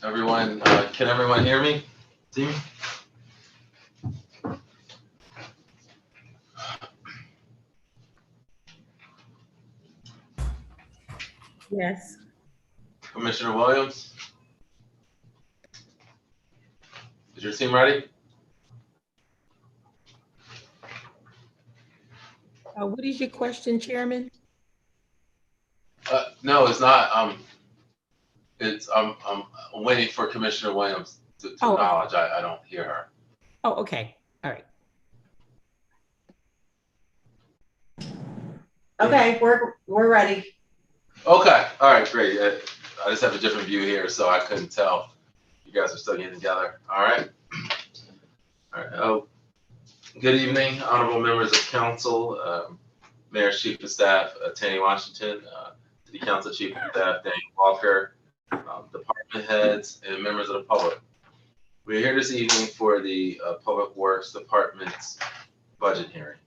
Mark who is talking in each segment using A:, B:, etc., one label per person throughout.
A: Everyone, can everyone hear me? See me?
B: Yes.
A: Commissioner Williams? Is your team ready?
B: What is your question, Chairman?
A: No, it's not. I'm waiting for Commissioner Williams to acknowledge. I don't hear her.
B: Oh, okay. All right.
C: Okay, we're ready.
A: Okay. All right. Great. I just have a different view here, so I couldn't tell. You guys are still getting together. All right. All right. Oh, good evening, honorable members of council, Mayor, Chief of Staff, Tanny Washington, City Council Chief of Staff, Danny Walker, department heads, and members of the public. We're here this evening for the Public Works Department's budget hearing.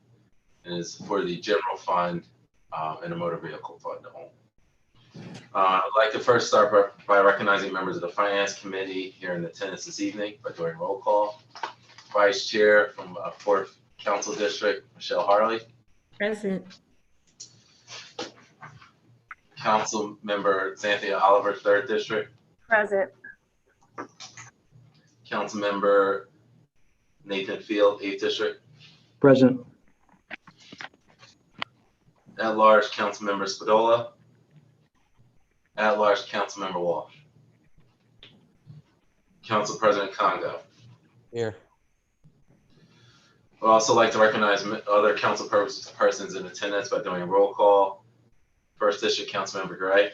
A: And it's for the general fund and the motor vehicle fund only. I'd like to first start by recognizing members of the Finance Committee here in attendance this evening by doing roll call. Vice Chair from 4th Council District, Michelle Harley.
B: Present.
A: Council Member Xanthia Oliver, 3rd District.
D: Present.
A: Council Member Nathan Field, 8th District.
E: Present.
A: At-large Council Member Spadola. At-large Council Member Walsh. Council President Congo.
E: Here.
A: I'd also like to recognize other council persons in attendance by doing a roll call. 1st District Councilmember Gray.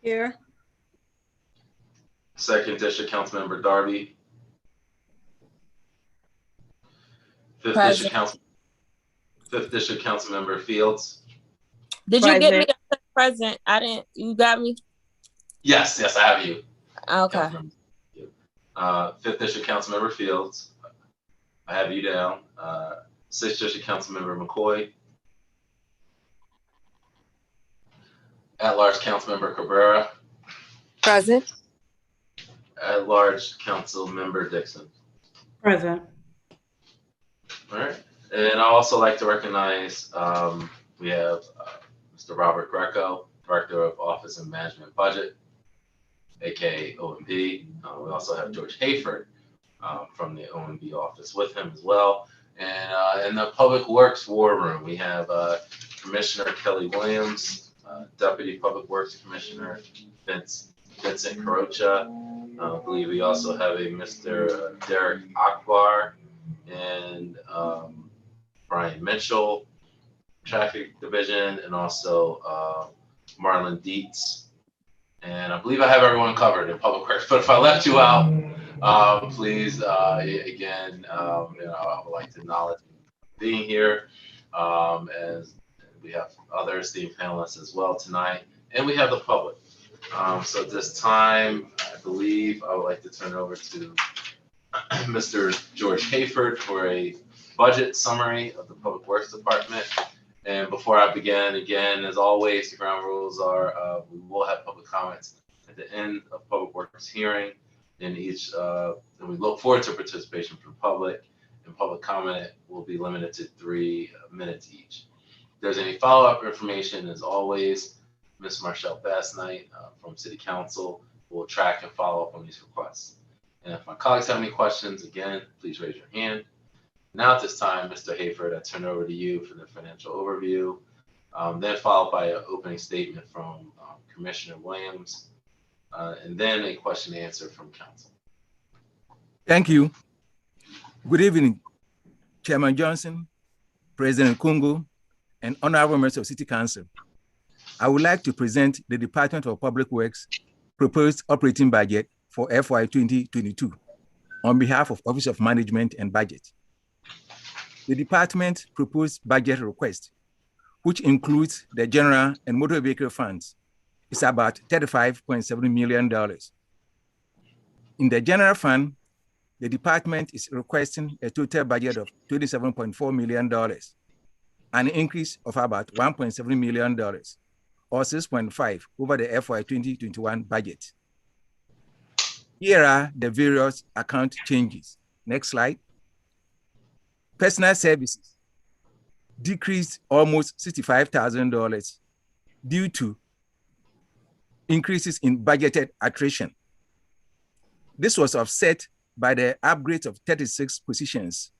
D: Here.
A: 2nd District Councilmember Darby. 5th District Councilmember Fields.
D: Did you get me a present? I didn't. You got me?
A: Yes, I have you.
D: Okay.
A: 5th District Councilmember Fields. I have you down. 6th District Councilmember McCoy. At-large Councilmember Cabrera.
D: Present.
A: At-large Councilmember Dixon.
B: Present.
A: All right. And I'd also like to recognize, we have Mr. Robert Greco, Director of Office and Management Budget, aka OMB. We also have George Hayford from the OMB office with him as well. And in the Public Works War Room, we have Commissioner Kelly Williams, Deputy Public Works Commissioner Vincent Carocha. I believe we also have a Mr. Derek Akbar and Brian Mitchell, Traffic Division, and also Marlon Dietz. And I believe I have everyone covered in Public Works, but if I left you out, please, again, I would like to acknowledge being here, as we have other esteemed panelists as well tonight, and we have the public. So at this time, I believe I would like to turn it over to Mr. George Hayford for a budget summary of the Public Works Department. And before I begin, again, as always, the ground rules are we will have public comments at the end of Public Works hearing. And and we look forward to participation from the public. And public comment will be limited to 3 minutes each. If there's any follow-up information, as always, Ms. Marshall Bassnight from City Council will track and follow up on these requests. And if my colleagues have any questions, again, please raise your hand. Now at this time, Mr. Hayford, I turn it over to you for the financial overview, then followed by an opening statement from Commissioner Williams, and then a question and answer from council.
F: Thank you. Good evening, Chairman Johnson, President Kungu, and honorable members of City Council. I would like to present the Department of Public Works proposed operating budget for FY2022 on behalf of Office of Management and Budget. The department proposed budget request, which includes the general and motor vehicle funds, is about $35.7 million. In the general fund, the department is requesting a total budget of $27.4 million, an increase of about $1.7 million, or 6.5 over the FY2021 budget. Here are the various account changes. Next slide. Personal services decreased almost $65,000 due to increases in budgeted attrition. This was offset by the upgrade of 36 positions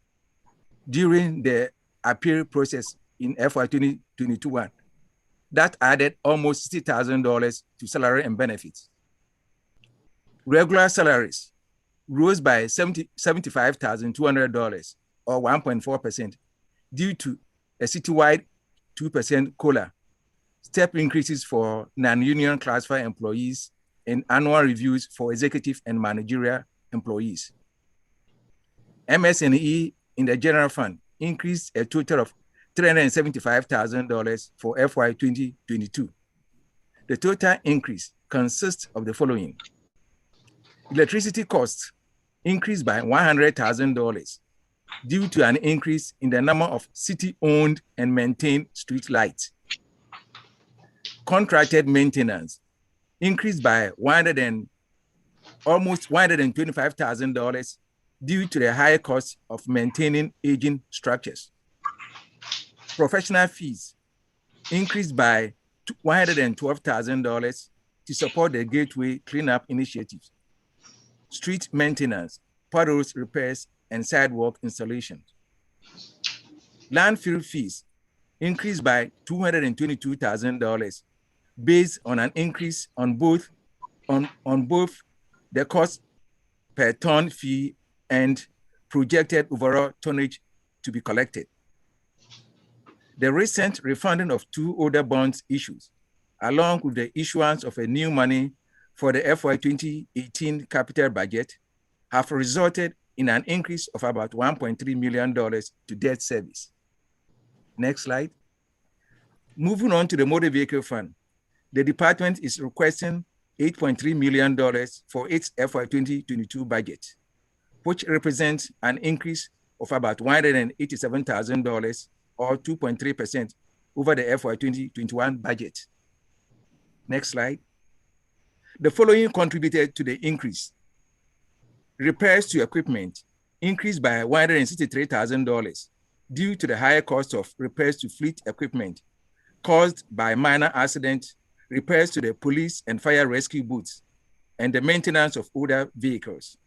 F: during the appeal process in FY 2022 that added almost $60,000 to salary and benefits. Regular salaries rose by $75,200 or 1.4% due to a citywide 2% COLA, step increases for non-union classified employees, and annual reviews for executive and managerial employees. MS&E in the general fund increased a total of $375,000 for FY 2022. The total increase consists of the following. Electricity costs increased by $100,000 due to an increase in the number of city-owned and maintained street lights. Contracted maintenance increased by almost $125,000 due to the higher cost of maintaining aging structures. Professional fees increased by $112,000 to support the gateway cleanup initiatives, street maintenance, potholes repairs, and sidewalk installation. Landfill fees increased by $222,000 based on an increase on both the cost per ton fee and projected overall tonnage to be collected. The recent refunding of 2 older bonds issues, along with the issuance of a new money for the FY 2018 capital budget, have resulted in an increase of about $1.3 million to debt service. Next slide. Moving on to the motor vehicle fund, the department is requesting $8.3 million for its FY 2022 budget, which represents an increase of about $187,000 or 2.3% over the FY 2021 budget. Next slide. The following contributed to the increase. Repairs to equipment increased by $163,000 due to the higher cost of repairs to fleet equipment caused by minor accidents, repairs to the police and fire rescue booths, and the maintenance of older vehicles.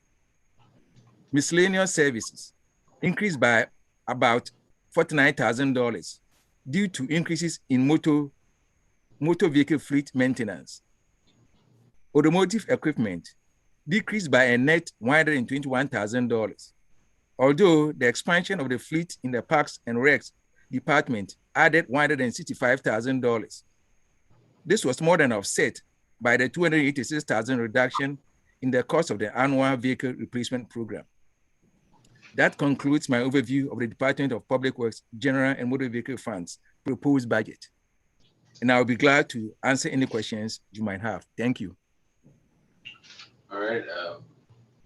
F: Miscellaneous services increased by about $49,000 due to increases in motor vehicle fleet maintenance. Automotive equipment decreased by a net $121,000, although the expansion of the fleet in the Parks and Recs department added $165,000. This was more than offset by the $286,000 reduction in the cost of the annual vehicle replacement program. That concludes my overview of the Department of Public Works General and Motor Vehicle Funds proposed budget. And I'll be glad to answer any questions you might have. Thank you.
A: All right.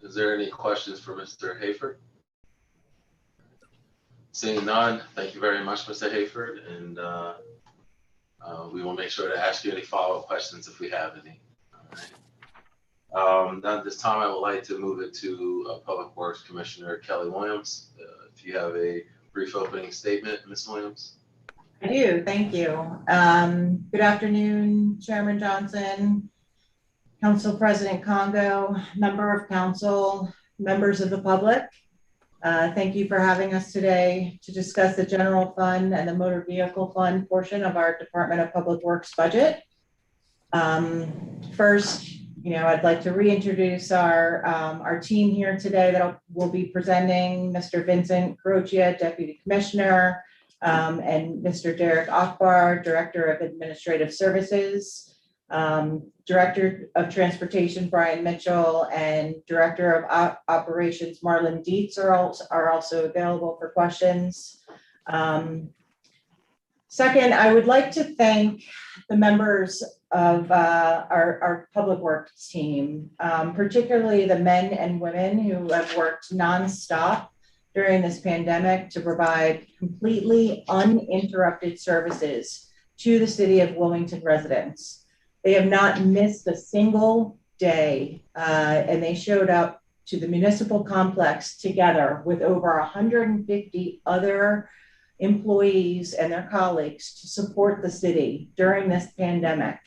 A: Is there any questions for Mr. Hayford? Seeing none, thank you very much, Mr. Hayford. And we will make sure to ask you any follow-up questions if we have any. All right. Now at this time, I would like to move it to Public Works Commissioner Kelly Williams. If you have a brief opening statement, Ms. Williams.
C: I do, thank you. Good afternoon, Chairman Johnson, Council President Congo, member of council, members of the public. Thank you for having us today to discuss the general fund and the motor vehicle fund portion of our Department of Public Works budget. First, I'd like to reintroduce our team here today that will be presenting: Mr. Vincent Crocia, Deputy Commissioner, and Mr. Derek Akbar, Director of Administrative Services. Director of Transportation, Brian Mitchell, and Director of Operations, Marlon Dietz, are also available for questions. Second, I would like to thank the members of our Public Works team, particularly the men and women who have worked nonstop during this pandemic to provide completely uninterrupted services to the city of Wilmington residents. They have not missed a single day, and they showed up to the municipal complex together with over 150 other employees and their colleagues to support the city during this pandemic.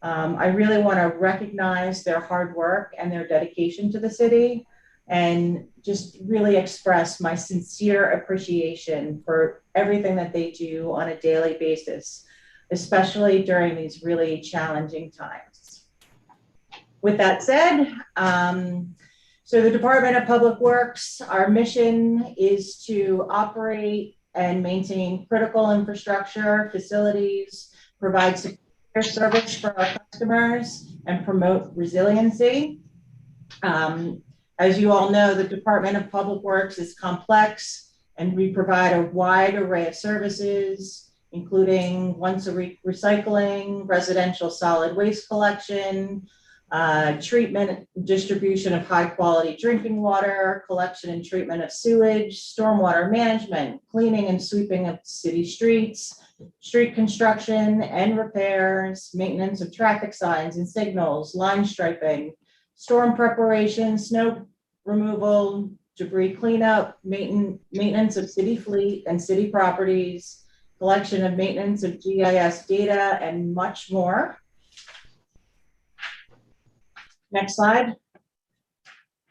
C: I really want to recognize their hard work and their dedication to the city, and just really express my sincere appreciation for everything that they do on a daily basis, especially during these really challenging times. With that said, so the Department of Public Works, our mission is to operate and maintain critical infrastructure, facilities, provide superior service for our customers, and promote resiliency. As you all know, the Department of Public Works is complex, and we provide a wide array of services, including once a week recycling, residential solid waste collection, treatment, distribution of high quality drinking water, collection and treatment of sewage, stormwater management, cleaning and sweeping of city streets, street construction and repairs, maintenance of traffic signs and signals, line striping, storm preparation, snow removal, debris cleanup, maintenance of city fleet and city properties, collection of maintenance of GIS data, and much more. Next slide.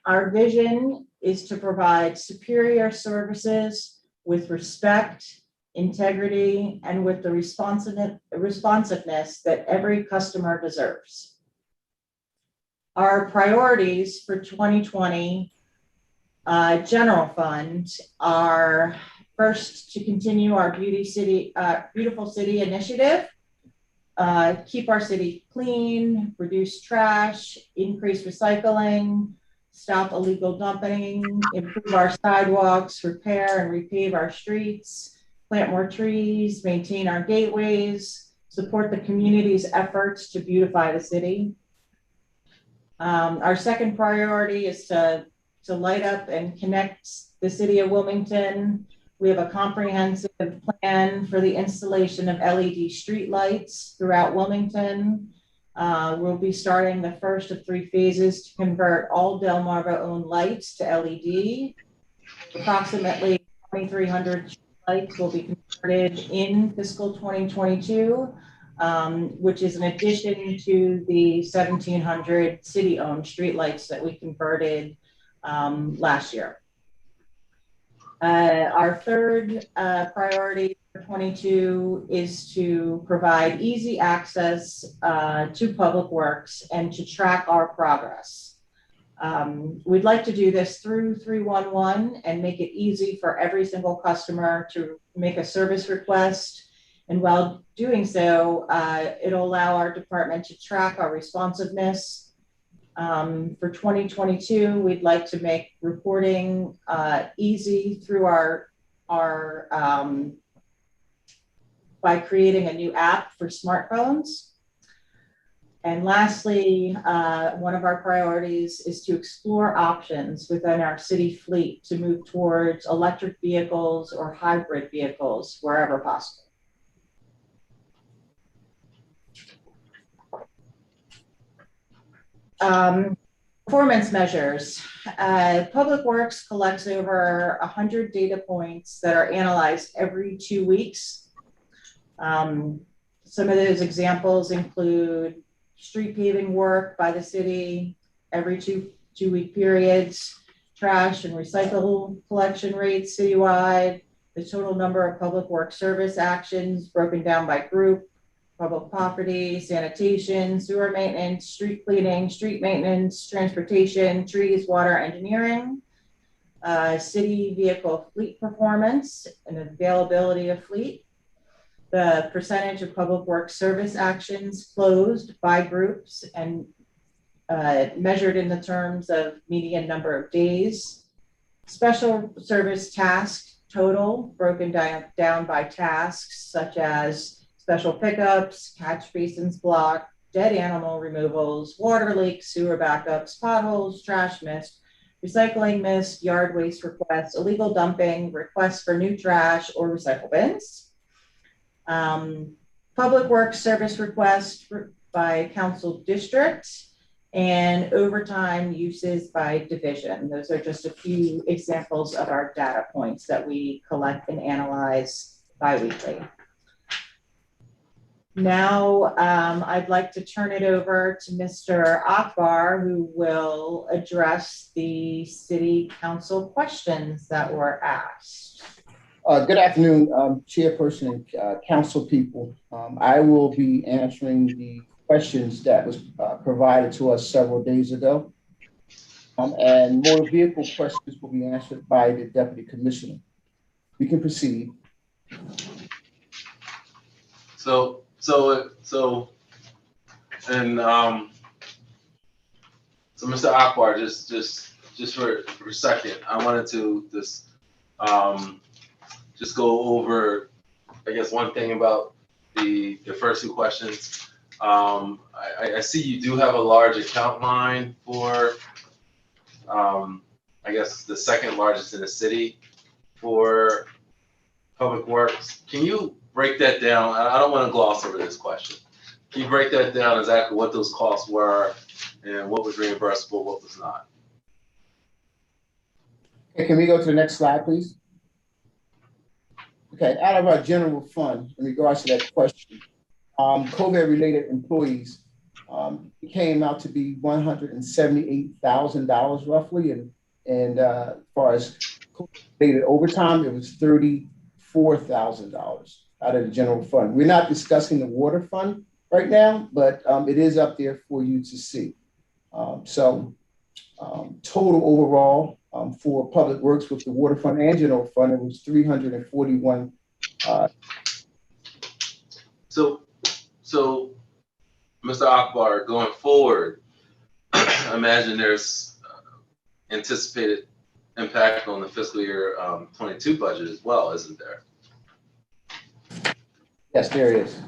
C: Our vision is to provide superior services with respect, integrity, and with the responsiveness that every customer deserves. Our priorities for 2020 general fund are first to continue our beautiful city initiative, keep our city clean, reduce trash, increase recycling, stop illegal dumping, improve our sidewalks, repair and repave our streets, plant more trees, maintain our gateways, support the community's efforts to beautify the city. Our second priority is to light up and connect the city of Wilmington. We have a comprehensive plan for the installation of LED street lights throughout Wilmington. We'll be starting the first of 3 phases to convert all Delmarva-owned lights to LED. Approximately 2,300 lights will be converted in fiscal 2022, which is in addition to the 1,700 city-owned streetlights that we converted last year. Our third priority for 22 is to provide easy access to public works and to track our progress. We'd like to do this through 311 and make it easy for every single customer to make a service request. And while doing so, it'll allow our department to track our responsiveness. For 2022, we'd like to make reporting easy through by creating a new app for smartphones. And lastly, one of our priorities is to explore options within our city fleet to move towards electric vehicles or hybrid vehicles wherever possible. Performance measures. Public Works collects over 100 data points that are analyzed every 2 weeks. Some of those examples include street paving work by the city every two-week periods, trash and recycle collection rates citywide, the total number of public works service actions broken down by group, public property, sanitation, sewer maintenance, street cleaning, street maintenance, transportation, trees, water, engineering, city vehicle fleet performance and availability of fleet, the percentage of public works service actions closed by groups and measured in the terms of median number of days, special service task total broken down by tasks such as special pickups, catch basins blocked, dead animal removals, water leaks, sewer backups, potholes, trash mist, recycling mist, yard waste requests, illegal dumping, requests for new trash or recycle bins. Public works service requests by council district and overtime uses by division. Those are just a few examples of our data points that we collect and analyze biweekly. Now, I'd like to turn it over to Mr. Akbar, who will address the city council questions that were asked.
G: Good afternoon, Chairperson and council people. I will be answering the questions that was provided to us several days ago. And motor vehicle questions will be answered by the Deputy Commissioner. We can proceed.
A: So, Mr. Akbar, just for a second, I wanted to just go over, I guess, one thing about the first two questions. I see you do have a large account line for, I guess, the second largest in the city for Public Works. Can you break that down? I don't want to gloss over this question. Can you break that down exactly what those costs were and what was reimbursable, what was not?
G: Okay, can we go to the next slide, please? Okay, out of our general fund, in regards to that question, COVID-related employees came out to be $178,000 roughly, and as far as COVID-related overtime, it was $34,000 out of the general fund. We're not discussing the water fund right now, but it is up there for you to see. Total overall for Public Works with the water fund and general fund, it was 341.
A: So, Mr. Akbar, going forward, I imagine there's anticipated impact on the fiscal year 22 budget as well, isn't there?
G: Yes, there is.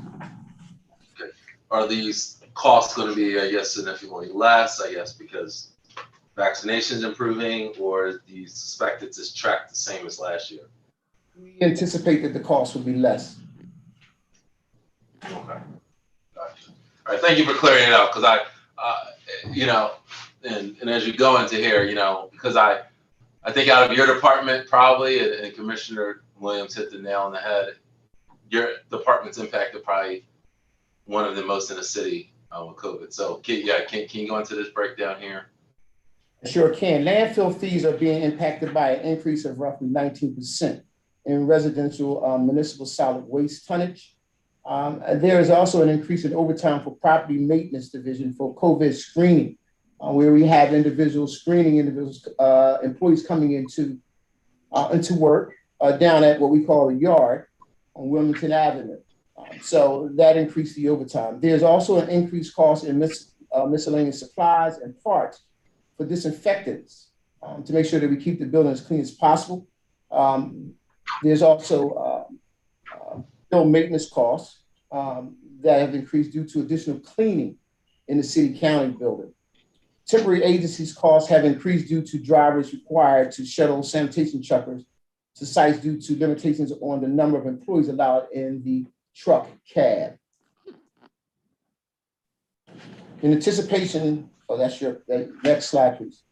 A: Okay. Are these costs going to be, I guess, significantly less, I guess, because vaccinations improving, or do you suspect it to track the same as last year?
G: We anticipate that the cost will be less.
A: Okay. Gotcha. All right. Thank you for clearing it up, because and as you go into here, because I think out of your department probably, and Commissioner Williams hit the nail on the head, your department's impacted probably one of the most in the city with COVID. So can you go into this breakdown here?
G: Sure can. Landfill fees are being impacted by an increase of roughly 19% in residential municipal solid waste tonnage. There is also an increase in overtime for property maintenance division for COVID screening, where we have employees coming into work down at what we call a yard on Wilmington Avenue. So that increased the overtime. There's also an increased cost in miscellaneous supplies and parts for disinfectants to make sure that we keep the building as clean as possible. There's also bill maintenance costs that have increased due to additional cleaning in the city county building. Temporary agencies costs have increased due to drivers required to shuttle sanitation truckers to sites due to limitations on the number of employees allowed in the truck cab. In anticipation, next slide, please.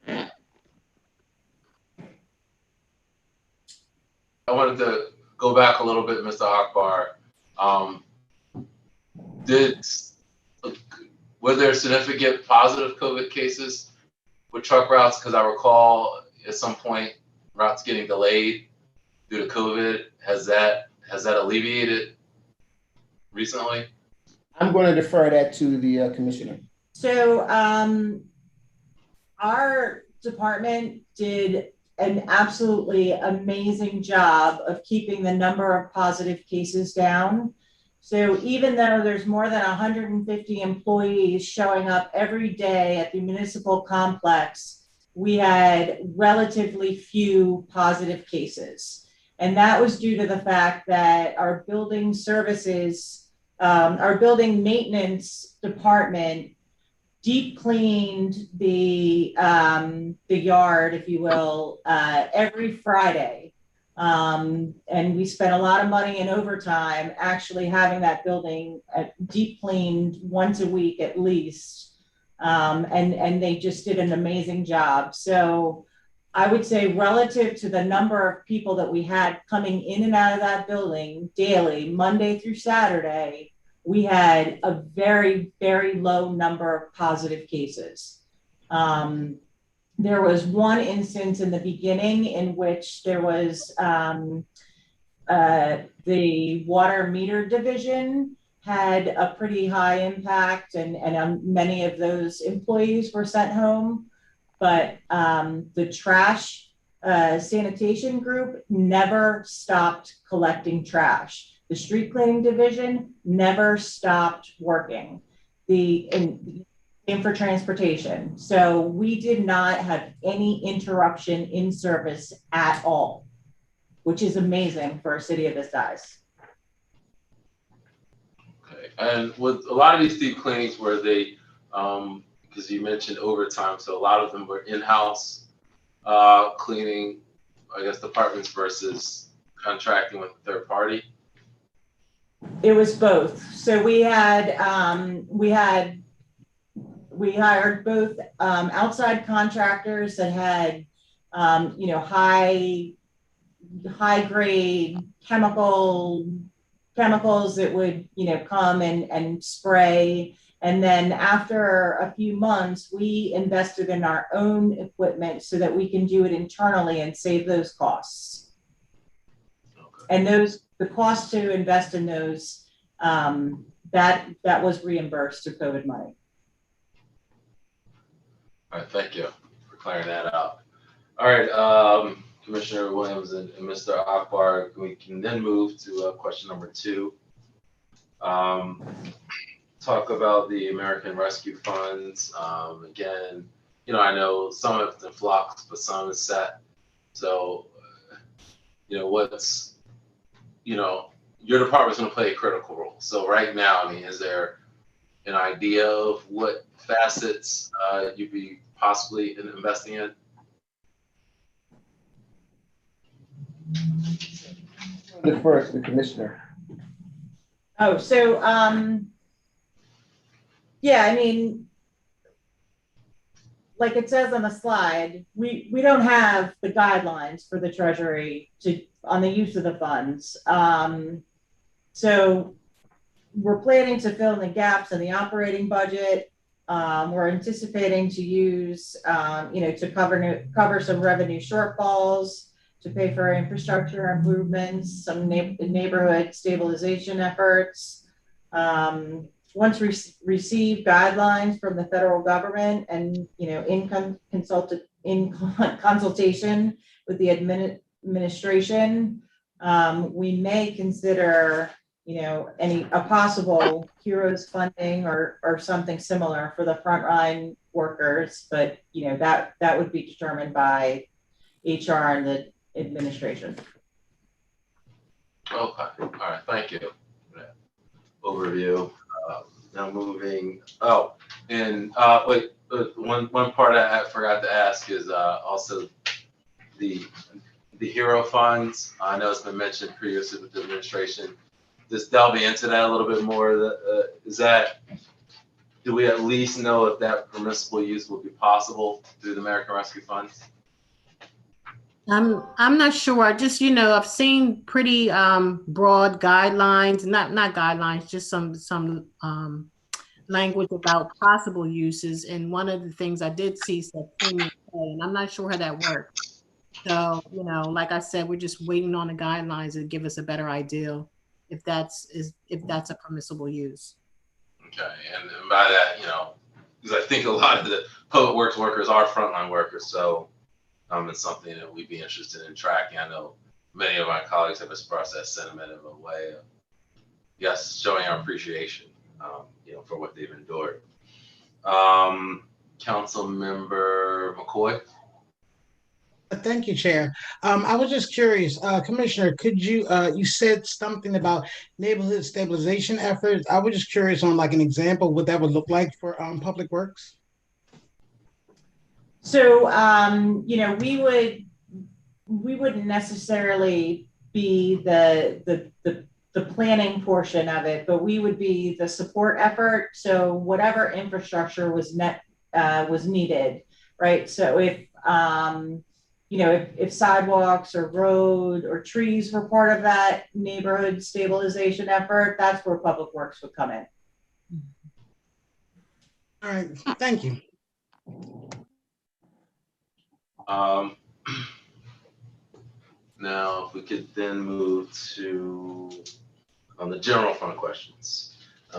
A: I wanted to go back a little bit, Mr. Akbar. Were there significant positive COVID cases with truck routes? Because I recall at some point routes getting delayed due to COVID. Has that alleviated recently?
G: I'm going to defer that to the commissioner.
C: So our department did an absolutely amazing job of keeping the number of positive cases down. So even though there's more than 150 employees showing up every day at the municipal complex, we had relatively few positive cases. And that was due to the fact that our building services, our building maintenance department deep cleaned the yard, if you will, every Friday. And we spent a lot of money in overtime actually having that building deep cleaned once a week at least. And they just did an amazing job. So I would say relative to the number of people that we had coming in and out of that building daily, Monday through Saturday, we had a very, very low number of positive cases. There was one instance in the beginning in which there was the water meter division had a pretty high impact, and many of those employees were sent home. But the trash sanitation group never stopped collecting trash. The street cleaning division never stopped working. Same for transportation. So we did not have any interruption in service at all, which is amazing for a city of this size.
A: Okay, and with a lot of these deep cleanings, were they, because you mentioned overtime, so a lot of them were in-house cleaning, I guess, departments versus contracting with a third party?
C: It was both. So we hired both outside contractors that had, high grade chemicals that would, come and spray. And then after a few months, we invested in our own equipment so that we can do it internally and save those costs. Okay. And the cost to invest in those, that was reimbursed through COVID money.
A: All right, thank you for clearing that up. All right, Commissioner Williams and Mr. Akbar, we can then move to question number 2. Talk about the American Rescue Funds. Again, I know some of it's in flux, but some is set. So, your department's going to play a critical role. So right now, is there an idea of what facets you'd be possibly investing in?
G: The first, the commissioner.
C: Oh, so, yeah, like it says on the slide, we don't have the guidelines for the Treasury on the use of the funds. So we're planning to fill in the gaps in the operating budget. We're anticipating to use, to cover some revenue shortfalls, to pay for infrastructure improvements, some neighborhood stabilization efforts. Once we receive guidelines from the federal government and, in consultation with the administration, we may consider, a possible HEROES funding or something similar for the frontline workers, but that would be determined by HR and the administration.
A: Okay, all right, thank you for that overview. Now moving, one part I forgot to ask is also the HERO funds. I know it's been mentioned previously with the administration. Just delving into that a little bit more, do we at least know if that permissible use will be possible through the American Rescue Funds?
H: I'm not sure. I've seen pretty broad guidelines, not guidelines, just some language about possible uses. And one of the things I did see said premium pay, and I'm not sure how that works. So, like I said, we're just waiting on the guidelines to give us a better idea if that's a permissible use.
A: Okay, and by that, because I think a lot of the public works workers are frontline workers, so it's something that we'd be interested in tracking. I know many of my colleagues have expressed that sentiment of a way of, yes, showing our appreciation, for what they've endured. Council Member McCoy.
I: Thank you, Chair. I was just curious, Commissioner, could you said something about neighborhood stabilization efforts. I was just curious on like an example what that would look like for public works.
C: So, we wouldn't necessarily be the planning portion of it, but we would be the support effort. So whatever infrastructure was was needed, right? So if, you know, if sidewalks or road or trees were part of that neighborhood stabilization effort, that's where Public Works would come in.
I: All right, thank you.
A: Now, if we could then move to the general fund questions.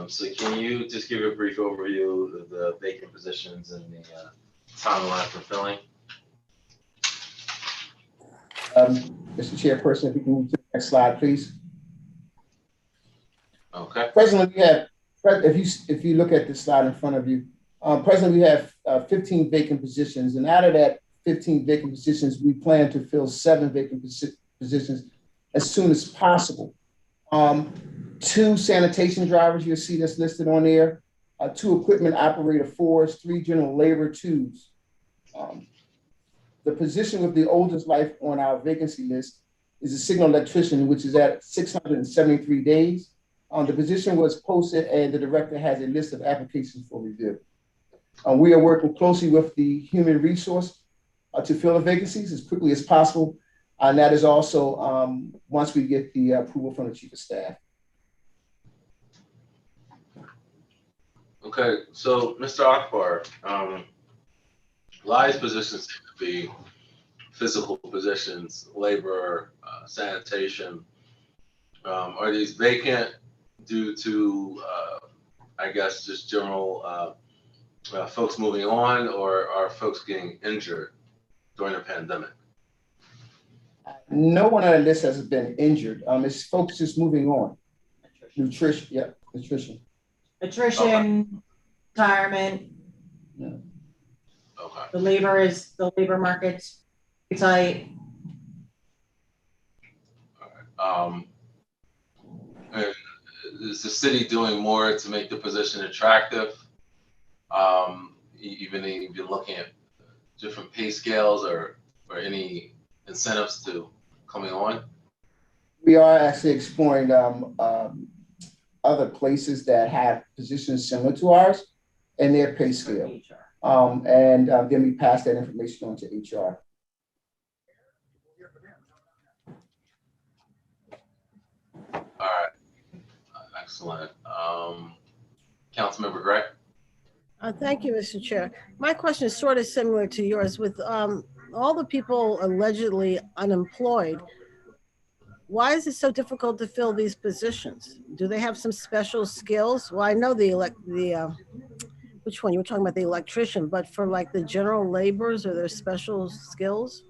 A: So can you just give a brief overview of the vacant positions and the timeline for filling?
G: Mr. Chairperson, if you can move to the next slide, please.
A: Okay.
G: Presently, we have, if you look at the slide in front of you, presently we have 15 vacant positions, and out of that 15 vacant positions, we plan to fill 7 vacant positions as soon as possible. 2 sanitation drivers, you'll see that's listed on there, 2 equipment operator 4s, 3 general labor 2s. The position with the oldest life on our vacancy list is a signal electrician, which is at 673 days. The position was posted and the director has a list of applications for review. We are working closely with the human resource to fill the vacancies as quickly as possible. And that is also once we get the approval from the chief of staff.
A: Okay, so Mr. Akbar, a lot of these positions seem to be physical positions, labor, sanitation. Are these vacant due to, I guess, just general folks moving on, or are folks getting injured during the pandemic?
G: No one on the list has been injured. It's folks just moving on. Nutrition, yeah, nutrition.
C: Attrition, retirement.
G: Yeah.
A: Okay.
C: The labor market's tight.
A: All right. And is the city doing more to make the position attractive? Even if you're looking at different pay scales or any incentives to coming on?
G: We are actually exploring other places that have positions similar to ours and their pay scale. And then we pass that information on to HR.
A: All right, excellent. Councilmember Gray.
J: Thank you, Mr. Chair. My question is sort of similar to yours. With all the people allegedly unemployed, why is it so difficult to fill these positions? Do they have some special skills? Well, I know which one? You were talking about the electrician, but for like the general laborers, are there special skills?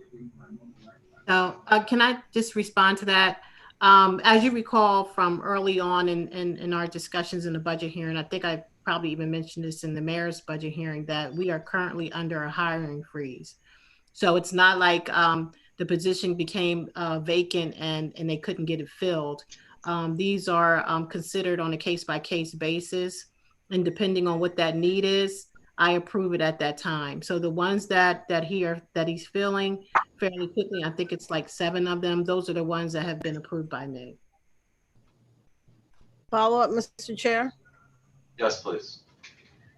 H: So can I just respond to that? As you recall from early on in our discussions in the budget hearing, I think I probably even mentioned this in the mayor's budget hearing, that we are currently under a hiring freeze. So it's not like the position became vacant and they couldn't get it filled. These are considered on a case-by-case basis. And depending on what that need is, I approve it at that time. So the ones that he's filling fairly quickly, I think it's like 7 of them, those are the ones that have been approved by me.
J: Follow up, Mr. Chair?
A: Yes, please.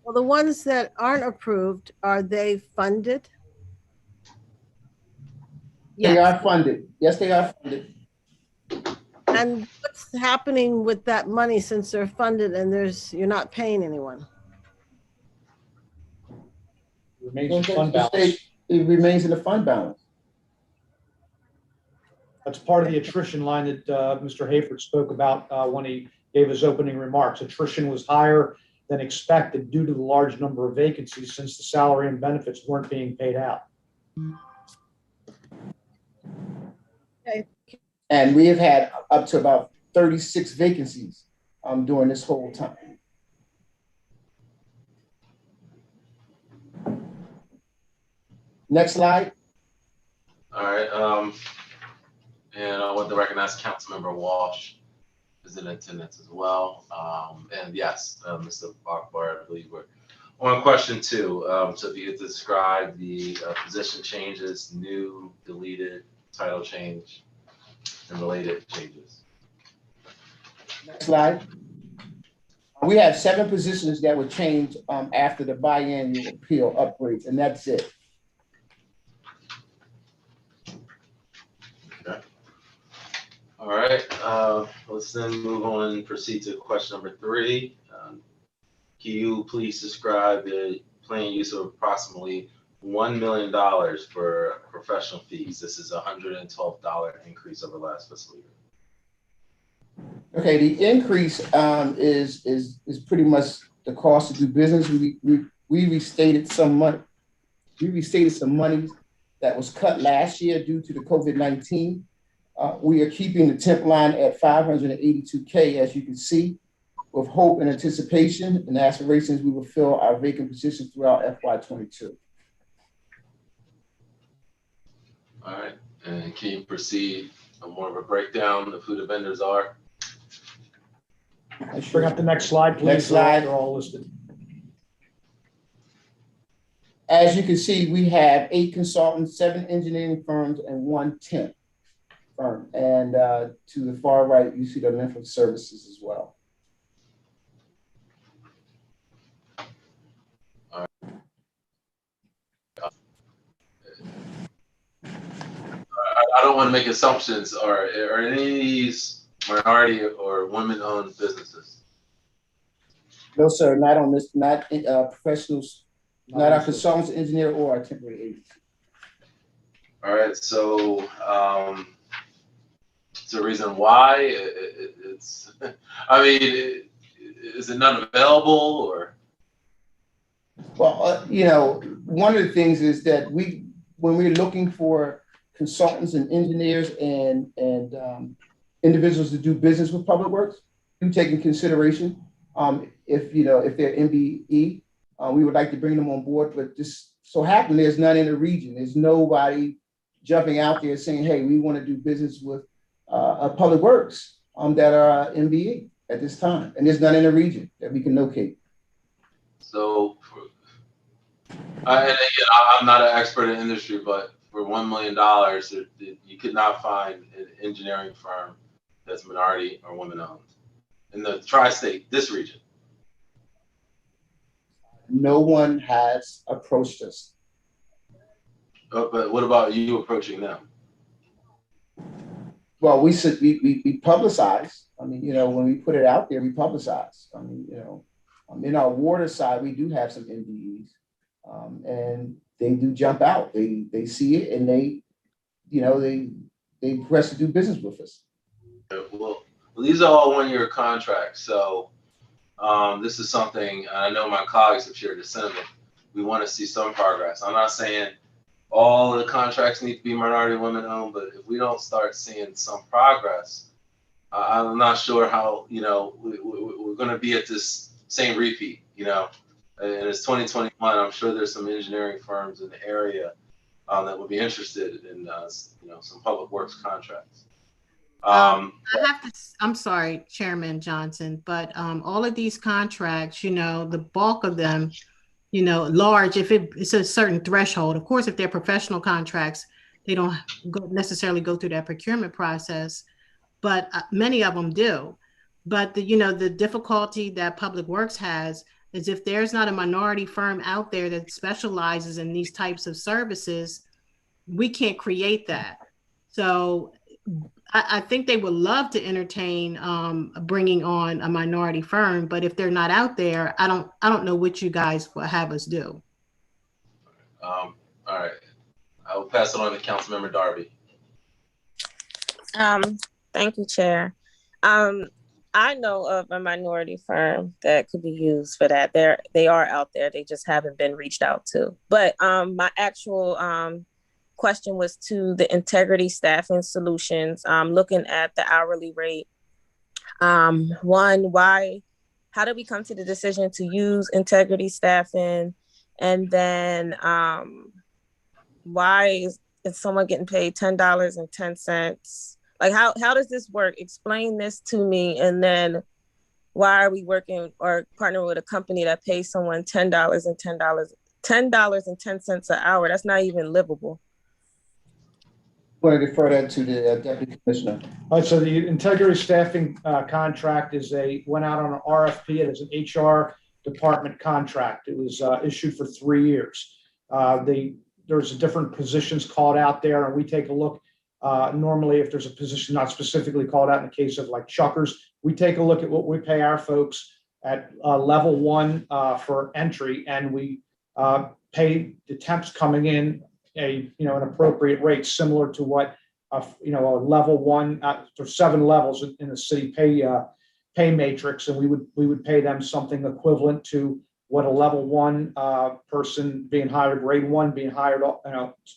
J: Well, the ones that aren't approved, are they funded?
G: They
H: Yes.
G: are funded. Yes, they are funded.
J: And what's happening with that money since they're funded and you're not paying anyone?
K: Remains in fund balance.
G: It remains in the fund balance.
K: That's part of the attrition line that Mr. Hayford spoke about when he gave his opening remarks. Attrition was higher than expected due to the large number of vacancies since the salary and benefits weren't being paid out.
J: Okay.
G: And we have had up to about 36 vacancies during this whole time. Next slide.
A: All right. And I want to recognize Councilmember Walsh is in attendance as well. And yes, Mr. Akbar, I believe we're on question 2. So if you could describe the position changes, new, deleted, title change, and related changes.
G: Next slide. We have 7 positions that were changed after the biannual appeal upgrades, and that's it.
A: Okay. All right, let's then move on and proceed to question number 3. Can you please describe the planned use of approximately $1 million for professional fees? This is a $112 increase over last fiscal year.
G: Okay, the increase is pretty much the cost to do business. We restated some money. We restated some money that was cut last year due to the COVID-19. We are keeping the temp line at $582K, as you can see, with hope and anticipation and aspirations we will fill our vacant positions throughout FY22.
A: All right, and can you proceed on more of a breakdown of who the vendors are?
K: Bring up the next slide, please.
G: Next slide.
K: They're all listed.
G: As you can see, we have 8 consultants, 7 engineering firms, and 1 temp firm. And to the far right, you see the Landfill Services as well.
A: All right. I don't want to make assumptions. Are any of these minority or women-owned businesses?
G: No, sir, not on this, not professionals, not our consultants, engineer, or our temporary agents.
A: All right, so is there a reason why it's, I mean, is it not available or?
G: Well, you know, one of the things is that when we're looking for consultants and engineers and individuals to do business with Public Works, we take in consideration if they're MBE, we would like to bring them on board, but just so happen there's none in the region. There's nobody jumping out there saying, hey, we want to do business with Public Works that are MBE at this time. And there's none in the region that we can locate.
A: So, and again, I'm not an expert in industry, but for $1 million, you could not find an engineering firm that's minority or women-owned in the tri-state, this region.
G: No one has approached us.
A: But what about you approaching them?
G: Well, we publicize. I mean, you know, when we put it out there, we publicize. I mean, you know, in our water side, we do have some MDEs, and they do jump out. They see it and they press to do business with us.
A: Well, these are all one-year contracts, so this is something I know my colleagues have shared the sentiment. We want to see some progress. I'm not saying all the contracts need to be minority women-owned, but if we don't start seeing some progress, I'm not sure how, you know, we're going to be at this same repeat, you know, and it's 2021. I'm sure there's some engineering firms in the area that would be interested in, you know, some Public Works contracts.
H: I'm sorry, Chairman Johnson, but all of these contracts, you know, the bulk of them, you know, large, if it's a certain threshold, of course, if they're professional contracts, they don't necessarily go through that procurement process, but many of them do. But the difficulty that Public Works has is if there's not a minority firm out there that specializes in these types of services, we can't create that. So I think they would love to entertain bringing on a minority firm, but if they're not out there, I don't know what you guys will have us do.
A: All right, I will pass it on to Councilmember Darby.
D: Thank you, Chair. I know of a minority firm that could be used for that. They are out there. They just haven't been reached out to. But my actual question was to the Integrity Staffing Solutions. Looking at the hourly rate. One, how did we come to the decision to use Integrity Staffing? And then why is someone getting paid $10.10? Like, how does this work? Explain this to me. And then why are we working or partnering with a company that pays someone $10.10 an hour? That's not even livable.
G: Want to defer that to the Deputy Commissioner.
K: All right, so the integrity staffing contract went out on an RFP. It is an HR department contract. It was issued for 3 years. There's different positions called out there, and we take a look. Normally, if there's a position not specifically called out in the case of like chuckers, we take a look at what we pay our folks at level 1 for entry, and we pay the temps coming in an appropriate rate similar to what a level 1. There's 7 levels in the city pay matrix, and we would pay them something equivalent to what a level 1 person being hired, grade 1 being hired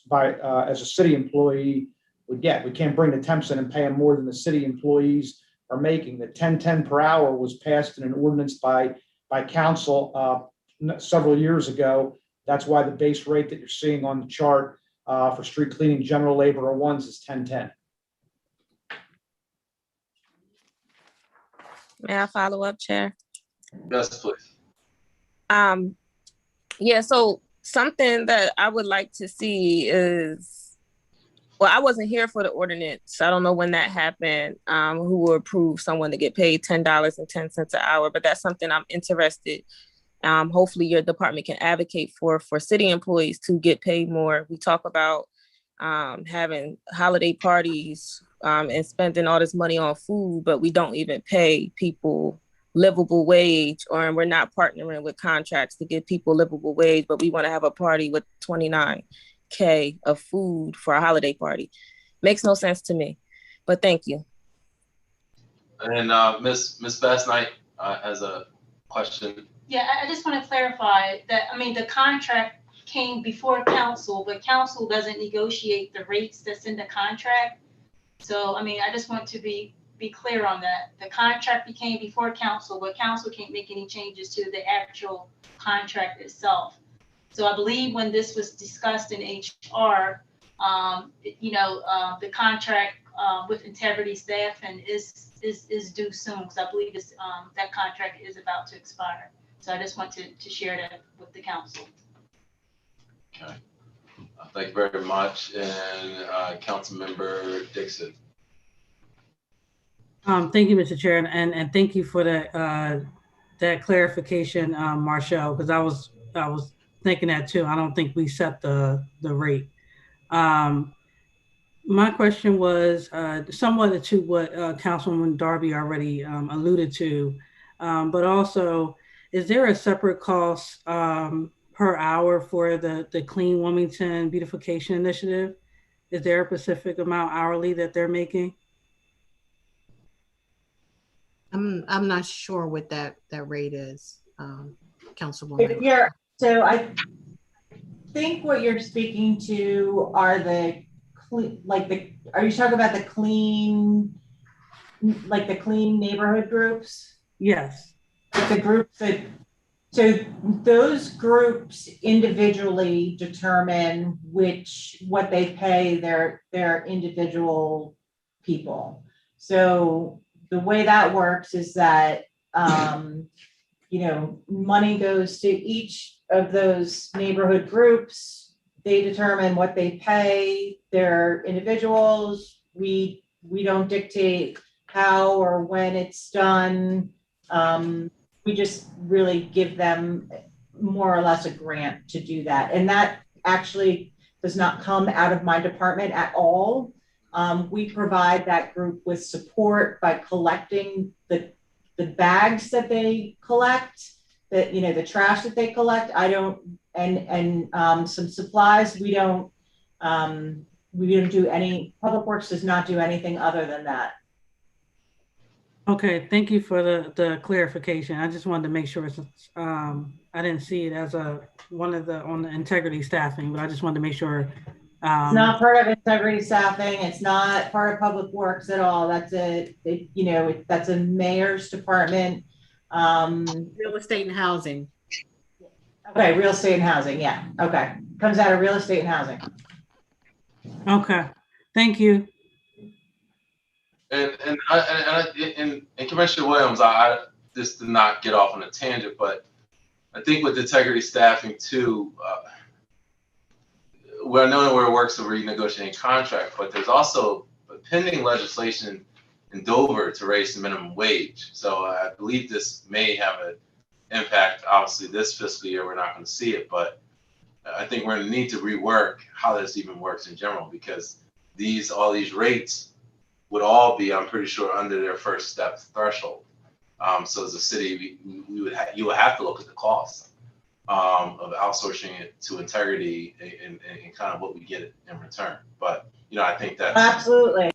K: by as a city employee would get. We can't bring the temps in and pay them more than the city employees are making. The 1010 per hour was passed in an ordinance by council several years ago. That's why the base rate that you're seeing on the chart for street cleaning general labor ones is 1010.
D: May I follow up, Chair?
A: Yes, please.
D: Yeah, so something that I would like to see is, well, I wasn't here for the ordinance. I don't know when that happened, who will approve someone to get paid $10.10 an hour, but that's something I'm interested. Hopefully your department can advocate for city employees to get paid more. We talk about having holiday parties and spending all this money on food, but we don't even pay people livable wage, or we're not partnering with contracts to give people livable wage, but we want to have a party with $29K of food for a holiday party. Makes no sense to me, but thank you.
A: And Ms. Bass Knight has a question.
L: Yeah, I just want to clarify that, the contract came before council, but council doesn't negotiate the rates that's in the contract. So, I just want to be clear on that. The contract came before council, but council can't make any changes to the actual contract itself. So I believe when this was discussed in HR, the contract with integrity staffing is due soon, because I believe that contract is about to expire. So I just want to share that with the council.
A: Okay. Thank you very much. And Councilmember Dixon.
B: Thank you, Mr. Chair, and thank you for that clarification, Marshall, because I was thinking that too. I don't think we set the rate. My question was somewhat to what Councilwoman Darby already alluded to, but also, is there a separate cost per hour for the Clean Wilmington Beautification Initiative? Is there a specific amount hourly that they're making?
H: I'm not sure what that rate is, Councilwoman.
C: So I think what you're speaking to are are you talking about the clean neighborhood groups?
B: Yes.
C: The groups so those groups individually determine what they pay their individual people. So the way that works is that, money goes to each of those neighborhood groups. They determine what they pay their individuals. We don't dictate how or when it's done. We just really give them more or less a grant to do that. And that actually does not come out of my department at all. We provide that group with support by collecting the bags that they collect, the trash that they collect. And some supplies. We don't do any, Public Works does not do anything other than that.
B: Okay, thank you for the clarification. I just wanted to make sure I didn't see it as on the integrity staffing, but I just wanted to make sure.
C: It's not part of integrity staffing. It's not part of Public Works at all. That's that's a mayor's department.
H: Real estate and housing.
C: Okay, real estate and housing. Yeah. Okay, comes out of real estate and housing.
B: Okay, thank you.
A: And Commissioner Williams, I just did not get off on a tangent, but I think with integrity staffing too, we're knowing where it works to renegotiate contract, but there's also pending legislation in Dover to raise the minimum wage. So I believe this may have an impact. Obviously, this fiscal year, we're not going to see it, but I think we're going to need to rework how this even works in general, because all these rates would all be, I'm pretty sure, under their first step threshold. So as a city, you would have to look at the cost of outsourcing it to Integrity and kind of what we get in return. But I think that's
C: absolutely.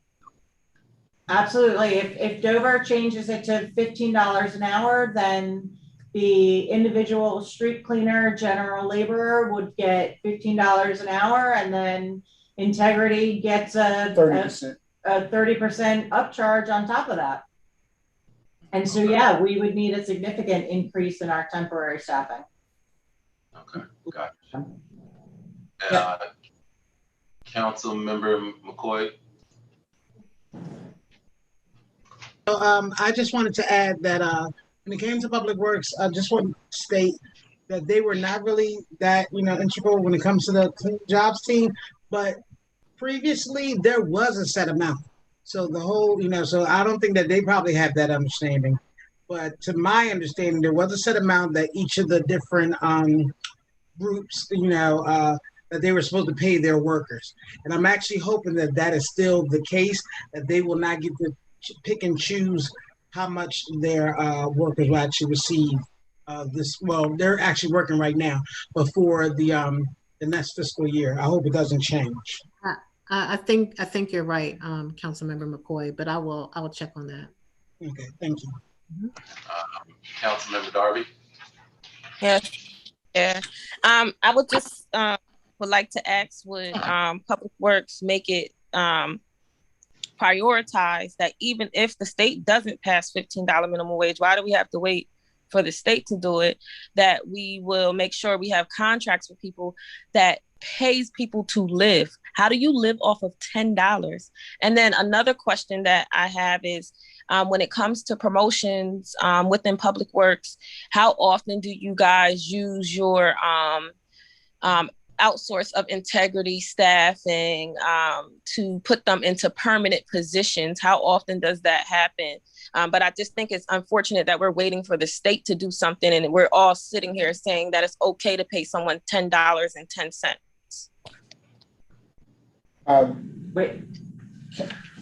C: If Dover changes it to $15 an hour, then the individual street cleaner, general laborer would get $15 an hour, and then Integrity gets a 30% upcharge on top of that. And so, yeah, we would need a significant increase in our temporary staffing.
A: Okay, gotcha. Council Member McCoy.
I: I just wanted to add that when it came to Public Works, I just want to state that they were not really that integral when it comes to the clean jobs team, but previously there was a set amount. So the whole, so I don't think that they probably have that understanding. But to my understanding, there was a set amount that each of the different groups, that they were supposed to pay their workers. And I'm actually hoping that that is still the case, that they will not get to pick and choose how much their workers will actually receive they're actually working right now, but for the next fiscal year. I hope it doesn't change.
H: I think you're right, Councilmember McCoy, but I will check on that.
I: Okay, thank you.
A: Councilmember Darby.
D: Yes. Yeah. I would just would like to ask, would Public Works make it prioritize that even if the state doesn't pass $15 minimum wage, why do we have to wait for the state to do it? That we will make sure we have contracts with people that pays people to live. How do you live off of $10? And then another question that I have is, when it comes to promotions within Public Works, how often do you guys use your outsource of Integrity staffing to put them into permanent positions? How often does that happen? But I just think it's unfortunate that we're waiting for the state to do something, and we're all sitting here saying that it's okay to pay someone $10.10.
C: Wait,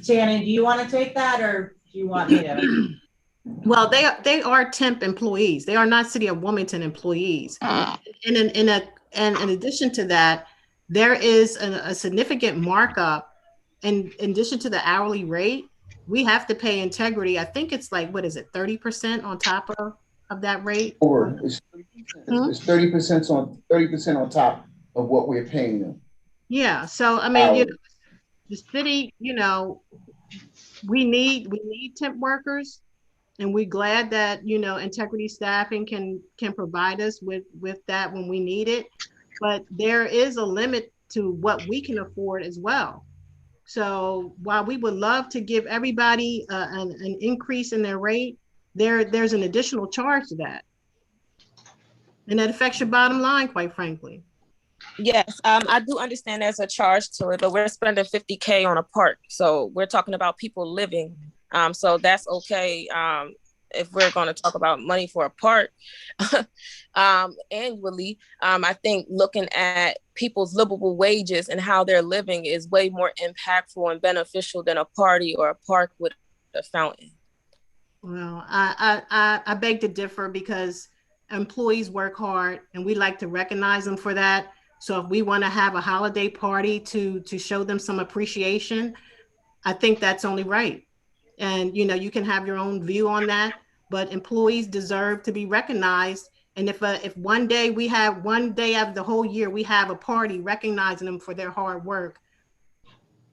C: Shannon, do you want to take that, or do you want me to?
H: Well, they are temp employees. They are not City of Wilmington employees. And in addition to that, there is a significant markup. In addition to the hourly rate, we have to pay Integrity. I think it's like, what is it, 30% on top of that rate?
G: Or it's 30% on top of what we're paying them.
H: Yeah. So I mean, the city, we need temp workers, and we're glad that Integrity staffing can provide us with that when we need it. But there is a limit to what we can afford as well. So while we would love to give everybody an increase in their rate, there's an additional charge to that, and that affects your bottom line, quite frankly.
D: Yes, I do understand there's a charge to it, but we're spending $50K on a park, so we're talking about people living. So that's okay. If we're going to talk about money for a park annually, I think looking at people's livable wages and how they're living is way more impactful and beneficial than a party or a park with a fountain.
H: Well, I beg to differ, because employees work hard and we like to recognize them for that. So if we want to have a holiday party to show them some appreciation, I think that's only right. And, you can have your own view on that, but employees deserve to be recognized. And if one day out of the whole year, we have a party recognizing them for their hard work,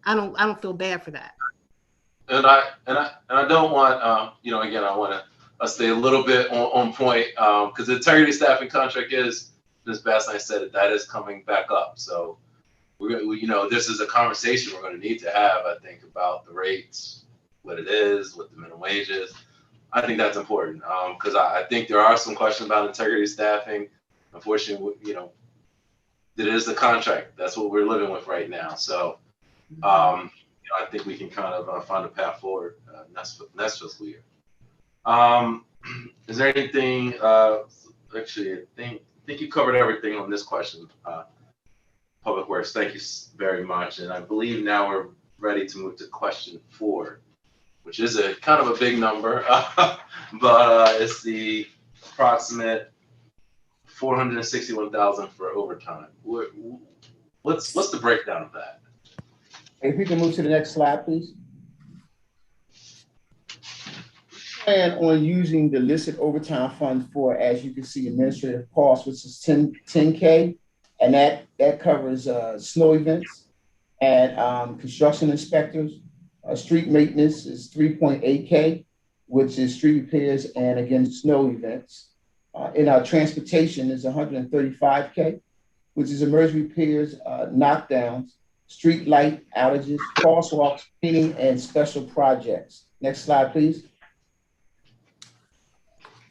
H: I don't feel bad for that. And
A: I don't want, again, I want to stay a little bit on point, because the Integrity staffing contract is, Ms. Bassine said that is coming back up. So this is a conversation we're going to need to have, I think, about the rates, what it is, what the minimum wage is. I think that's important, because I think there are some questions about Integrity staffing. Unfortunately, it is the contract. That's what we're living with right now. So, I think we can kind of find a path forward next fiscal year. Is there anything? Actually, I think you covered everything on this question. Public Works, thank you very much. And I believe now we're ready to move to question 4, which is a kind of a big number, but it's the approximate $461,000 for overtime. What's the breakdown of that?
G: If we can move to the next slide, please. Plan on using the listed overtime fund for, as you can see, administrative costs, which is $10K, and that covers snow events and construction inspectors. Street maintenance is $3.8K, which is street repairs and again snow events. In our transportation is $135K, which is emergency repairs, knockdowns, street light outages, crosswalks, cleaning, and special projects. Next slide, please.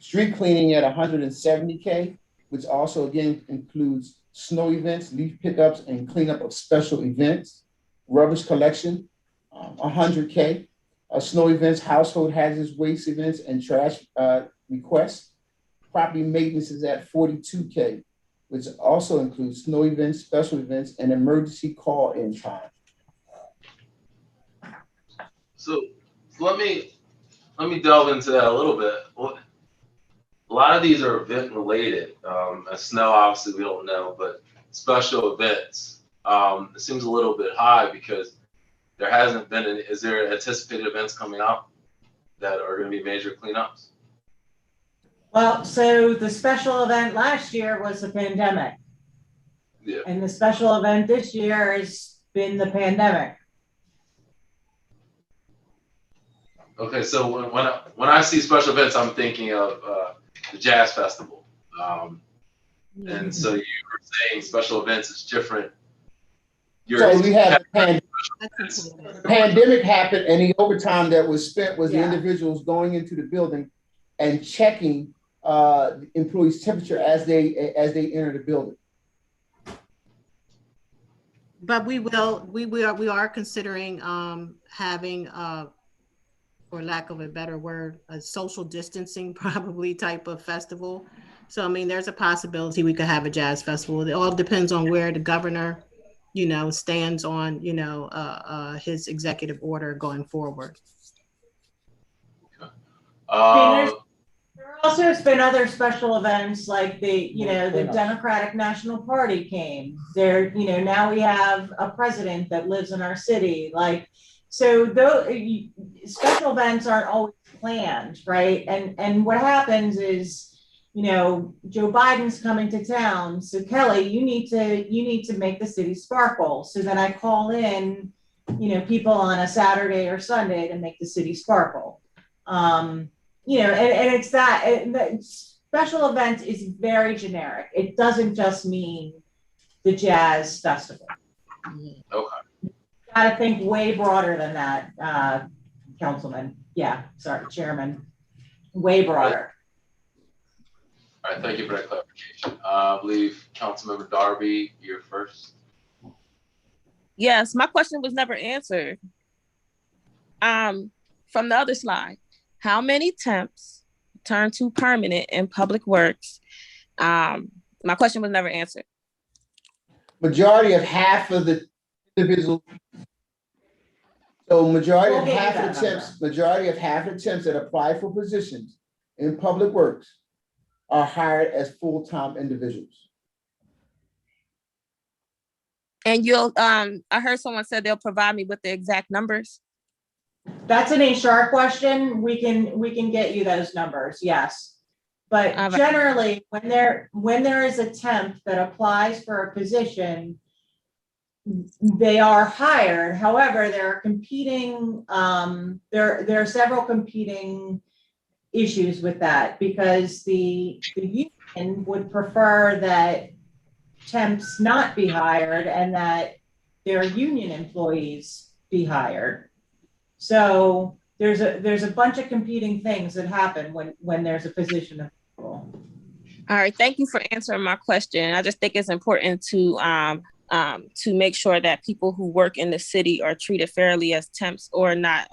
G: Street cleaning at $170K, which also again includes snow events, leaf pickups, and cleanup of special events. Rubbish collection, $100K. Snow events, household hazardous waste events, and trash requests. Property maintenance is at $42K, which also includes snow events, special events, and emergency call-in time.
A: So let me delve into that a little bit. A lot of these are event related. Snow, obviously, we don't know, but special events, it seems a little bit high because there hasn't been any. Is there anticipated events coming up that are going to be major cleanups?
C: Well, so the special event last year was the pandemic.
A: Yeah.
C: And the special event this year has been the pandemic.
A: Okay, so when I see special events, I'm thinking of the Jazz Festival. And so you were saying special events is different.
G: So we had the pandemic happened, and the overtime that was spent was the individuals going into the building and checking the employees' temperature as they enter the building.
H: But we are considering having, for lack of a better word, a social distancing probably type of festival. So I mean, there's a possibility we could have a jazz festival. It all depends on where the governor, stands on, his executive order going forward.
A: Okay.
C: There also has been other special events like the Democratic National Party came. Now we have a president that lives in our city. So those special events aren't always planned, right? And what happens is, Joe Biden's coming to town. So Kelly, you need to make the city sparkle. So then I call in, people on a Saturday or Sunday to make the city sparkle. And it's that special event is very generic. It doesn't just mean the jazz festival.
A: Okay.
C: Got to think way broader than that, Councilman. Chairman. Way broader.
A: All right, thank you for that clarification. I believe Councilmember Darby, you're first.
D: Yes, my question was never answered. From the other slide, how many temps turn to permanent in public works? My question was never answered.
G: Majority of half of the individuals. So majority of half of the temps that apply for positions in public works are hired as full-time individuals.
D: And I heard someone said they'll provide me with the exact numbers.
C: That's an HR question. We can get you those numbers, yes. But generally, when there is a temp that applies for a position, they are hired. However, there are competing. There are several competing issues with that because the union would prefer that temps not be hired and that their union employees be hired. So there's a bunch of competing things that happen when there's a position available.
D: All right, thank you for answering my question. I just think it's important to make sure that people who work in the city are treated fairly as temps or not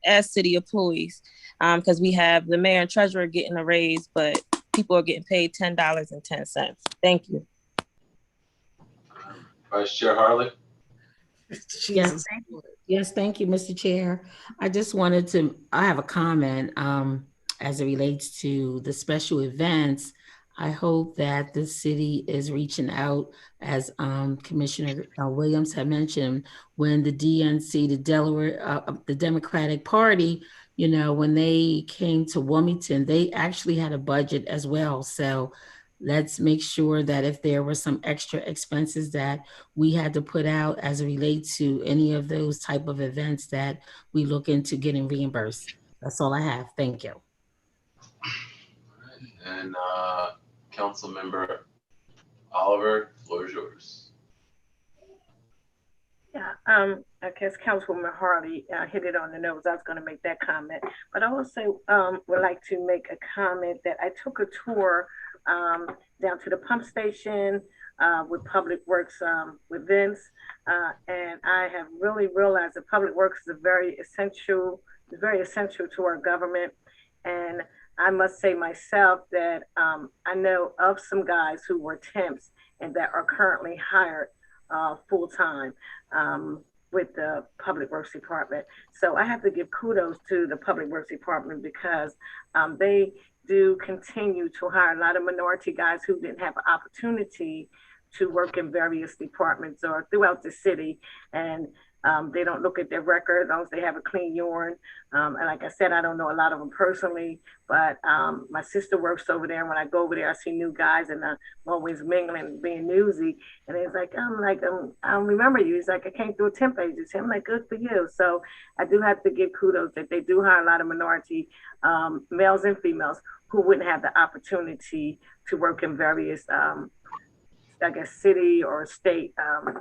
D: as city employees, because we have the mayor and treasurer getting a raise, but people are getting paid $10.10. Thank you.
A: Vice Chair Harley.
M: Yes, yes, thank you, Mr. Chair. I just wanted to, I have a comment as it relates to the special events. I hope that the city is reaching out, as Commissioner Williams had mentioned, when the DNC, the Delaware, the Democratic Party, you know, when they came to Wilmington, they actually had a budget as well. So let's make sure that if there were some extra expenses that we had to put out as it relates to any of those type of events, that we look into getting reimbursed. That's all I have. Thank you.
A: And Council Member Oliver, floor is yours.
N: Yeah, I guess Councilwoman Harley hit it on the nose. I was going to make that comment, but I also would like to make a comment that I took a tour down to the pump station with Public Works with Vince, and I have really realized that Public Works is very essential to our government. And I must say myself that I know of some guys who were temps and that are currently hired full-time with the Public Works Department. So I have to give kudos to the Public Works Department, because they do continue to hire a lot of minority guys who didn't have an opportunity to work in various departments or throughout the city. And they don't look at their record as long as they have a clean urine. And like I said, I don't know a lot of them personally, but my sister works over there. And when I go over there, I see new guys, and I'm always mingling, being newsy. And it's like, I don't remember you. He's like, I came through a temp agency. I'm like, good for you. So I do have to give kudos that they do hire a lot of minority males and females who wouldn't have the opportunity to work in various I guess city or state,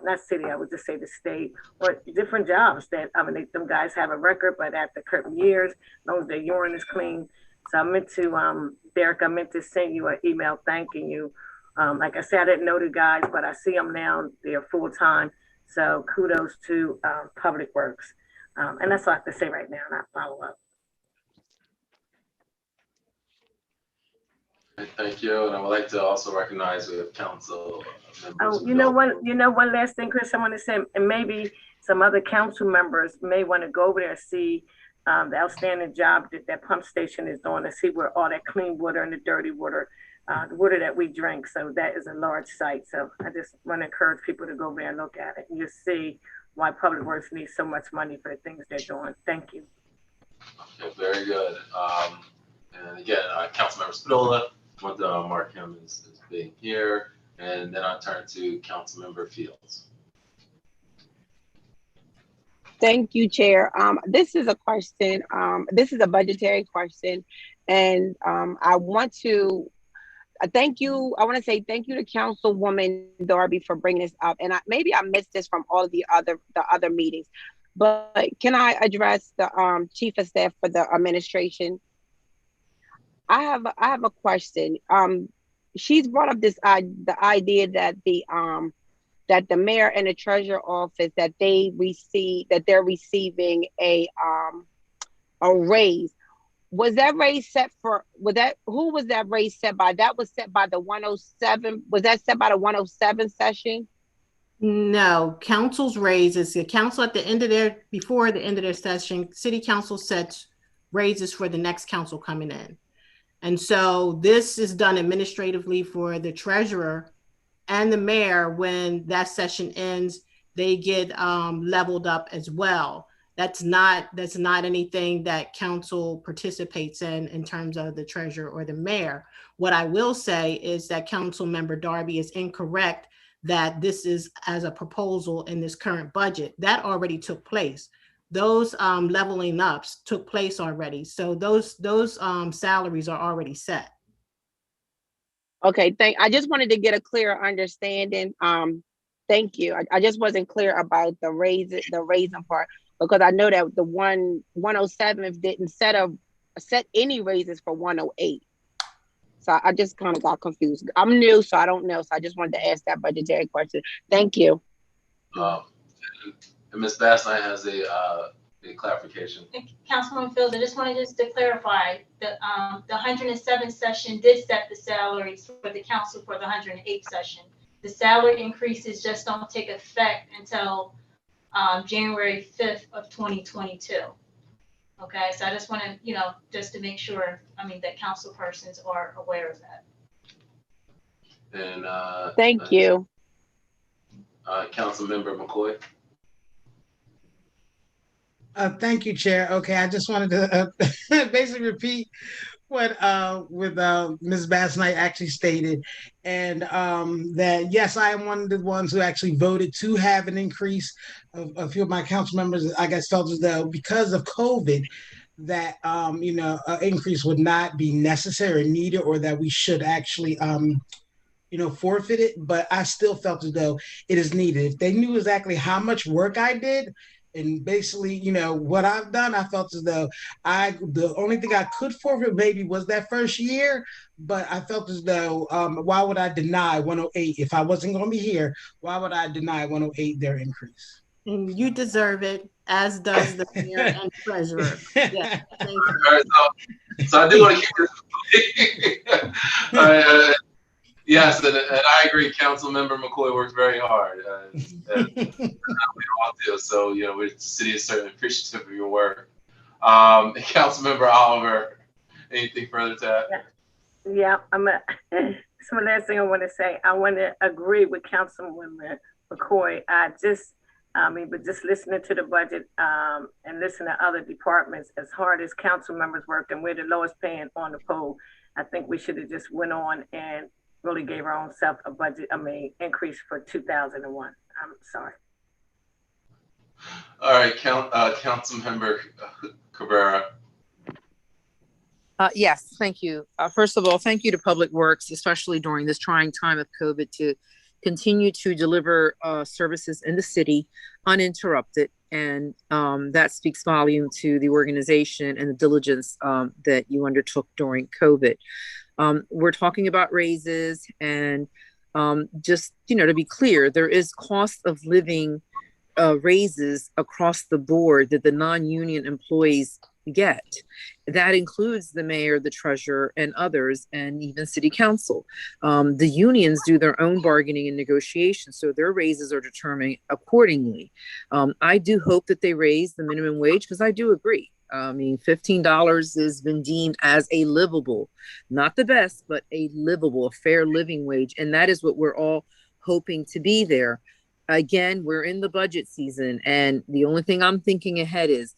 N: not city, I would just say the state, or different jobs that, I mean, them guys have a record, but after certain years, as long as their urine is clean. So I meant to, Derek, I meant to send you an email thanking you. Like I said, I didn't know the guys, but I see them now, they're full-time. So kudos to Public Works. And that's all I have to say right now, and I'll follow up.
A: Thank you, and I would like to also recognize with council members.
N: Oh, you know one last thing, Chris, I want to say, and maybe some other council members may want to go over there and see the outstanding job that that pump station is doing, to see where all that clean water and the dirty water, the water that we drink. So that is a large site. So I just want to encourage people to go over there and look at it, and just see why Public Works needs so much money for the things they're doing. Thank you.
A: Okay, very good. And again, Councilmember Spinola, I want to mark him as being here, and then I'll turn to Councilmember Fields.
O: Thank you, Chair. This is a question. This is a budgetary question, and I want to thank you. I want to say thank you to Councilwoman Darby for bringing this up. And maybe I missed this from all of the other meetings, but can I address the Chief of Staff for the administration? I have a question. She's brought up the idea that the mayor and the treasurer office, that they're receiving a raise. Was that raise set for? Who was that raise set by? That was set by the 107. Was that set by the 107 session?
H: No, council's raises. The council at the end of before the end of their session, city council sets raises for the next council coming in. And so this is done administratively for the treasurer and the mayor. When that session ends, they get leveled up as well. That's not anything that council participates in terms of the treasurer or the mayor. What I will say is that Council Member Darby is incorrect that this is as a proposal in this current budget. That already took place. Those leveling ups took place already. So those salaries are already set.
O: Okay, I just wanted to get a clearer understanding. Thank you. I just wasn't clear about the raising part, because I know that the 107 didn't set any raises for 108. So I just kind of got confused. I'm new, so I don't know. So I just wanted to ask that budgetary question. Thank you.
A: And Ms. Bassnight has a clarification.
L: Councilwoman Fields, I just wanted to clarify that the 107th session did set the salaries for the council for the 108th session. The salary increases just don't take effect until January 5th of 2022. Okay, so I just want to, just to make sure, that council persons are aware of that.
A: And
O: thank you.
A: Councilmember McCoy.
I: Thank you, Chair. Okay, I just wanted to basically repeat what Ms. Bassnight actually stated, and that yes, I am one of the ones who actually voted to have an increase. A few of my council members, I guess, felt as though because of COVID, that an increase would not be necessary or needed, or that we should actually forfeit it. But I still felt as though it is needed. If they knew exactly how much work I did, and basically, what I've done, I felt as though the only thing I could forfeit maybe was that first year, but I felt as though, why would I deny 108? If I wasn't going to be here, why would I deny 108 their increase?
H: And you deserve it, as does the mayor and treasurer. Yeah, thank you.
A: All right, so I do want to keep this. All right, yes, and I agree. Councilmember McCoy works very hard. And we all do. So, the city is certainly appreciative of your work. Councilmember Oliver, anything further to add?
N: Yeah, so last thing I want to say, I want to agree with Councilwoman McCoy. But just listening to the budget and listening to other departments, as hard as council members worked and we're the lowest paying on the poll, I think we should have just went on and really gave our own self a budget, increase for 2001. I'm sorry.
A: All right, Councilmember Cabrera.
P: Yes, thank you. First of all, thank you to Public Works, especially during this trying time of COVID, to continue to deliver services in the city uninterrupted. And that speaks volume to the organization and the diligence that you undertook during COVID. We're talking about raises, and just, to be clear, there is cost of living raises across the board that the non-union employees get. That includes the mayor, the treasurer, and others, and even city council. The unions do their own bargaining and negotiation, so their raises are determined accordingly. I do hope that they raise the minimum wage, because I do agree. $15 has been deemed as a livable, not the best, but a livable, a fair living wage. And that is what we're all hoping to be there. Again, we're in the budget season, and the only thing I'm thinking ahead is,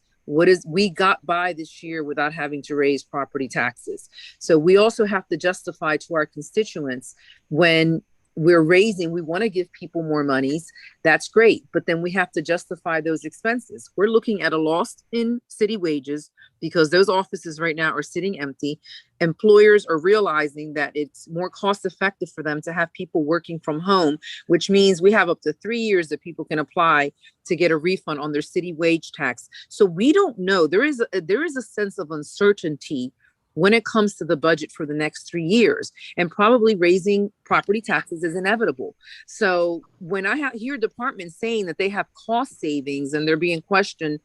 P: we got by this year without having to raise property taxes. So we also have to justify to our constituents when we're raising, we want to give people more monies. That's great. But then we have to justify those expenses. We're looking at a loss in city wages because those offices right now are sitting empty. Employers are realizing that it's more cost effective for them to have people working from home, which means we have up to 3 years that people can apply to get a refund on their city wage tax. So we don't know. There is a sense of uncertainty when it comes to the budget for the next 3 years, and probably raising property taxes is inevitable. So when I hear departments saying that they have cost savings and they're being questioned,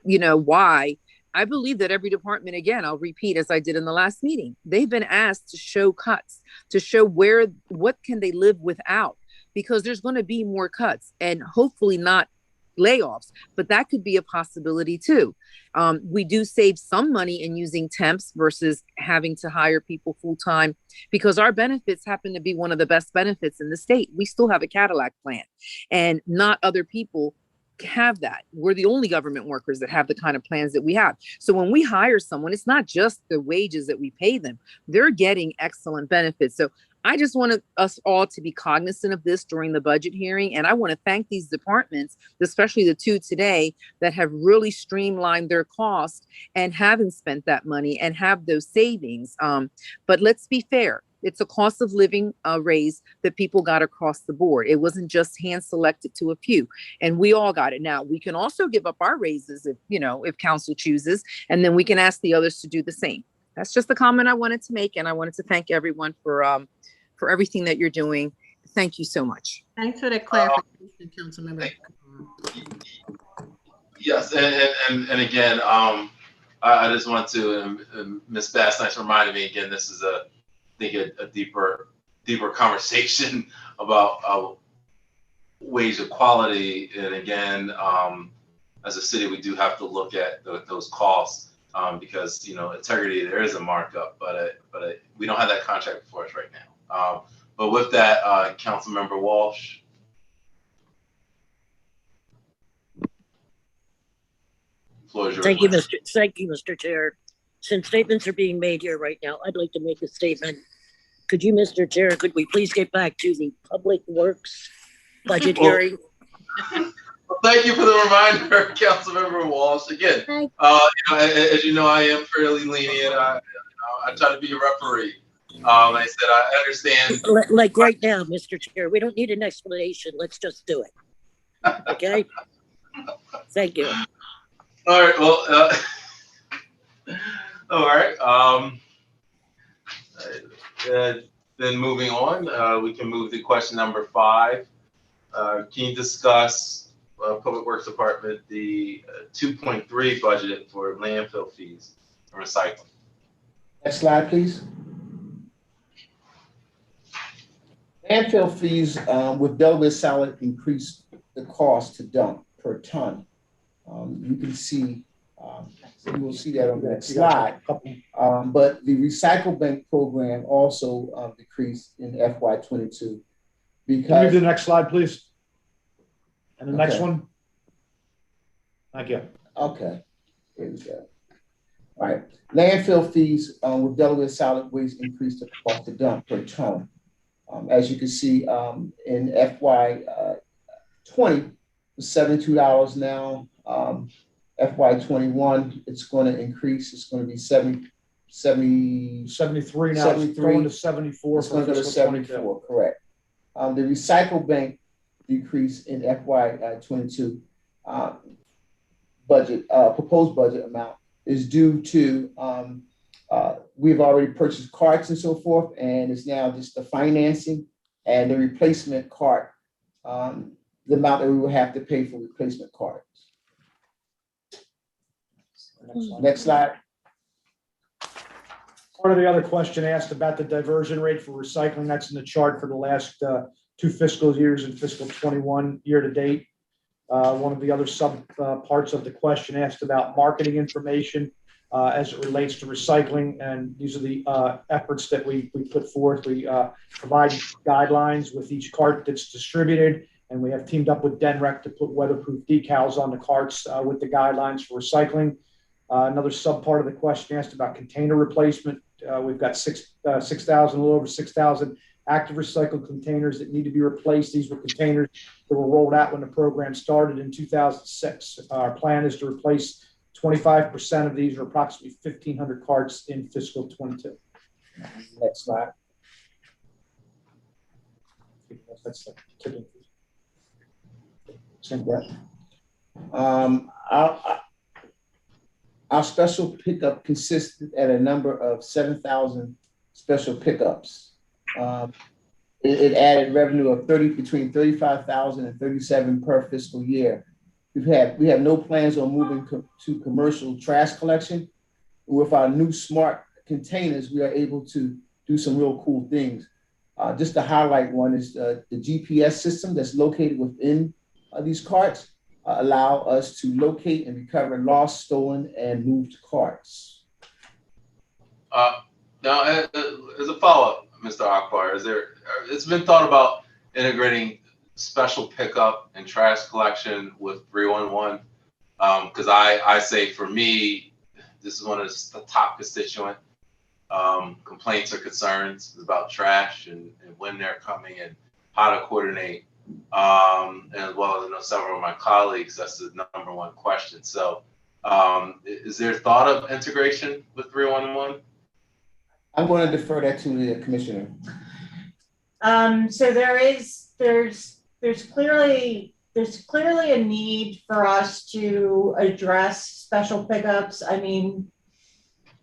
P: why, I believe that every department, again, I'll repeat as I did in the last meeting, they've been asked to show cuts, to show what can they live without, because there's going to be more cuts, and hopefully not layoffs, but that could be a possibility too. We do save some money in using temps versus having to hire people full time, because our benefits happen to be one of the best benefits in the state. We still have a Cadillac plan, and not other people have that. We're the only government workers that have the kind of plans that we have. So when we hire someone, it's not just the wages that we pay them. They're getting excellent benefits. So I just wanted us all to be cognizant of this during the budget hearing. And I want to thank these departments, especially the two today, that have really streamlined their costs and haven't spent that money and have those savings. But let's be fair. It's a cost of living raise that people got across the board. It wasn't just hand selected to a few, and we all got it. Now we can also give up our raises if council chooses, and then we can ask the others to do the same. That's just the comment I wanted to make, and I wanted to thank everyone for everything that you're doing. Thank you so much.
H: Thanks for that clarification, Councilmember.
A: Yes, and again, I just want to, Ms. Bass Nice reminded me again, this is I think a deeper conversation about wage equality. And again, as a city, we do have to look at those costs because, you know, integrity, there is a markup, but we don't have that contract before us right now. But with that, Councilmember Walsh.
Q: Thank you, Mr. Chair. Since statements are being made here right now, I'd like to make a statement. Could you, Mr. Chair, could we please get back to the Public Works budget hearing?
A: Well, thank you for the reminder, Councilmember Walsh. Again, you know, as you know, I am fairly lenient. I try to be a referee. I said I understand.
Q: Like right now, Mr. Chair, we don't need an explanation. Let's just do it. Okay? Thank you.
A: All right. Well, all right. Then moving on, we can move to question number 5. Can you discuss Public Works Department the 2.3 budget for landfill fees and recycling?
G: Next slide, please. Landfill fees with Delaware Solid increased the cost to dump per ton. You can see, you will see that on the next slide. But the Recycle Bank program also decreased in FY22 because.
K: Can you do the next slide, please? And the next one. Thank you.
G: Okay. Here we go. All right. Landfill fees with Delaware Solid Waste increased the cost to dump per ton. As you can see, in FY20, it's $72 now. FY21, it's going to increase. It's going to be 73 now.
K: 73. It's going to 74.
G: It's going to go to 74, correct. The Recycle Bank decrease in FY22 budget, proposed budget amount is due to we've already purchased carts and so forth, and it's now just the financing and the replacement cart, the amount that we will have to pay for replacement carts. Next slide.
K: Part of the other question asked about the diversion rate for recycling. That's in the chart for the last 2 fiscal years in fiscal 21 year to date. One of the other sub parts of the question asked about marketing information as it relates to recycling. And these are the efforts that we put forth. We provide guidelines with each cart that's distributed. And we have teamed up with DENREC to put weatherproof decals on the carts with the guidelines for recycling. Another sub part of the question asked about container replacement. We've got 6,000, a little over 6,000 active recycled containers that need to be replaced. These were containers that were rolled out when the program started in 2006. Our plan is to replace 25% of these, or approximately 1,500 carts in fiscal 22.
G: Next slide.
K: That's the tipping.
G: Our special pickup consisted at a number of 7,000 special pickups. It added revenue of between 35,000 and 37 per fiscal year. We have no plans on moving to commercial trash collection. With our new smart containers, we are able to do some real cool things. Just to highlight one is the GPS system that's located within these carts allow us to locate and recover lost, stolen, and moved carts.
A: Now, as a follow-up, Mr. Akbar, it's been thought about integrating special pickup and trash collection with 311? Because I say for me, this is one of the top constituent complaints or concerns about trash and when they're coming and how to coordinate. And as well as I know several of my colleagues, that's the #1 question. So is there thought of integration with 311?
G: I'm going to defer that to the commissioner.
C: So there's clearly a need for us to address special pickups. I mean,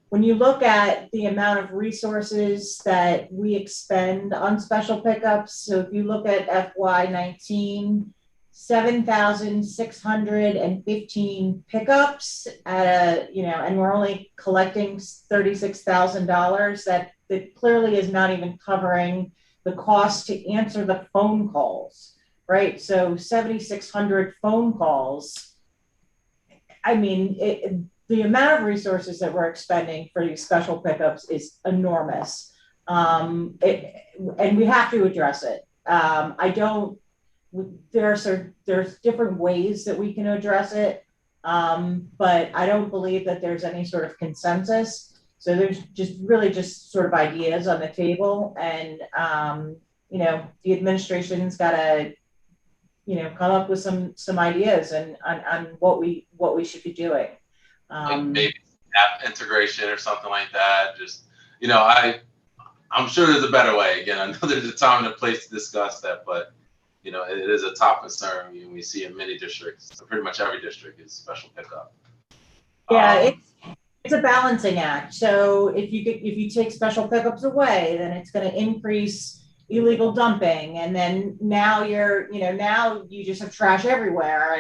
C: when you look at the amount of resources that we expend on special pickups, so if you look at FY19, 7,615 pickups at a, and we're only collecting $36,000, that clearly is not even covering the cost to answer the phone calls, right? So 7,600 phone calls. I mean, the amount of resources that we're expending for these special pickups is enormous. And we have to address it. There's different ways that we can address it, but I don't believe that there's any sort of consensus. So there's just sort of ideas on the table, and the administration's got to come up with some ideas and on what we should be doing.
A: Like maybe app integration or something like that. Just I'm sure there's a better way. Again, I know there's a time and a place to discuss that, but it is a top concern. We see in many districts, pretty much every district is special pickup.
C: Yeah, it's a balancing act. So if you take special pickups away, then it's going to increase illegal dumping, and then now now you just have trash everywhere,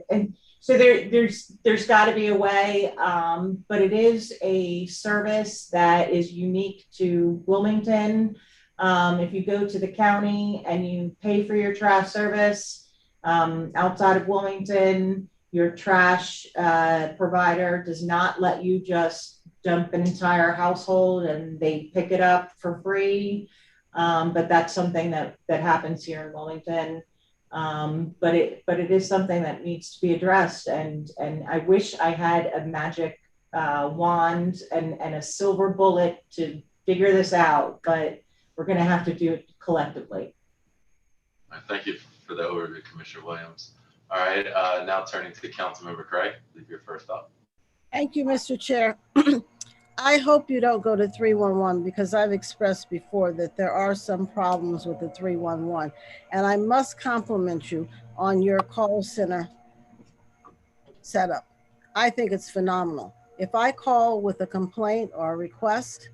C: and so there's got to be a way. But it is a service that is unique to Wilmington. If you go to the county and you pay for your trash service outside of Wilmington, your trash provider does not let you just dump an entire household and they pick it up for free. But that's something that happens here in Wilmington. But it is something that needs to be addressed. And I wish I had a magic wand and a silver bullet to figure this out, but we're going to have to do it collectively.
A: Thank you for the overview, Commissioner Williams. All right, now turning to Councilmember Craig, leave your first up.
J: Thank you, Mr. Chair. I hope you don't go to 311 because I've expressed before that there are some problems with the 311. And I must compliment you on your call center setup. I think it's phenomenal. If I call with a complaint or a request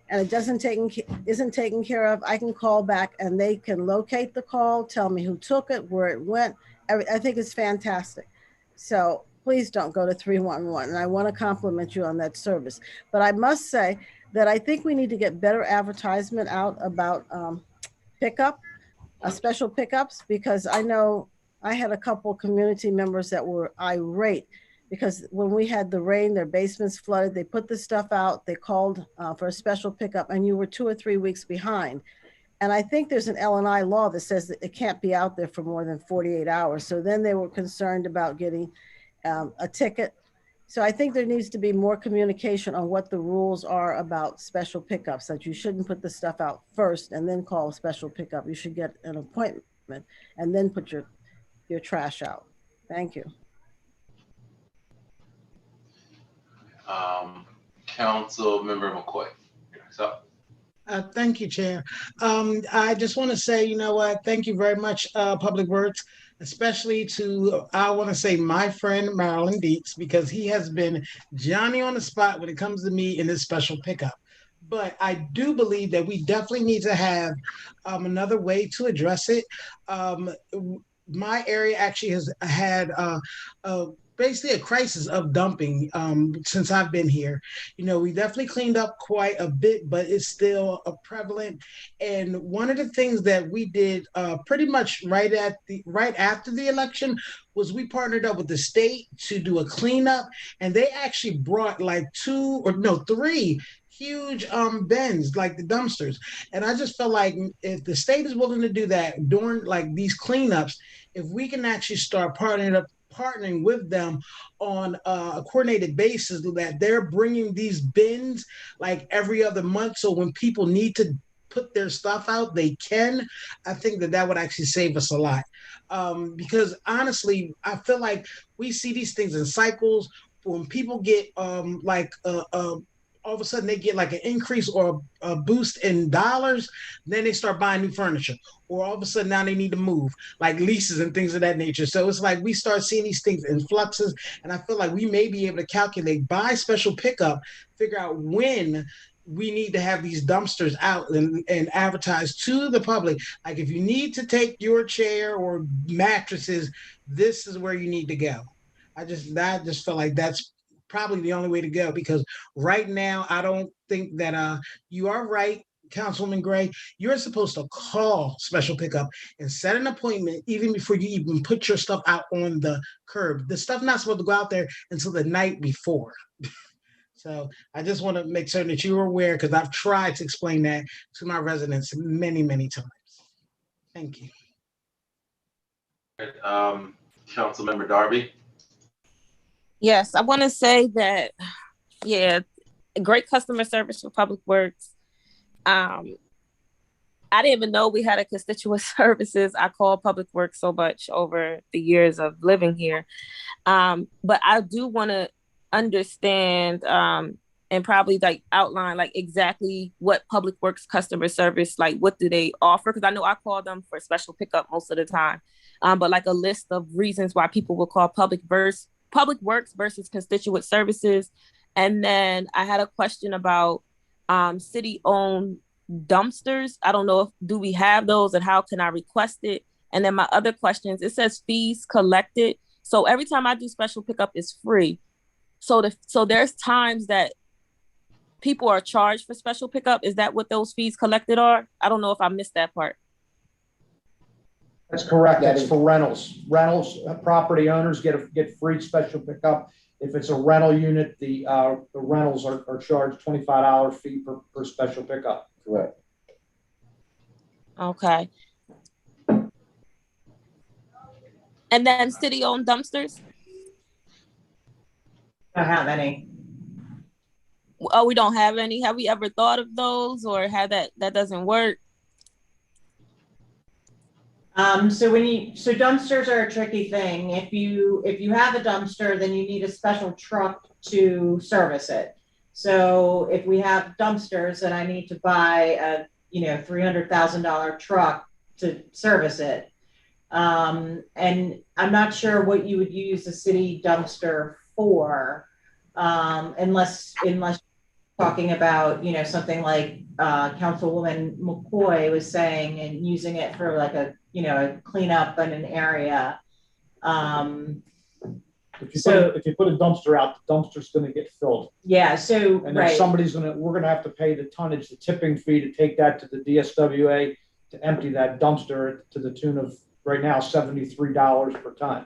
J: and it isn't taken care of, I can call back and they can locate the call, tell me who took it, where it went. I think it's fantastic. So please don't go to 311. And I want to compliment you on that service. But I must say that I think we need to get better advertisement out about pickup, special pickups, because I know I had a couple community members that were irate because when we had the rain, their basements flooded, they put the stuff out, they called for a special pickup, and you were 2 or 3 weeks behind. And I think there's an L&I law that says that it can't be out there for more than 48 hours. So then they were concerned about getting a ticket. So I think there needs to be more communication on what the rules are about special pickups, that you shouldn't put the stuff out first and then call a special pickup. You should get an appointment and then put your trash out. Thank you.
A: Councilmember McCoy. So.
I: Thank you, Chair. I just want to say, thank you very much, Public Works, especially to, I want to say, my friend Marilyn Deeks, because he has been Johnny on the spot when it comes to me in this special pickup. But I do believe that we definitely need to have another way to address it. My area actually has had basically a crisis of dumping since I've been here. We definitely cleaned up quite a bit, but it's still prevalent. And one of the things that we did pretty much right after the election was we partnered up with the state to do a cleanup, and they actually brought like 3 huge bins, like the dumpsters. And I just felt like if the state is willing to do that during like these cleanups, if we can actually start partnering with them on a coordinated basis, that they're bringing these bins like every other month. So when people need to put their stuff out, they can. I think that would actually save us a lot. Because honestly, I feel like we see these things in cycles. When people get all of a sudden they get like an increase or a boost in dollars, then they start buying new furniture. Or all of a sudden now they need to move, like leases and things of that nature. So it's like we start seeing these things in fluxes. And I feel like we may be able to calculate by special pickup, figure out when we need to have these dumpsters out and advertise to the public. Like if you need to take your chair or mattresses, this is where you need to go. I just felt like that's probably the only way to go, because right now I don't think that you are right, Councilwoman Gray. You're supposed to call special pickup and set an appointment even before you even put your stuff out on the curb. The stuff not supposed to go out there until the night before. So I just want to make certain that you're aware, because I've tried to explain that to my residents many, many times. Thank you.
A: Councilmember Darby.
D: Yes, I want to say that, yeah, great customer service for Public Works. I didn't even know we had a constituent services. I call Public Works so much over the years of living here. But I do want to understand and probably like outline like exactly what Public Works customer service, like what do they offer? Because I know I call them for special pickup most of the time, but like a list of reasons why people will call Public Works versus constituent services. And then I had a question about city-owned dumpsters. I don't know if do we have those and how can I request it? And then my other questions, it says fees collected. So every time I do special pickup, it's free. So there's times that people are charged for special pickup. Is that what those fees collected are? I don't know if I missed that part.
K: That's correct. That's for rentals. Rentals, property owners get free special pickup. If it's a rental unit, the rentals are charged $25 fee per special pickup.
G: Correct.
D: Okay. And then city-owned dumpsters?
C: Don't have any.
D: Oh, we don't have any. Have we ever thought of those, or had that doesn't work?
C: So dumpsters are a tricky thing. If you have a dumpster, then you need a special truck to service it. So if we have dumpsters, then I need to buy a $300,000 truck to service it. And I'm not sure what you would use a city dumpster for, unless talking about, something like Councilwoman McCoy was saying, and using it for like a cleanup in an area.
K: If you put a dumpster out, the dumpster's going to get filled.
C: Yeah. So
K: and then we're going to have to pay the tonnage, the tipping fee to take that to the DSWA to empty that dumpster to the tune of right now $73 per ton.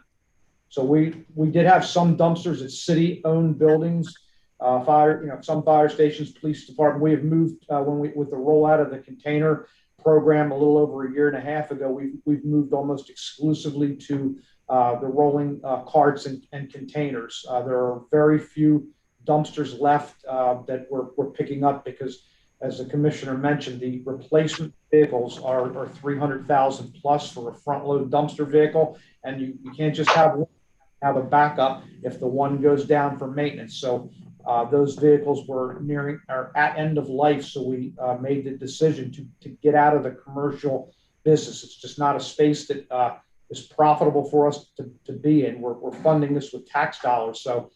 K: So we did have some dumpsters at city-owned buildings, some fire stations, police department. We have moved with the rollout of the container program a little over a year and a half ago. We've moved almost exclusively to the rolling carts and containers. There are very few dumpsters left that we're picking up because, as the commissioner mentioned, the replacement vehicles are $300,000 plus for a front load dumpster vehicle, and you can't just have a backup if the one goes down for maintenance. So those vehicles were at end of life. So we made the decision to get out of the commercial business. It's just not a space that is profitable for us to be in. We're funding this with tax dollars. So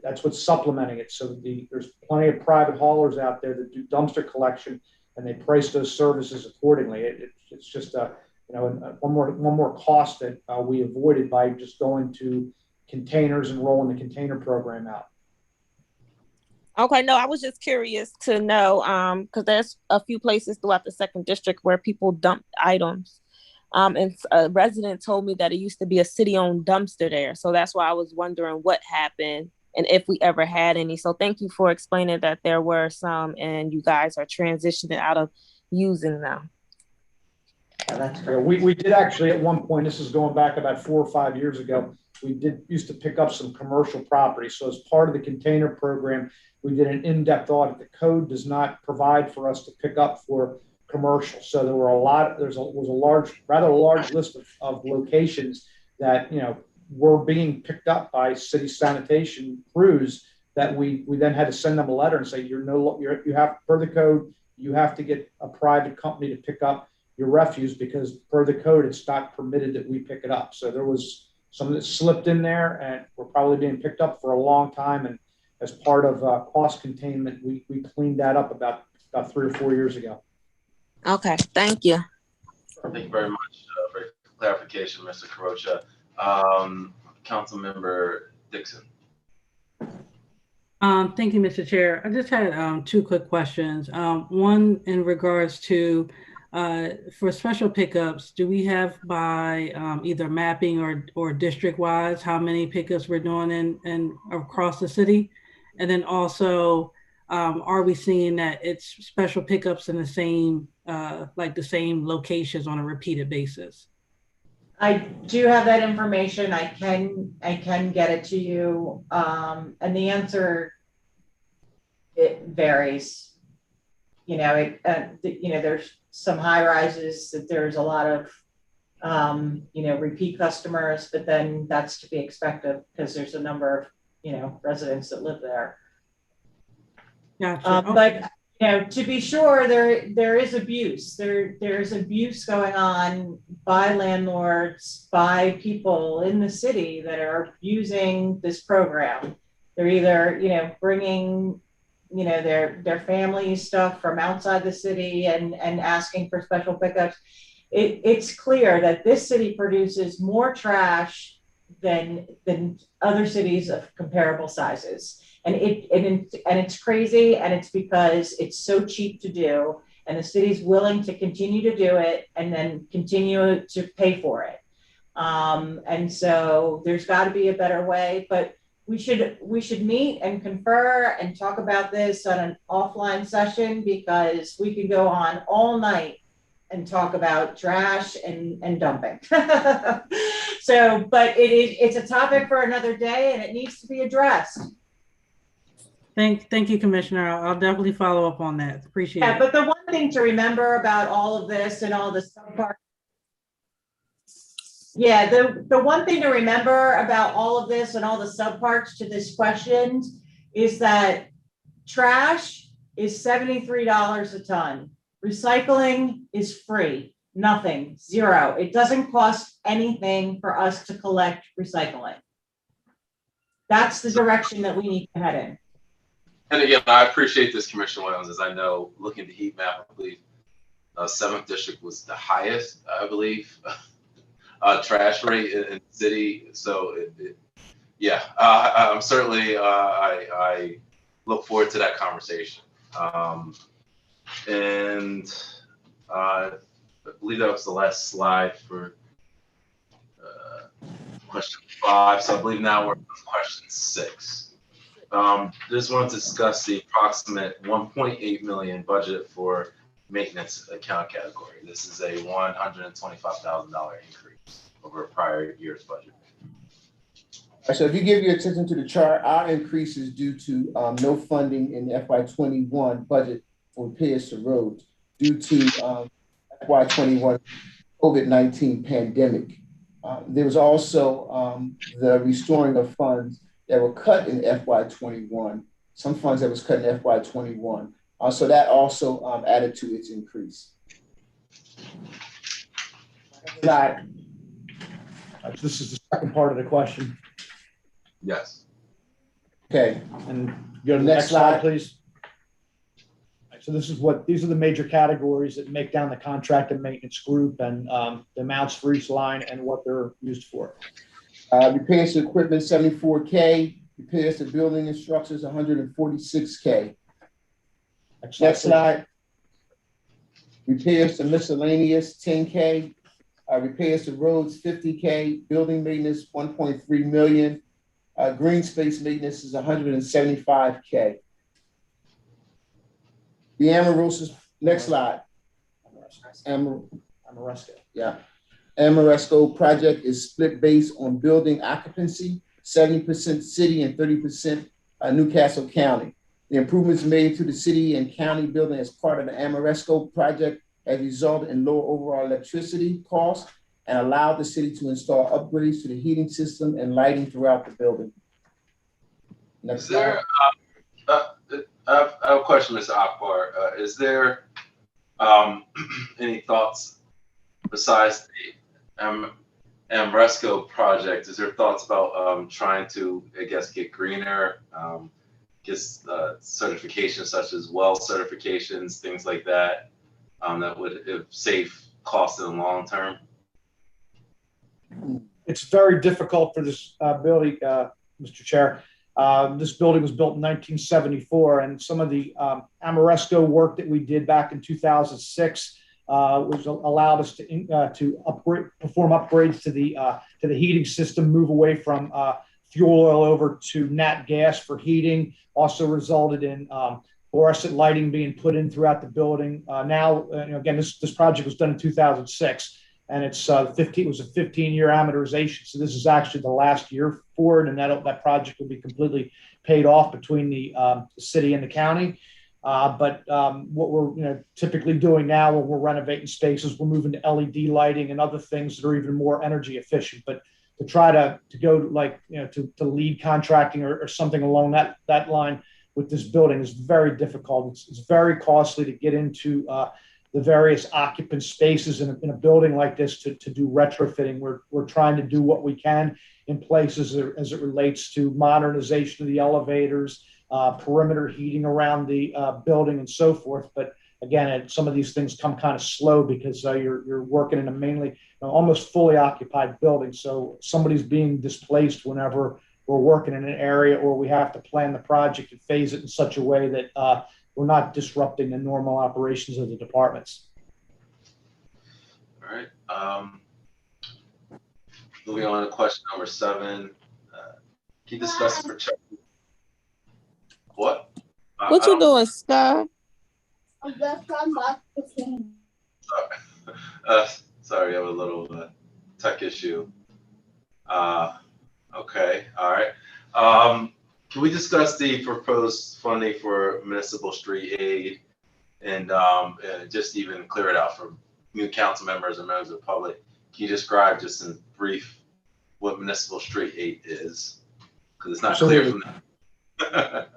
K: that's what's supplementing it. So there's plenty of private haulers out there that do dumpster collection, and they price those services accordingly. It's just one more cost that we avoided by just going to containers and rolling the container program out.
D: Okay, no, I was just curious to know because there's a few places throughout the 2nd District where people dump items. And a resident told me that it used to be a city-owned dumpster there. So that's why I was wondering what happened and if we ever had any. So thank you for explaining that there were some and you guys are transitioning out of using them.
C: Yeah, that's great.
K: We did actually at one point, this is going back about 4 or 5 years ago, we used to pick up some commercial property. So as part of the container program, we did an in-depth audit. The code does not provide for us to pick up for commercial. So there were was a rather large list of locations that, were being picked up by city sanitation crews that we then had to send them a letter and say, you have, per the code, you have to get a private company to pick up your refuse because per the code, it's not permitted that we pick it up. So there was some that slipped in there and were probably being picked up for a long time. And as part of cost containment, we cleaned that up about 3 or 4 years ago.
D: Okay, thank you.
A: Thank you very much for clarification, Mr. Carocha. Councilmember Dixon.
B: Thank you, Mr. Chair. I just had 2 quick questions. One in regards to for special pickups, do we have by either mapping or district wise how many pickups we're doing in across the city? And then also, are we seeing that it's special pickups in the same like the same locations on a repeated basis?
C: I do have that information. I can get it to you. And the answer, it varies. You know, there's some high rises that there's a lot of, repeat customers, but then that's to be expected because there's a number of, residents that live there.
B: Gotcha.
C: But to be sure, there is abuse. There's abuse going on by landlords, by people in the city that are using this program. They're either, bringing, their family stuff from outside the city and asking for special pickups. It's clear that this city produces more trash than other cities of comparable sizes. And it's crazy, and it's because it's so cheap to do, and the city's willing to continue to do it and then continue to pay for it. And so there's got to be a better way, but we should meet and confer and talk about this on an offline session because we can go on all night and talk about trash and dumping. So, but it's a topic for another day, and it needs to be addressed.
B: Thank you, Commissioner. I'll definitely follow up on that. Appreciate it.
C: Yeah, but the one thing to remember about all of this and all the subparts. Yeah, the one thing to remember about all of this and all the subparts to this question is that trash is $73 a ton. Recycling is free, nothing, zero. It doesn't cost anything for us to collect recycling. That's the direction that we need to head in.
A: And again, I appreciate this, Commissioner Williams, as I know, looking at the heat map, I believe 7th District was the highest, I believe, trash rate in the city. So, I'm certainly, I look forward to that conversation. And I believe that was the last slide for question 5. So I believe now we're on question 6. Just want to discuss the approximate $1.8 million budget for maintenance account category. This is a $125,000 increase over a prior year's budget.
G: So if you give your attention to the chart, our increase is due to no funding in the FY21 budget for repairs to roads due to FY21 COVID-19 pandemic. There was also the restoring of funds that were cut in FY21, some funds that was cut in FY21. So that also added to its increase.
K: This is the second part of the question.
A: Yes.
G: Okay.
K: And go to the next slide, please. So these are the major categories that make down the contract and maintenance group and the amounts for each line and what they're used for.
G: Repairs to equipment, $74K. Repairs to building and structures, $146K. Next slide. Repairs to miscellaneous, $10K. Repairs to roads, $50K. Building maintenance, $1.3 million. Green space maintenance is $175K. The Amoresco, next slide.
K: Amoresco.
G: Yeah. Amoresco project is split based on building occupancy, 70% city and 30% Newcastle County. The improvements made to the city and county building as part of the Amoresco project has resulted in lower overall electricity costs and allowed the city to install upgrades to the heating system and lighting throughout the building. Next
A: Is there, I have a question, Mr. Akbar. Is there any thoughts besides the Amresco project? Is there thoughts about trying to, I guess, get greener, get certifications such as well certifications, things like that, that would save costs in the long term?
K: It's very difficult for this building, Mr. Chair. This building was built in 1974, and some of the Amoresco work that we did back in 2006 was allowed us to perform upgrades to the heating system, move away from fuel oil over to nat gas for heating. Also resulted in fluorescent lighting being put in throughout the building. Now, again, this project was done in 2006. And it was a 15-year amortization. So this is actually the last year for it, and that project will be completely paid off between the city and the county. But what we're typically doing now when we're renovating spaces, we're moving to LED lighting and other things that are even more energy efficient. But to try to go to lead contracting or something along that line with this building is very difficult. It's very costly to get into the various occupant spaces in a building like this to do retrofitting. We're trying to do what we can in places as it relates to modernization of the elevators, perimeter heating around the building and so forth. But again, some of these things come kind of slow because you're working in a mainly almost fully occupied building. So somebody's being displaced whenever we're working in an area, or we have to plan the project and phase it in such a way that we're not disrupting the normal operations of the departments.
A: All right. Moving on to question number 7. Can you discuss the protection? What?
O: What you doing, Scott?
A: Sorry, I have a little tech issue. Okay. All right. Can we discuss the proposed funding for municipal street aid and just even clear it out for new council members and members of the public? Can you describe just in brief what municipal street aid is? Because it's not
K: Absolutely.
A: clear from that.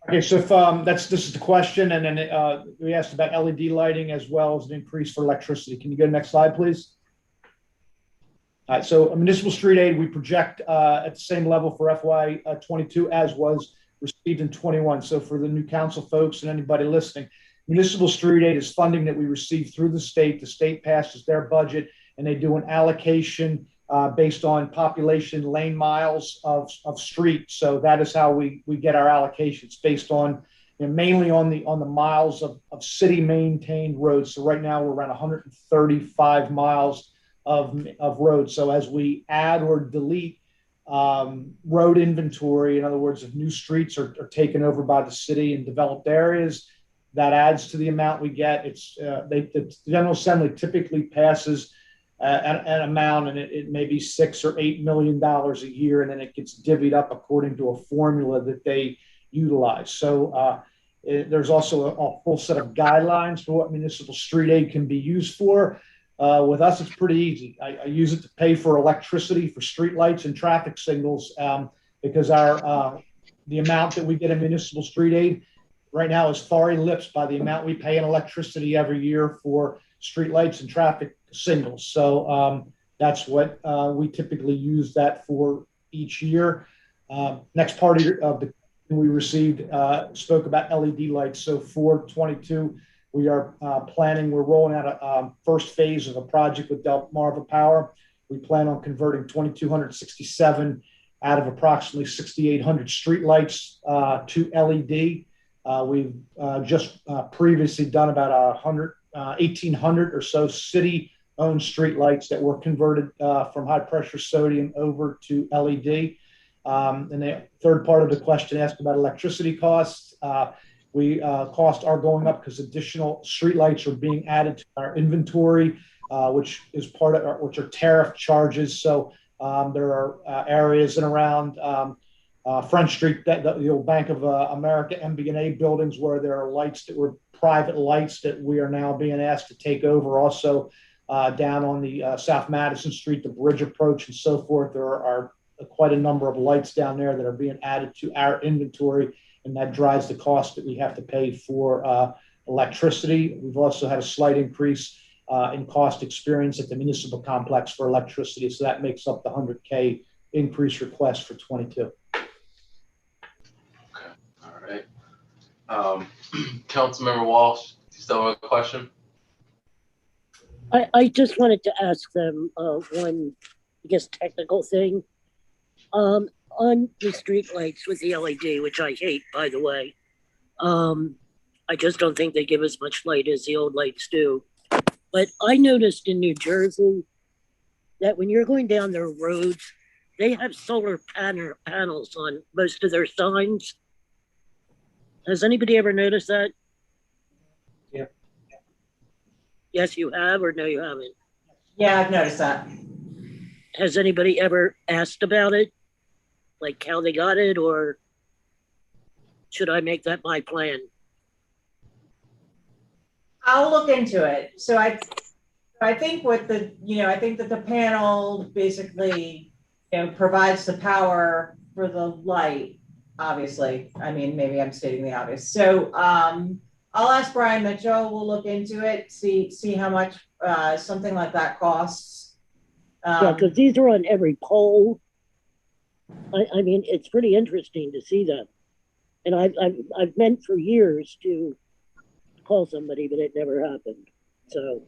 K: Okay, so if this is the question, and then we asked about LED lighting as well as an increase for electricity. Can you go to the next slide, please? All right, so municipal street aid, we project at the same level for FY22 as was received in 21. So for the new council folks and anybody listening, municipal street aid is funding that we receive through the state. The state passes their budget, and they do an allocation based on population lane miles of street. So that is how we get our allocations, based on mainly on the miles of city maintained roads. So right now we're around 135 miles of roads. So as we add or delete road inventory, in other words, if new streets are taken over by the city in developed areas, that adds to the amount we get. The General Assembly typically passes an amount, and it may be $6 or $8 million a year, and then it gets divvied up according to a formula that they utilize. So there's also a full set of guidelines for what municipal street aid can be used for. With us, it's pretty easy. I use it to pay for electricity for street lights and traffic signals because the amount that we get in municipal street aid right now is far eclipsed by the amount we pay in electricity every year for street lights and traffic signals. So that's what we typically use that for each year. Next part of the we received spoke about LED lights. So for 22, we are we're rolling out a first phase of a project with Delmarva Power. We plan on converting 2,267 out of approximately 6,800 streetlights to LED. We've just previously done about 1,800 or so city-owned streetlights that were converted from high-pressure sodium over to LED. And the third part of the question asked about electricity costs. Costs are going up because additional streetlights are being added to our inventory, which is which are tariff charges. So there are areas in around Front Street, the old Bank of America MB&A buildings, where there are lights that were private lights that we are now being asked to take over. Also down on the South Madison Street, the bridge approach and so forth, there are quite a number of lights down there that are being added to our inventory, and that drives the cost that we have to pay for electricity. We've also had a slight increase in cost experience at the municipal complex for electricity, so that makes up the $100K increase request for 22.
A: Okay, all right. Councilmember Walsh, you still have a question?
Q: I just wanted to ask them one, I guess, technical thing. On the street lights with the LED, which I hate, by the way, I just don't think they give as much light as the old lights do. But I noticed in New Jersey that when you're going down their roads, they have solar panels on most of their signs. Has anybody ever noticed that?
K: Yeah.
Q: Yes, you have, or no, you haven't?
C: Yeah, I've noticed that.
Q: Has anybody ever asked about it? Like how they got it, or should I make that my plan?
C: I'll look into it. So I think what the, I think that the panel basically, provides the power for the light, obviously. I mean, maybe I'm stating the obvious. So I'll ask Brian Mitchell, we'll look into it, see how much something like that costs.
Q: Yeah, because these are on every pole. I mean, it's pretty interesting to see them. And I've meant for years to call somebody, but it never happened. So,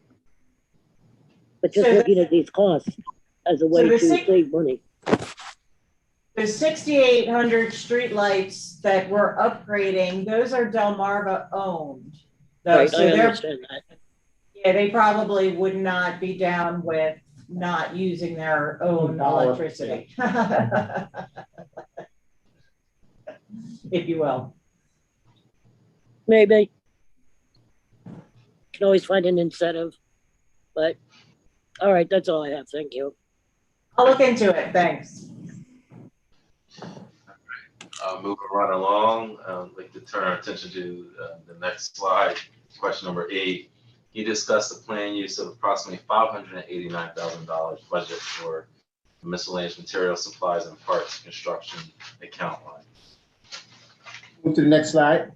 Q: but just looking at these costs as a way to save money.
C: The 6,800 streetlights that we're upgrading, those are Delmarva owned.
Q: Right,
C: so
Q: I understand that.
C: Yeah, they probably would not be down with not using their own electricity, if you will.
Q: Maybe. Can always find an incentive, but all right, that's all I have. Thank you.
C: I'll look into it. Thanks.
A: Moving right along, I'd like to turn our attention to the next slide, question number 8. You discussed the planned use of approximately $589,000 budget for miscellaneous materials, supplies, and parts construction account line.
G: Move to the next slide.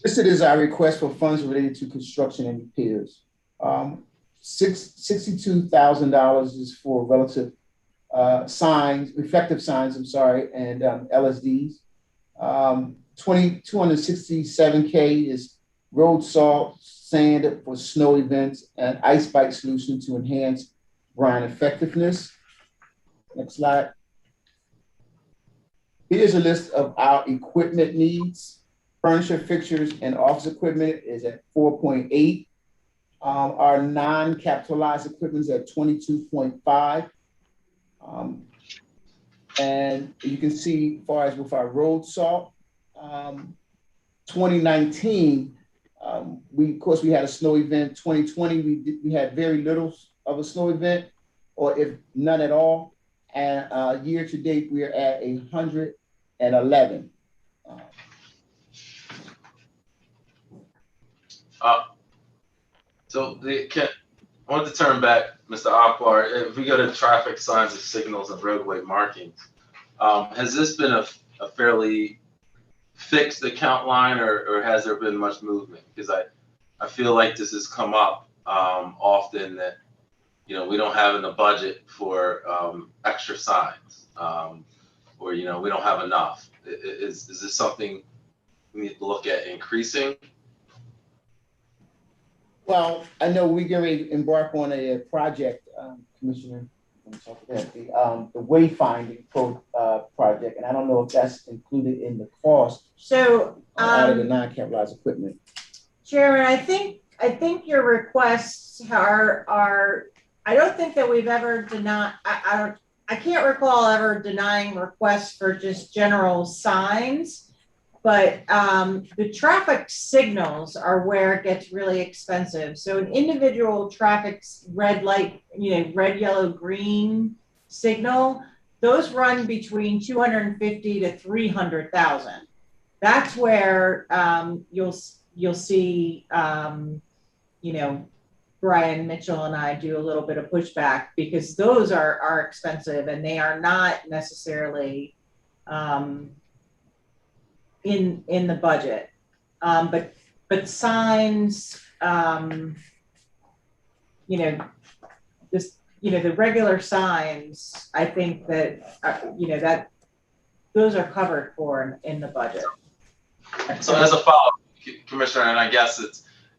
G: Listed is our request for funds related to construction and repairs. $62,000 is for relative signs, reflective signs, and LSDs. 267K is road salt, sand for snow events, and ice bike solution to enhance brine effectiveness. Next slide. Here's a list of our equipment needs. Furniture, fixtures, and office equipment is at 4.8. Our non-capitalized equipment is at 22.5. And you can see, as far as with our road salt, 2019, we had a snow event. 2020, we had very little of a snow event, or if none at all. And year to date, we are at 111.
A: So I want to turn back, Mr. Akbar. If we go to traffic signs and signals and roadway markings, has this been a fairly fixed account line, or has there been much movement? Because I feel like this has come up often that we don't have in the budget for extra signs, or we don't have enough. Is this something we need to look at increasing?
G: Well, I know we're going to embark on a project, Commissioner. The wayfinding project, and I don't know if that's included in the cost.
C: So
G: out of the non-capitalized equipment.
C: Chairman, I think your requests are. I don't think that we've ever denied. I can't recall ever denying requests for just general signs. But the traffic signals are where it gets really expensive. So an individual traffic red light, red, yellow, green signal, those run between 250 to 300,000. That's where you'll see, Brian Mitchell and I do a little bit of pushback because those are expensive and they are not necessarily in the budget. But signs, you know, this, you know, the regular signs, I think that, you know, that those are covered for in the budget.
A: So as a follow-up, Commissioner, and I guess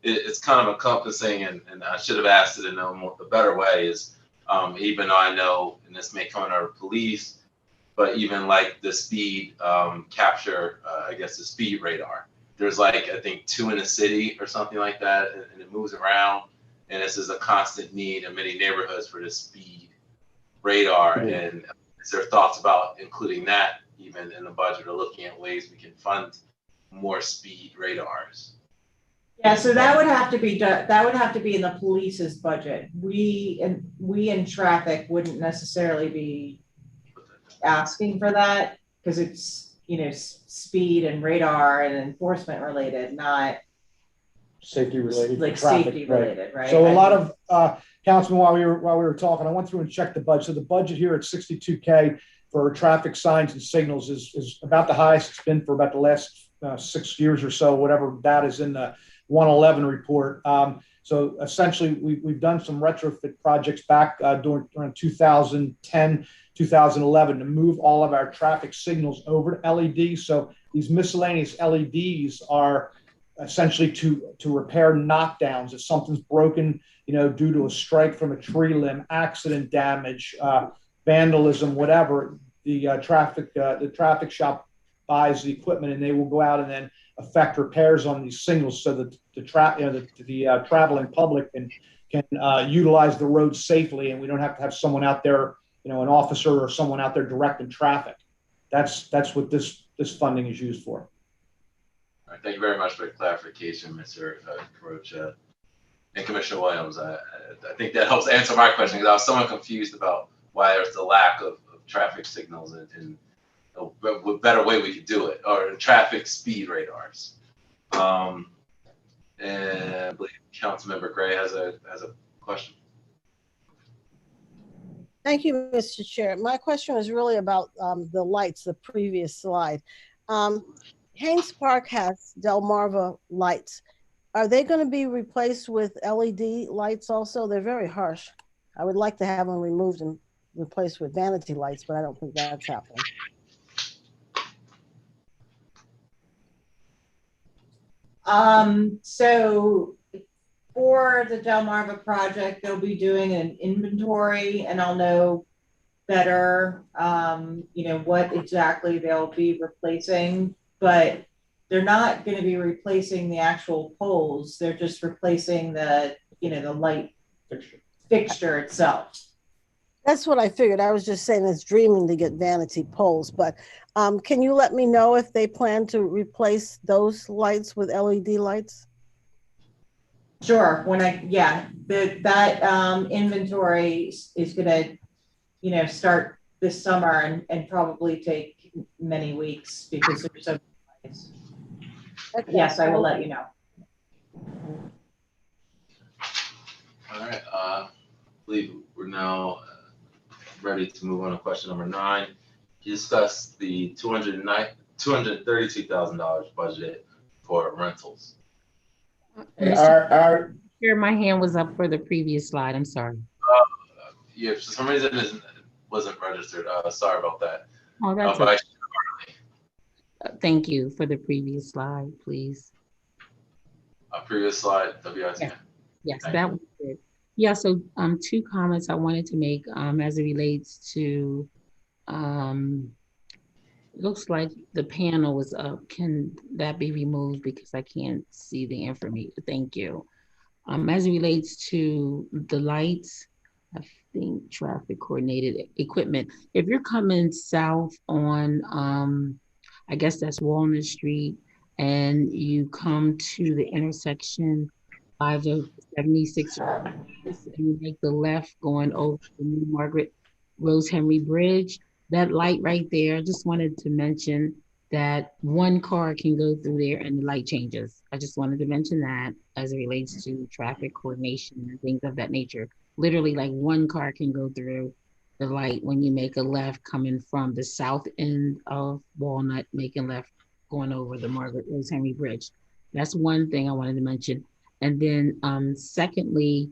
A: it's kind of encompassing, and I should have asked it in a better way, is even though I know, and this may come under police, but even like the speed capture, I guess the speed radar. There's like, I think 2 in the city or something like that, and it moves around. And this is a constant need in many neighborhoods for this speed radar. Mm-hmm. And is there thoughts about including that even in the budget, or looking at ways we can fund more speed radars?
C: Yeah, so that would have to be in the police's budget. We in traffic wouldn't necessarily be asking for that because it's, you know, speed and radar and enforcement related, not
K: safety related,
C: like
K: traffic,
C: safety related, right?
K: So a lot of Councilman, while we were talking, I went through and checked the budget. So the budget here at $62K for traffic signs and signals is about the highest it's been for about the last 6 years or so, whatever that is in the 111 report. So essentially, we've done some retrofit projects back during 2010, 2011 to move all of our traffic signals over to LED. So these miscellaneous LEDs are essentially to repair knockdowns. If something's broken, you know, due to a strike from a tree limb, accident damage, vandalism, whatever, the traffic shop buys the equipment and they will go out and then effect repairs on these signals so that the traveling public can utilize the road safely, and we don't have to have someone out there, you know, an officer or someone out there directing traffic. That's what this funding is used for.
A: All right, thank you very much for the clarification, Mr. Carocha. And Commissioner Williams, I think that helps answer my question, because I was somewhat confused about why there's the lack of traffic signals and a better way we could do it, or traffic speed radars. And I believe Councilmember Gray has a question.
J: Thank you, Mr. Chair. My question was really about the lights, the previous slide. Haynes Park has Delmarva lights. Are they going to be replaced with LED lights also? They're very harsh. I would like to have them removed and replaced with vanity lights, but I don't think that's happening.
C: So for the Delmarva project, they'll be doing an inventory, and I'll know better, you know, what exactly they'll be replacing, but they're not going to be replacing the actual poles. They're just replacing the, you know, the light fixture itself.
J: That's what I figured. I was just saying it's dreaming to get vanity poles, but can you let me know if they plan to replace those lights with LED lights?
C: Sure. When that inventory is going to, you know, start this summer and probably take many weeks because there's so many lights. Okay. Yes, I will let you know.
A: All right. I believe we're now ready to move on to question number 9. You discussed the $232,000 budget for rentals.
M: Here, my hand was up for the previous slide. I'm sorry.
A: Yeah, for some reason it wasn't registered. Sorry about that.
M: Oh, that's okay. Thank you for the previous slide, please.
A: Previous slide, WIT.
M: Yes, that was it. Yeah, so 2 comments I wanted to make as it relates to, looks like the panel was up. Can that be removed because I can't see the information? Thank you. As it relates to the lights, I think traffic coordinated equipment. If you're coming south on, I guess that's Walnut Street, and you come to the intersection by the 76, and you make the left going over the New Margaret Rose Henry Bridge, that light right there, just wanted to mention that one car can go through there and the light changes. I just wanted to mention that as it relates to traffic coordination and things of that nature. Literally, like one car can go through the light when you make a left coming from the south end of Walnut, making left going over the Margaret Rose Henry Bridge. That's one thing I wanted to mention. And then secondly,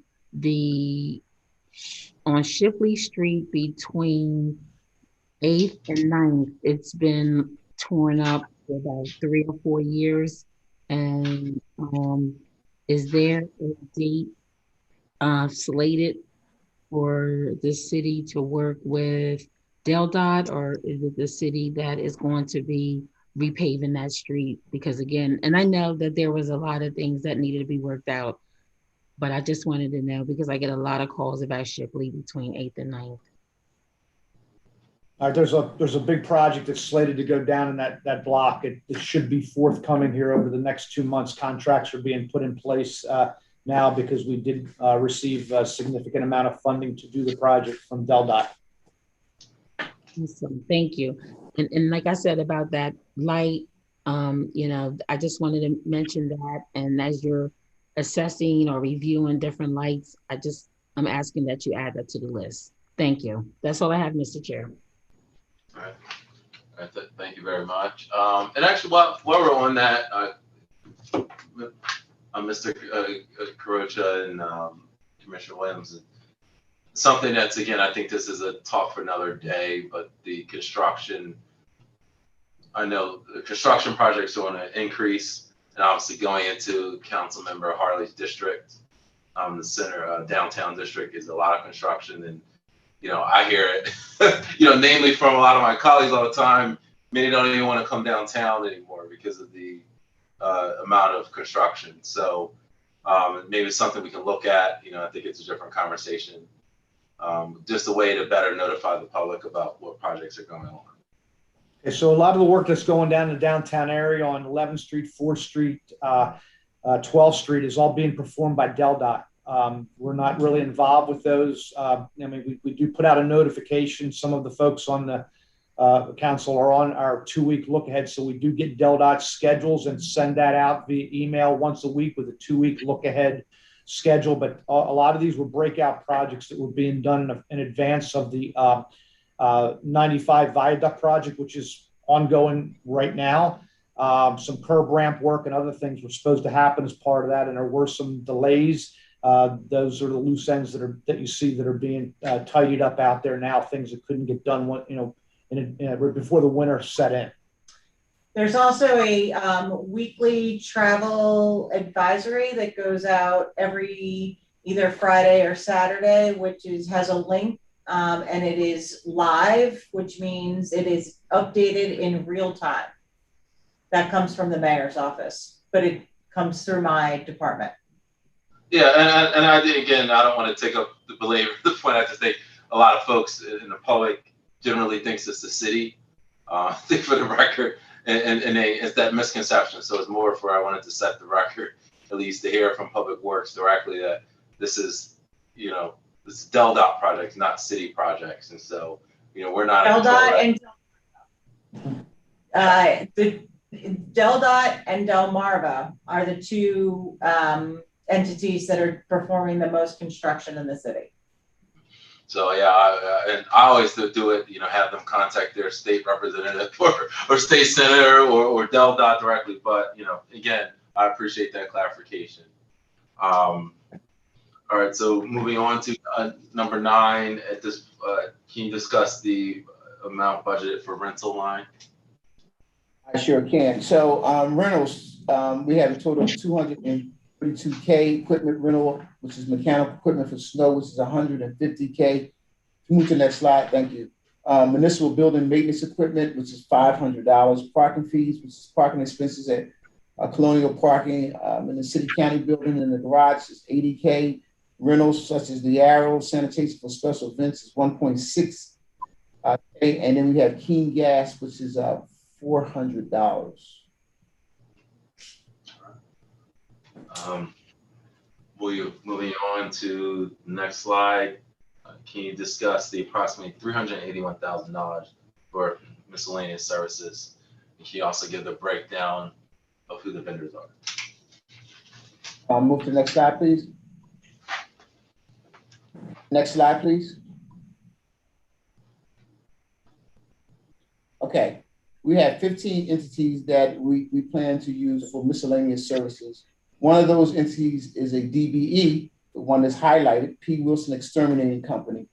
M: on Shipley Street between 8th and 9th, it's been torn up for about 3 or 4 years. And is there a date slated for the city to work with DelDOT, or is it the city that is going to be repaving that street? Because again, and I know that there was a lot of things that needed to be worked out, but I just wanted to know because I get a lot of calls about Shipley between 8th and 9th.
K: There's a big project that's slated to go down in that block. It should be forthcoming here over the next 2 months. Contracts are being put in place now because we did receive a significant amount of funding to do the project from DelDOT.
M: Awesome. Thank you. And like I said about that light, you know, I just wanted to mention that. And as you're assessing or reviewing different lights, I'm asking that you add that to the list. Thank you. That's all I have, Mr. Chair.
A: All right. Thank you very much. And actually, while we're on that, Mr. Carocha and Commissioner Williams, something that's, again, I think this is a talk for another day, but the construction, I know the construction projects are on an increase, and obviously going into Councilmember Harley's district, the center, downtown district is a lot of construction, and you know, I hear it, you know, namely from a lot of my colleagues all the time. Many don't even want to come downtown anymore because of the amount of construction. So maybe it's something we can look at. You know, I think it's a different conversation. Just a way to better notify the public about what projects are going on.
K: Okay, so a lot of the work that's going down in the downtown area on 11th Street, 4th Street, 12th Street is all being performed by DelDOT. We're not really involved with those. I mean, we do put out a notification. Some of the folks on the council are on our 2-week look ahead. So we do get DelDOT schedules and send that out via email once a week with a 2-week look ahead schedule. But a lot of these were breakout projects that were being done in advance of the 95 viaduct project, which is ongoing right now. Some curb ramp work and other things were supposed to happen as part of that, and there were some delays. Those are the loose ends that you see that are being tidied up out there now. Things that couldn't get done, before the winter set in.
C: There's also a weekly travel advisory that goes out every either Friday or Saturday, which has a link, and it is live, which means it is updated in real time. That comes from the mayor's office, but it comes through my department.
A: Yeah, and I think, again, I don't want to take up the belabor the point. I just think a lot of folks in the public generally thinks it's the city, for the record, and it's that misconception. So it's more for, I wanted to set the record, at least to hear from Public Works directly that this is, you know, this is DelDOT projects, not city projects. And so, you know, we're not
C: DelDOT the DelDOT and Delmarva are the two entities that are performing the most construction in the city.
A: So yeah, and I always do it, you know, have them contact their state representative or state senator or DelDOT directly. But, you know, again, I appreciate that clarification. All right, so moving on to number 9. At this, can you discuss the amount budgeted for rental line?
G: I sure can. So rentals, we have a total of 232K. Equipment rental, which is mechanical equipment for snow, which is 150K. Move to the next slide. Thank you. Municipal building maintenance equipment, which is $500. Parking fees, which is parking expenses at Colonial Parking in the city county building in the garage is 80K. Rentals such as the Arrow, sanitation for special events is 1.6K. And then we have Keen Gas, which is $400.
A: Moving on to the next slide, can you discuss the approximately $381,000 for miscellaneous services? Can you also give the breakdown of who the vendors are?
G: Move to the next slide, please. Next slide, please. Okay, we have 15 entities that we plan to use for miscellaneous services. One of those entities is a DBE, the one that's highlighted, P. Wilson Exterminating Company.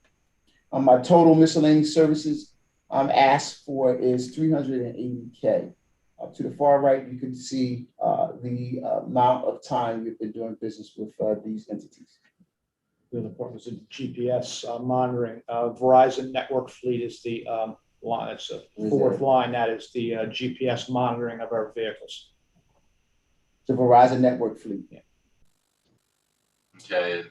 G: My total miscellaneous services I'm asked for is $380K. To the far right, you can see the amount of time we've been doing business with these entities.
K: The other point was the GPS monitoring. Verizon Network Fleet is the line. It's a fourth line. That is the GPS monitoring of our vehicles.
G: The Verizon Network Fleet.
K: Yeah.
A: Okay,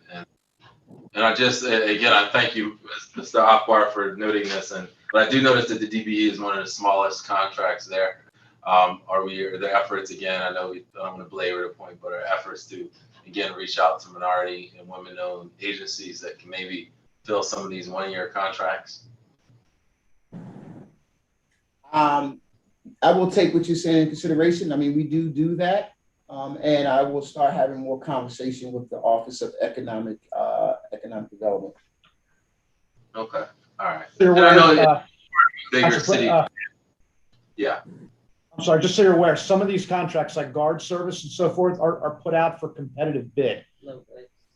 A: and I just again I thank you, Mr. Akbar, for noting this. But I do notice that the DBE is one of the smallest contracts there. Are the efforts again? I know I don't want to belabor the point, but our efforts to again reach out to minority and women-owned agencies that can maybe fill some of these one-year contracts.
G: I will take what you're saying in consideration. I mean, we do that, and I will start having more conversation with the Office of Economic Development.
A: Okay, all right.
K: You're
A: And I know
K: aware,
A: bigger city. Yeah.
K: I'm sorry, just so you're aware, some of these contracts like guard service and so forth are put out for competitive bid. You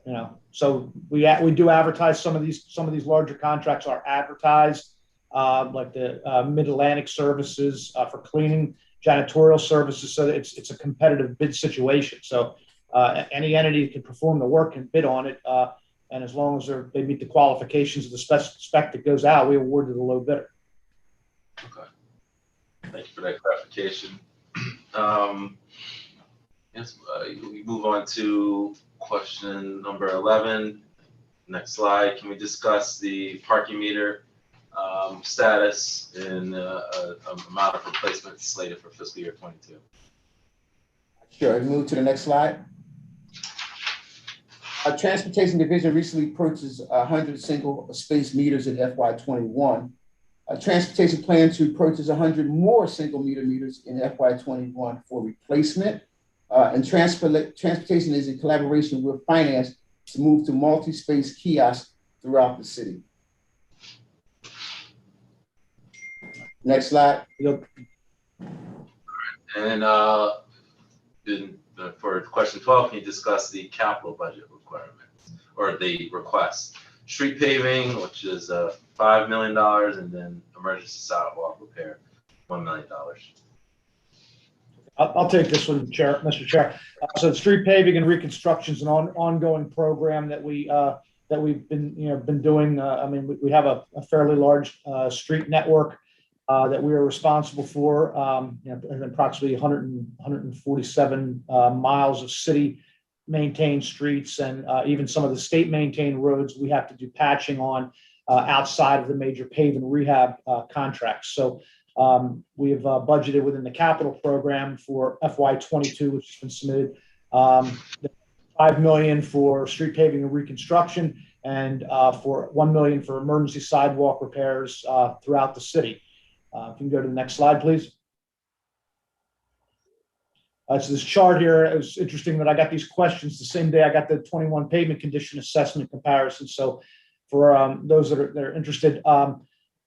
K: know, so we do advertise some of these larger contracts are advertised, like the Mid-Atlantic services for cleaning, janitorial services. So it's a competitive bid situation. So any entity can perform the work and bid on it, and as long as they meet the qualifications of the spec that goes out, we award to the low bidder.
A: Okay. Thank you for that clarification. Yes, we move on to question number 11. Next slide. Can we discuss the parking meter status and amount of replacements slated for fiscal year 22?
G: Sure. Move to the next slide. Our Transportation Division recently purchased 100 single space meters in FY21. Transportation plans to purchase 100 more single meter meters in FY21 for replacement. And transportation is in collaboration with finance to move to multi-space kiosks throughout the city. Next slide.
A: And for question 12, can you discuss the capital budget requirements or the request? Street paving, which is $5 million, and then emergency sidewalk repair, $1 million.
K: I'll take this one, Mr. Chair. So street paving and reconstruction is an ongoing program that we've been doing. I mean, we have a fairly large street network that we are responsible for, approximately 147 miles of city maintained streets, and even some of the state maintained roads we have to do patching on outside of the major pave and rehab contracts. So we have budgeted within the capital program for FY22, which has been submitted, $5 million for street paving and reconstruction, and for $1 million for emergency sidewalk repairs throughout the city. If you can go to the next slide, please. So this chart here, it was interesting that I got these questions the same day I got the 21 pavement condition assessment comparison. So for those that are interested,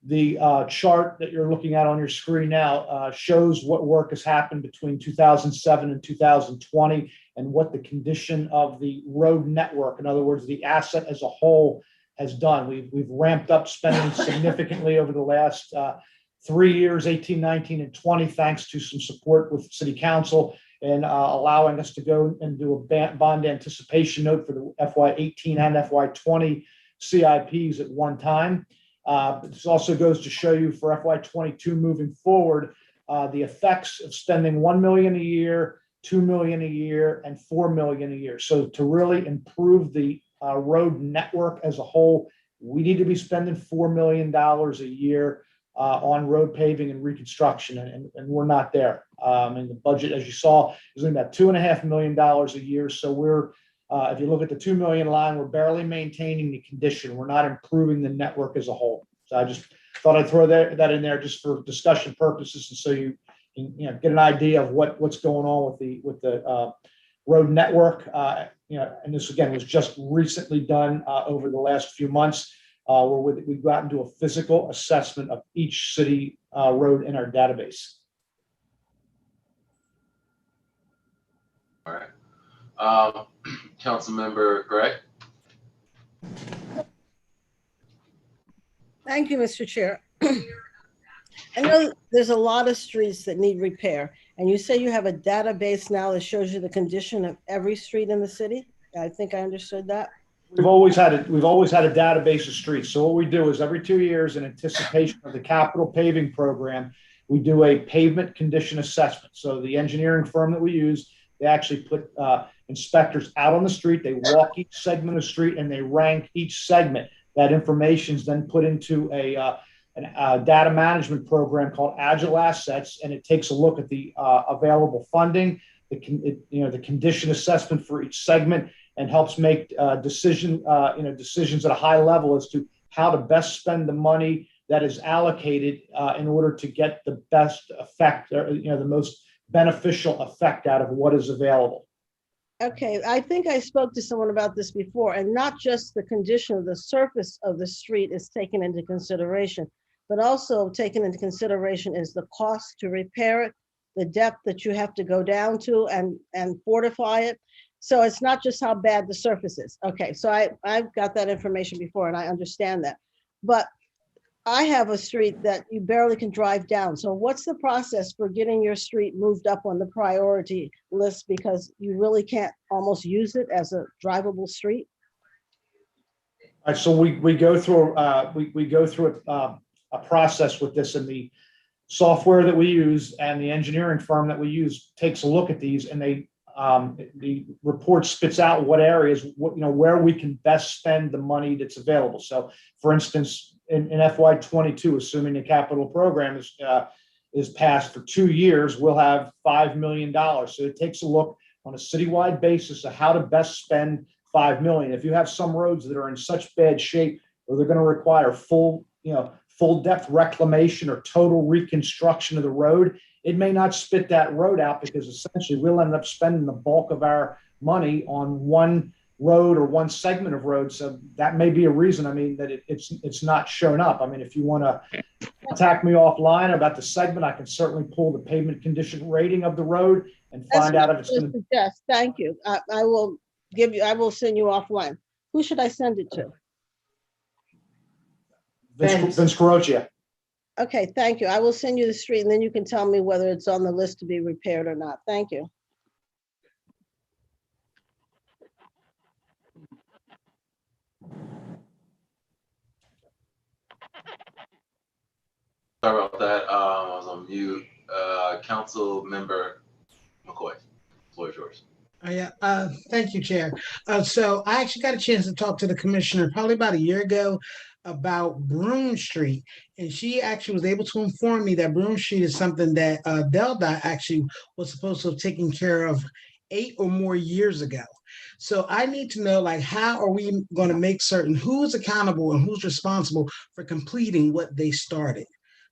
K: the chart that you're looking at on your screen now shows what work has happened between 2007 and 2020 and what the condition of the road network, in other words, the asset as a whole, has done. We've ramped up spending significantly over the last 3 years, 18, 19, and 20, thanks to some support with City Council and allowing us to go and do a bond anticipation note for the FY18 and FY20 CIPs at one time. This also goes to show you for FY22 moving forward, the effects of spending $1 million a year, $2 million a year, and $4 million a year. So to really improve the road network as a whole, we need to be spending $4 million a year on road paving and reconstruction, and we're not there. And the budget, as you saw, is about $2.5 million a year. So we're, if you look at the 2 million line, we're barely maintaining the condition. We're not improving the network as a whole. So I just thought I'd throw that in there just for discussion purposes, and so you get an idea of what's going on with the road network. And this again was just recently done over the last few months, where we've gotten to a physical assessment of each city road in our database.
A: All right. Councilmember Gray.
J: Thank you, Mr. Chair. I know there's a lot of streets that need repair, and you say you have a database now that shows you the condition of every street in the city. I think I understood that.
K: We've always had a database of streets. So what we do is every 2 years, in anticipation of the capital paving program, we do a pavement condition assessment. So the engineering firm that we use, they actually put inspectors out on the street. They walk each segment of street and they rank each segment. That information is then put into a data management program called Agile Assets, and it takes a look at the available funding, the condition assessment for each segment, and helps make decisions at a high level as to how to best spend the money that is allocated in order to get the best effect, or the most beneficial effect out of what is available.
J: Okay, I think I spoke to someone about this before, and not just the condition of the surface of the street is taken into consideration, but also taken into consideration is the cost to repair it, the depth that you have to go down to and fortify it. So it's not just how bad the surface is. Okay, so I've got that information before and I understand that. But I have a street that you barely can drive down. So what's the process for getting your street moved up on the priority list, because you really can't almost use it as a drivable street?
K: All right, so we go through a process with this, and the software that we use and the engineering firm that we use takes a look at these, and the report spits out what areas, where we can best spend the money that's available. So for instance, in FY22, assuming the capital program is passed for 2 years, we'll have $5 million. So it takes a look on a citywide basis of how to best spend $5 million. If you have some roads that are in such bad shape, or they're going to require full depth reclamation or total reconstruction of the road, it may not spit that road out, because essentially we'll end up spending the bulk of our money on one road or one segment of road. So that may be a reason, that it's not shown up. If you want to contact me offline about the segment, I can certainly pull the pavement condition rating of the road and find out if it's going to.
J: Yes, thank you. I will send you offline. Who should I send it to?
K: Vince Caroccia.
J: Okay, thank you. I will send you the street, and then you can tell me whether it's on the list to be repaired or not. Thank you.
A: Sorry about that. I was on mute. Council Member McCoy, the floor is yours.
I: Thank you, Chair. So I actually got a chance to talk to the commissioner probably about a year ago about Broome Street, and she actually was able to inform me that Broome Street is something that DelDOT actually was supposed to have taken care of 8 or more years ago. So I need to know, how are we going to make certain who's accountable and who's responsible for completing what they started?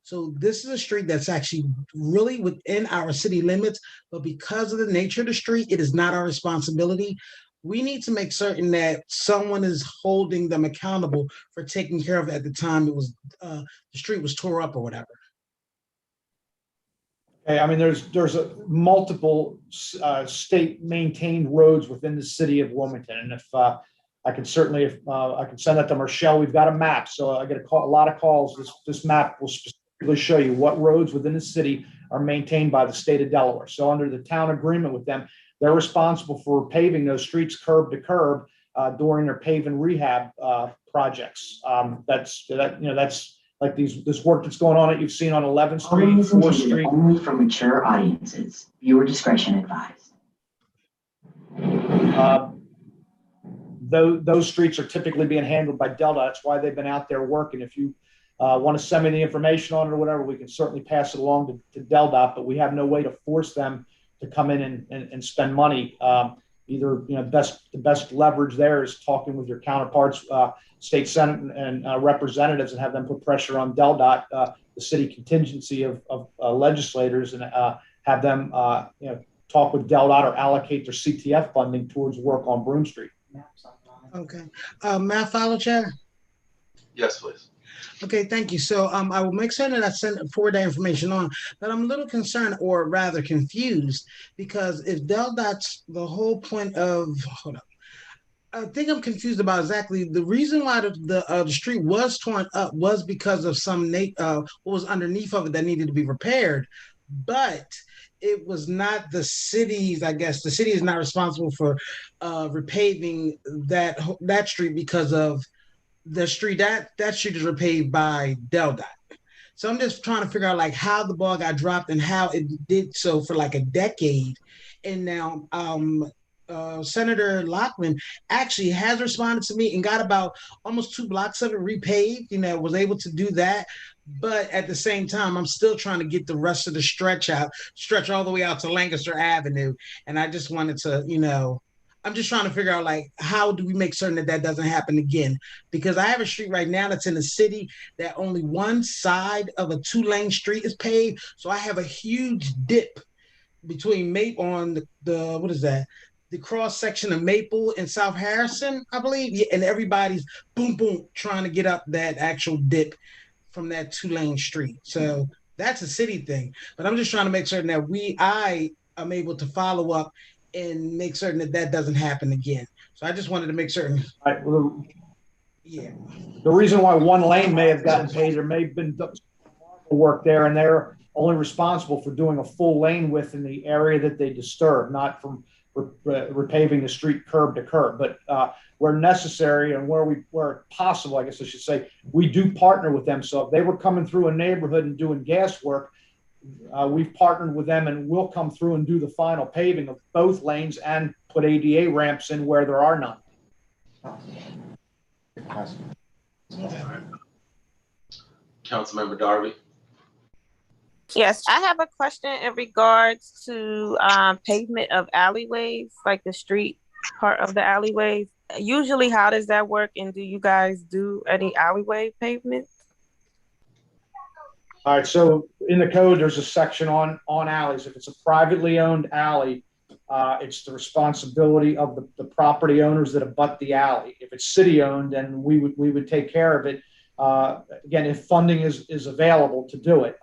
I: So this is a street that's actually really within our city limits, but because of the nature of the street, it is not our responsibility. We need to make certain that someone is holding them accountable for taking care of it at the time it was the street was tore up or whatever.
K: Okay, there's multiple state maintained roads within the city of Wilmington, and if I can send that to Marshall. We've got a map, so I get a lot of calls. This map will specifically show you what roads within the city are maintained by the state of Delaware. So under the town agreement with them, they're responsible for paving those streets curb to curb during their pave and rehab projects. That's like this work that's going on that you've seen on 11th Street, 4th Street.
R: Only for mature audiences. Viewer discretion advised.
K: Those streets are typically being handled by DelDOT. That's why they've been out there working. If you want to send me the information on it or whatever, we can certainly pass it along to DelDOT, but we have no way to force them to come in and spend money. either, the best leverage there is talking with your counterparts, state senate and representatives, and have them put pressure on DelDOT, the city contingency of legislators, and have them, talk with DelDOT or allocate their CTF funding towards work on Broome Street.
I: Okay. May I follow, Chair?
A: Yes, please.
I: Okay, thank you. So I will make certain that I forward that information on, but I'm a little concerned, or rather confused, because if DelDOT's the whole point of, hold up, I think I'm confused about exactly the reason why the street was torn up was because of some what was underneath of it that needed to be repaired, but it was not the city's. I guess the city is not responsible for repaving that street, because of the street that street is repaved by DelDOT. So I'm just trying to figure out like how the ball got dropped and how it did so for like a decade, and now Senator Lockman actually has responded to me and got about almost 2 blocks of it repaved, was able to do that. But at the same time, I'm still trying to get the rest of the stretch all the way out to Lancaster Avenue. And I just wanted to, I'm just trying to figure out like, how do we make certain that doesn't happen again? Because I have a street right now that's in the city that only one side of a 2-lane street is paved. So I have a huge dip between Maple on the what is that? The cross section of Maple and South Harrison, I believe. Yeah, and everybody's boom, boom, trying to get up that actual dip from that 2-lane street. So that's a city thing. But I'm just trying to make certain that I am able to follow up and make certain that doesn't happen again. So I just wanted to make certain.
K: Right. Well, the reason why one lane may have gotten paid, there may have been work there, and they're only responsible for doing a full lane width in the area that they disturb, not from repaving the street curb to curb. But where necessary and where possible, I guess I should say, we do partner with them. So if they were coming through a neighborhood and doing gas work, we've partnered with them, and we'll come through and do the final paving of both lanes and put ADA ramps in where there are none.
A: Councilmember Darby.
D: Yes, I have a question in regards to pavement of alleyways, like the street part of the alleyways. Usually, how does that work? And do you guys do any alleyway pavement?
K: All right, so in the code, there's a section on alleys. If it's a privately owned alley, it's the responsibility of the property owners that abut the alley. If it's city owned, then we would take care of it. Again, if funding is available to do it.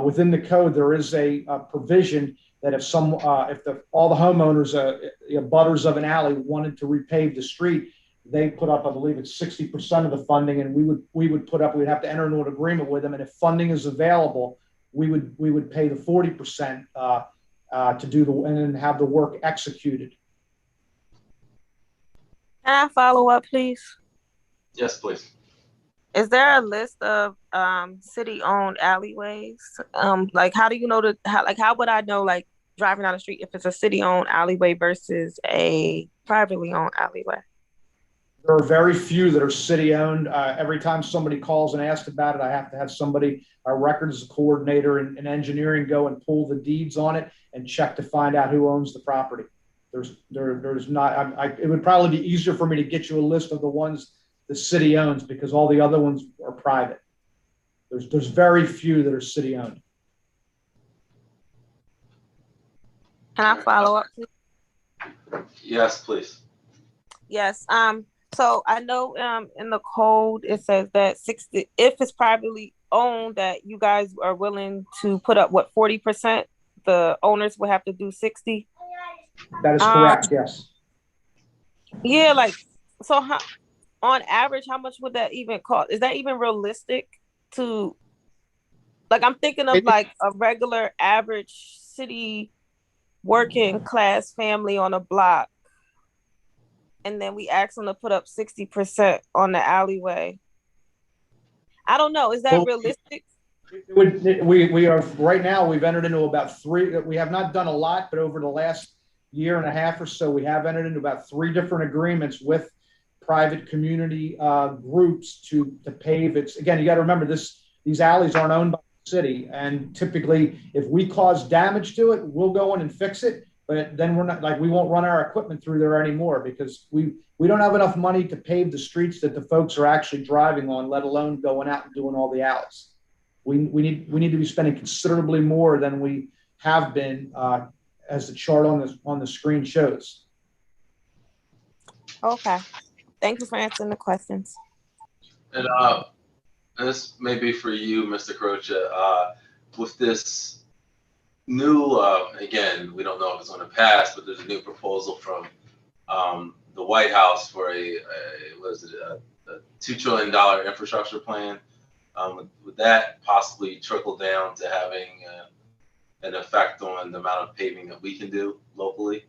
K: Within the code, there is a provision that if all the homeowners, butters of an alley, wanted to repave the street, they put up, I believe it's 60% of the funding, and we'd have to enter into an agreement with them. And if funding is available, we would pay the 40% to do and then have the work executed.
D: Can I follow up, please?
A: Yes, please.
D: Is there a list of city-owned alleyways? Like, how do you know how would I know, like, driving down the street, if it's a city-owned alleyway versus a privately owned alleyway?
K: There are very few that are city-owned. Every time somebody calls and asks about it, I have to have somebody, our records coordinator and engineering, go and pull the deeds on it and check to find out who owns the property. There's not. It would probably be easier for me to get you a list of the ones the city owns, because all the other ones are private. There's very few that are city owned.
D: Can I follow up, please?
A: Yes, please.
D: Yes. So I know in the code it says that 60, if it's privately owned, that you guys are willing to put up 40%. The owners will have to do 60.
K: That is correct. Yes.
D: Yeah. Like, so how, on average, how much would that even cost? Is that even realistic to, like, I'm thinking of like a regular average city working class family on a block, and then we ask them to put up 60% on the alleyway. I don't know. Is that realistic?
K: We are right now. We've entered into about 3. We have not done a lot, but over the last year and a half or so, we have entered into about 3 different agreements with private community groups to pave. It's, again, you got to remember these alleys aren't owned by the city, and typically if we cause damage to it, we'll go in and fix it. but then we're not, like, we won't run our equipment through there anymore because we don't have enough money to pave the streets that the folks are actually driving on, let alone going out and doing all the alleys. We need to be spending considerably more than we have been, as the chart on the screen shows.
D: Okay. Thank you for answering the questions.
A: And this may be for you, Mr. Croce. With this new, again, we don't know if it's going to pass, but there's a new proposal from the White House for a $2 trillion infrastructure plan. Would that possibly trickle down to having an effect on the amount of paving that we can do locally?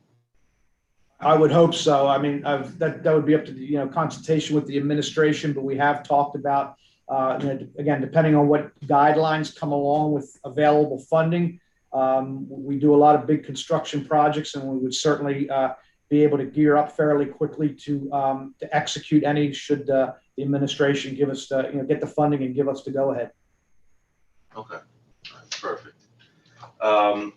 K: I would hope so. I mean, that would be up to the consultation with the administration, but we have talked about again, depending on what guidelines come along with available funding. We do a lot of big construction projects, and we would certainly be able to gear up fairly quickly to execute any should the administration give us get the funding and give us the go ahead.
A: Okay, perfect. All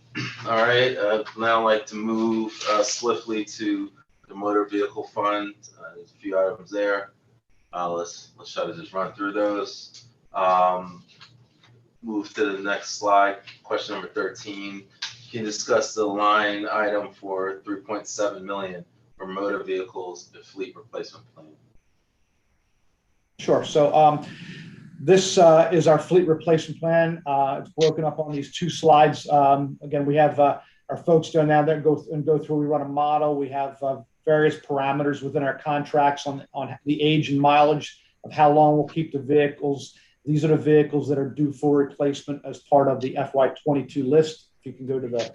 A: right, now I'd like to move swiftly to the motor vehicle fund. There's a few items there. Let's try to just run through those. Move to the next slide. Question number 13. Can you discuss the line item for $3.7 million for motor vehicles and fleet replacement plan?
K: Sure. So this is our fleet replacement plan. It's broken up on these two slides. Again, we have our folks down now that go through. We run a model. We have various parameters within our contracts on the age and mileage of how long we'll keep the vehicles. These are the vehicles that are due for replacement as part of the FY22 list. If you can go to the.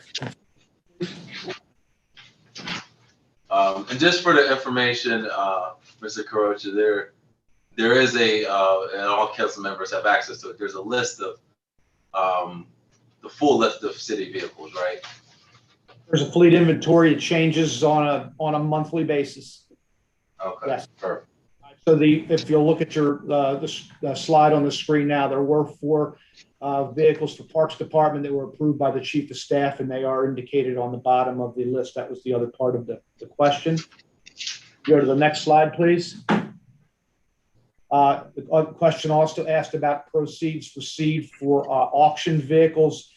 A: And just for the information, Mr. Croce, there is and all council members have access to it. There's a list of the full list of city vehicles, right?
K: There's a fleet inventory. It changes on a monthly basis.
A: Okay.
K: Yes.
A: Perfect.
K: So if you'll look at your the slide on the screen now, there were 4 vehicles for Parks Department that were approved by the Chief of Staff, and they are indicated on the bottom of the list. That was the other part of the question. Go to the next slide, please. The question also asked about proceeds received for auctioned vehicles.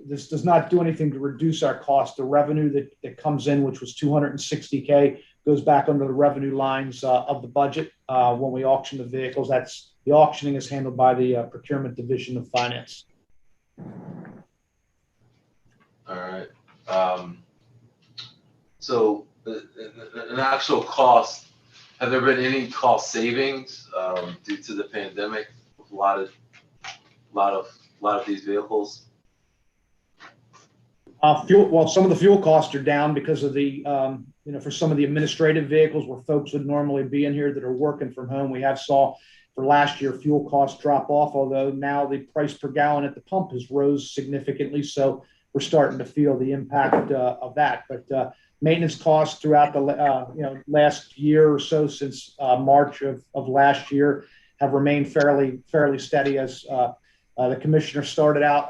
K: This does not do anything to reduce our cost. The revenue that comes in, which was $260K, goes back under the revenue lines of the budget when we auction the vehicles. That's the auctioning is handled by the procurement division of finance.
A: All right. So an actual cost, have there been any cost savings due to the pandemic with a lot of these vehicles?
K: Fuel. Well, some of the fuel costs are down because of the for some of the administrative vehicles where folks would normally be in here that are working from home. We have saw for last year fuel costs drop off, although now the price per gallon at the pump has rose significantly. So we're starting to feel the impact of that. But maintenance costs throughout the last year or so since March of last year have remained fairly steady as the commissioner started out.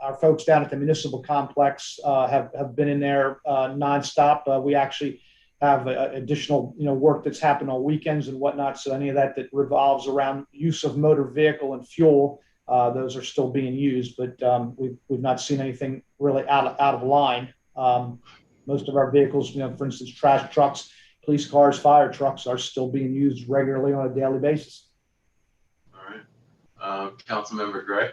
K: Our folks down at the municipal complex have been in there nonstop. We actually have additional work that's happened on weekends and whatnot. So any of that revolves around use of motor vehicle and fuel, those are still being used. But we've not seen anything really out of line. Most of our vehicles, for instance, trash trucks, police cars, fire trucks, are still being used regularly on a daily basis.
A: Councilmember Gray.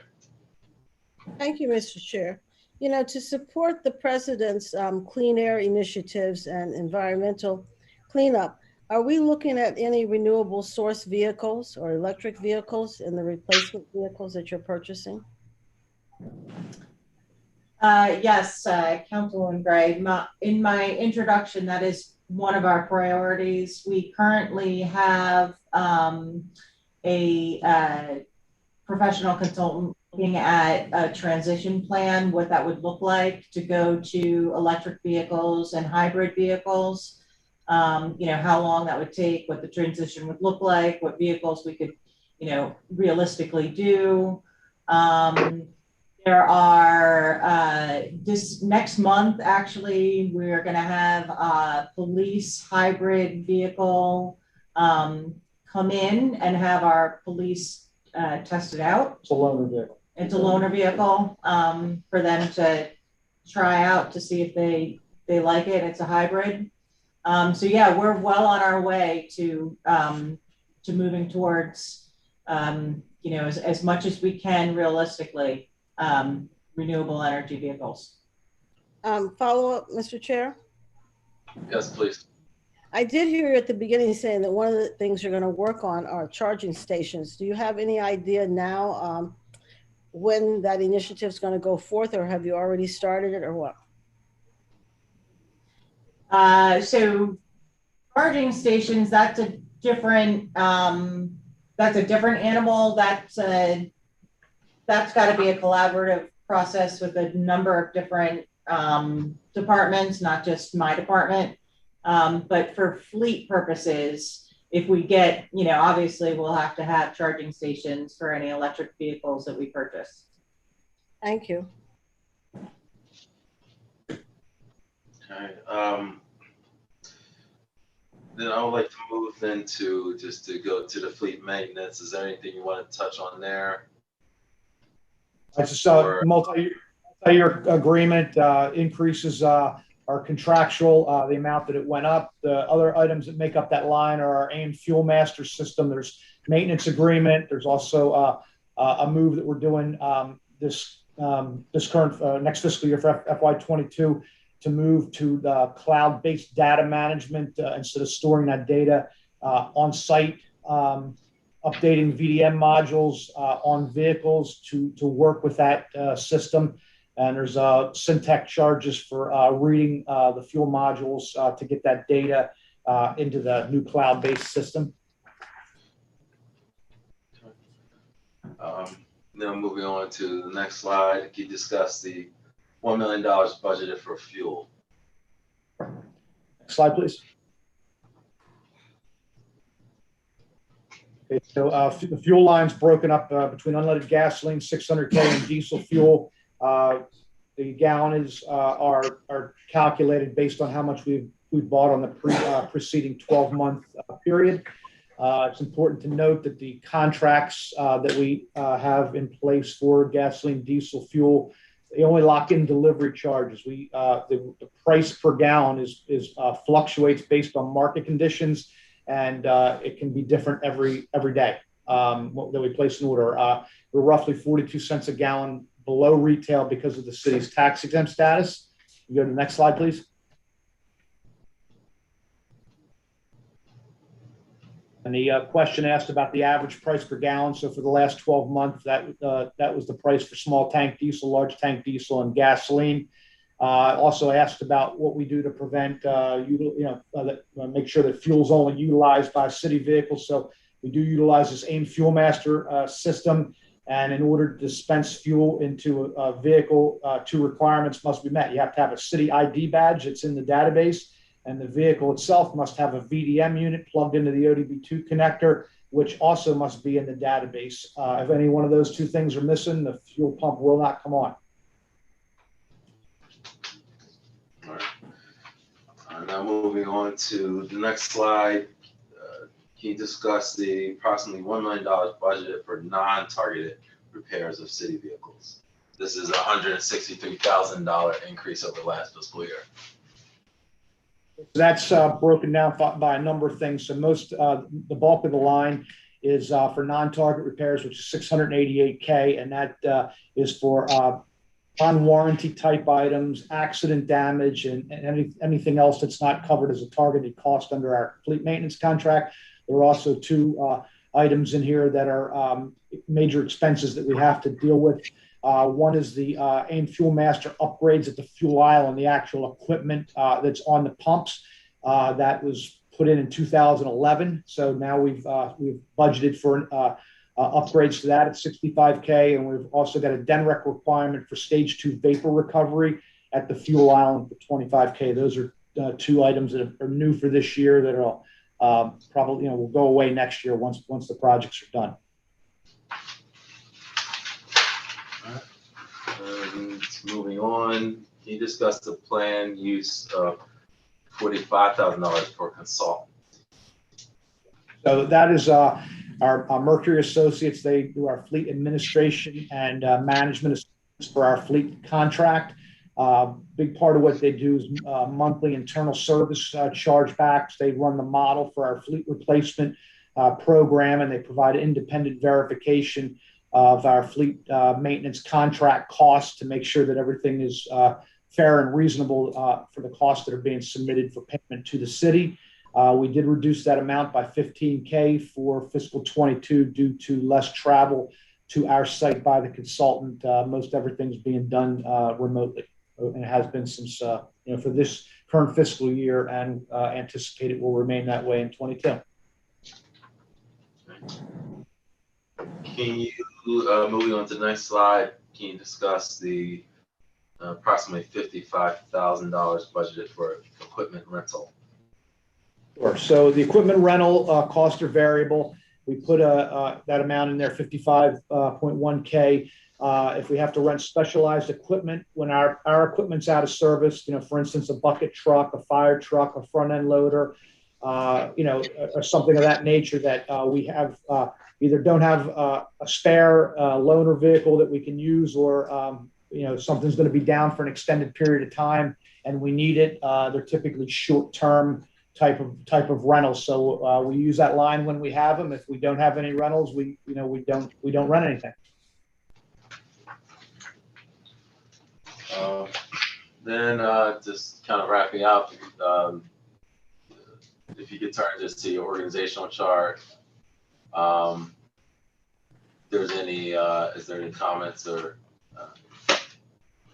J: Thank you, Mr. Chair. To support the president's clean air initiatives and environmental cleanup, are we looking at any renewable source vehicles or electric vehicles in the replacement vehicles that you're purchasing?
C: Yes, Councilwoman Gray. In my introduction, that is one of our priorities. We currently have a professional consultant looking at a transition plan, what that would look like to go to electric vehicles and hybrid vehicles. How long that would take, what the transition would look like, what vehicles we could, realistically do. There are this next month, actually, we're gonna have a police hybrid vehicle come in and have our police test it out.
K: It's a loaner vehicle.
C: It's a loaner vehicle for them to try out to see if they like it. It's a hybrid. So yeah, we're well on our way to moving towards, you know, as much as we can realistically, renewable energy vehicles.
J: Follow up, Mr. Chair?
A: Yes, please.
J: I did hear you at the beginning saying that one of the things you're going to work on are charging stations. Do you have any idea now when that initiative is going to go forth, or have you already started it, or what?
C: So charging stations, that's a different animal. That's got to be a collaborative process with a number of different departments, not just my department. But for fleet purposes, if we get, you know, obviously we'll have to have charging stations for any electric vehicles that we purchase.
J: Thank you.
A: Okay. Then I would like to move into just to go to the fleet maintenance. Is there anything you want to touch on there?
K: It's just a multi-year agreement, increases our contractual, the amount that it went up. The other items that make up that line are our AIM Fuel Master system. There's maintenance agreement. There's also a move that we're doing this current next fiscal year for FY2022 to move to the cloud-based data management instead of storing that data on site. Updating VDM modules on vehicles to work with that system. And there's Syntec charges for reading the fuel modules to get that data into the new cloud-based system.
A: Now moving on to the next slide, can you discuss the $1 million budgeted for fuel?
K: Next slide, please. Okay, so the fuel line's broken up between unleaded gasoline, 600K, and diesel fuel. The gallons are calculated based on how much we bought on the preceding 12-month period. It's important to note that the contracts that we have in place for gasoline, diesel fuel, they only lock in delivery charges. The price per gallon is fluctuates based on market conditions, and it can be different every day that we place an order. We're roughly 42 cents a gallon below retail because of the city's tax exempt status. You go to the next slide, please. And the question asked about the average price per gallon. So for the last 12 months, that was the price for small tank diesel, large tank diesel, and gasoline. Also asked about what we do to prevent, make sure that fuel is only utilized by city vehicles. So we do utilize this AIM Fuel Master system. And in order to dispense fuel into a vehicle, 2 requirements must be met. You have to have a city ID badge that's in the database, and the vehicle itself must have a VDM unit plugged into the ODB2 connector, which also must be in the database. If any one of those 2 things are missing, the fuel pump will not come on.
A: All right. Now moving on to the next slide. Can you discuss the approximately $1 million budget for non-targeted repairs of city vehicles? This is a $163,000 increase over last fiscal year.
K: That's broken down by a number of things. So the bulk of the line is for non-target repairs, which is $688K, and that is for on-warranty type items, accident damage, and anything else that's not covered as a targeted cost under our fleet maintenance contract. There are also 2 items in here that are major expenses that we have to deal with. One is the AIM Fuel Master upgrades at the fuel aisle and the actual equipment that's on the pumps. That was put in 2011. So now we've budgeted for upgrades to that at $65K, and we've also got a DENREC requirement for stage 2 vapor recovery at the fuel aisle for $25K. Those are 2 items that are new for this year that are probably will go away next year once the projects are done.
A: Moving on, can Can you discuss the planned use of $45,000 for consultant?
K: So that is our Mercury Associates. They do our fleet administration and management for our fleet contract. Big part of what they do is monthly internal service chargebacks. They run the model for our fleet replacement program, and they provide independent verification of our fleet maintenance contract costs to make sure that everything is fair and reasonable for the costs that are being submitted for payment to the city. We did reduce that amount by $15K for fiscal 22 due to less travel to our site by the consultant. Most everything's being done remotely, and it has been since for this current fiscal year, and anticipate it will remain that way in 22.
A: Can you, moving on to the next slide, can you discuss the approximately $55,000 budgeted for equipment rental?
K: Sure. So the equipment rental costs are variable. We put that amount in there, 55.1K. If we have to rent specialized equipment when our equipment's out of service, for instance, a bucket truck, a fire truck, a front end loader, or something of that nature that we have either don't have a spare loaner vehicle that we can use, or something's going to be down for an extended period of time and we need it. They're typically short-term type of rentals. So we use that line when we have them. If we don't have any rentals, we don't rent anything.
A: Then just kind of wrapping up, if you could turn just to your organizational chart. Is there any comments or?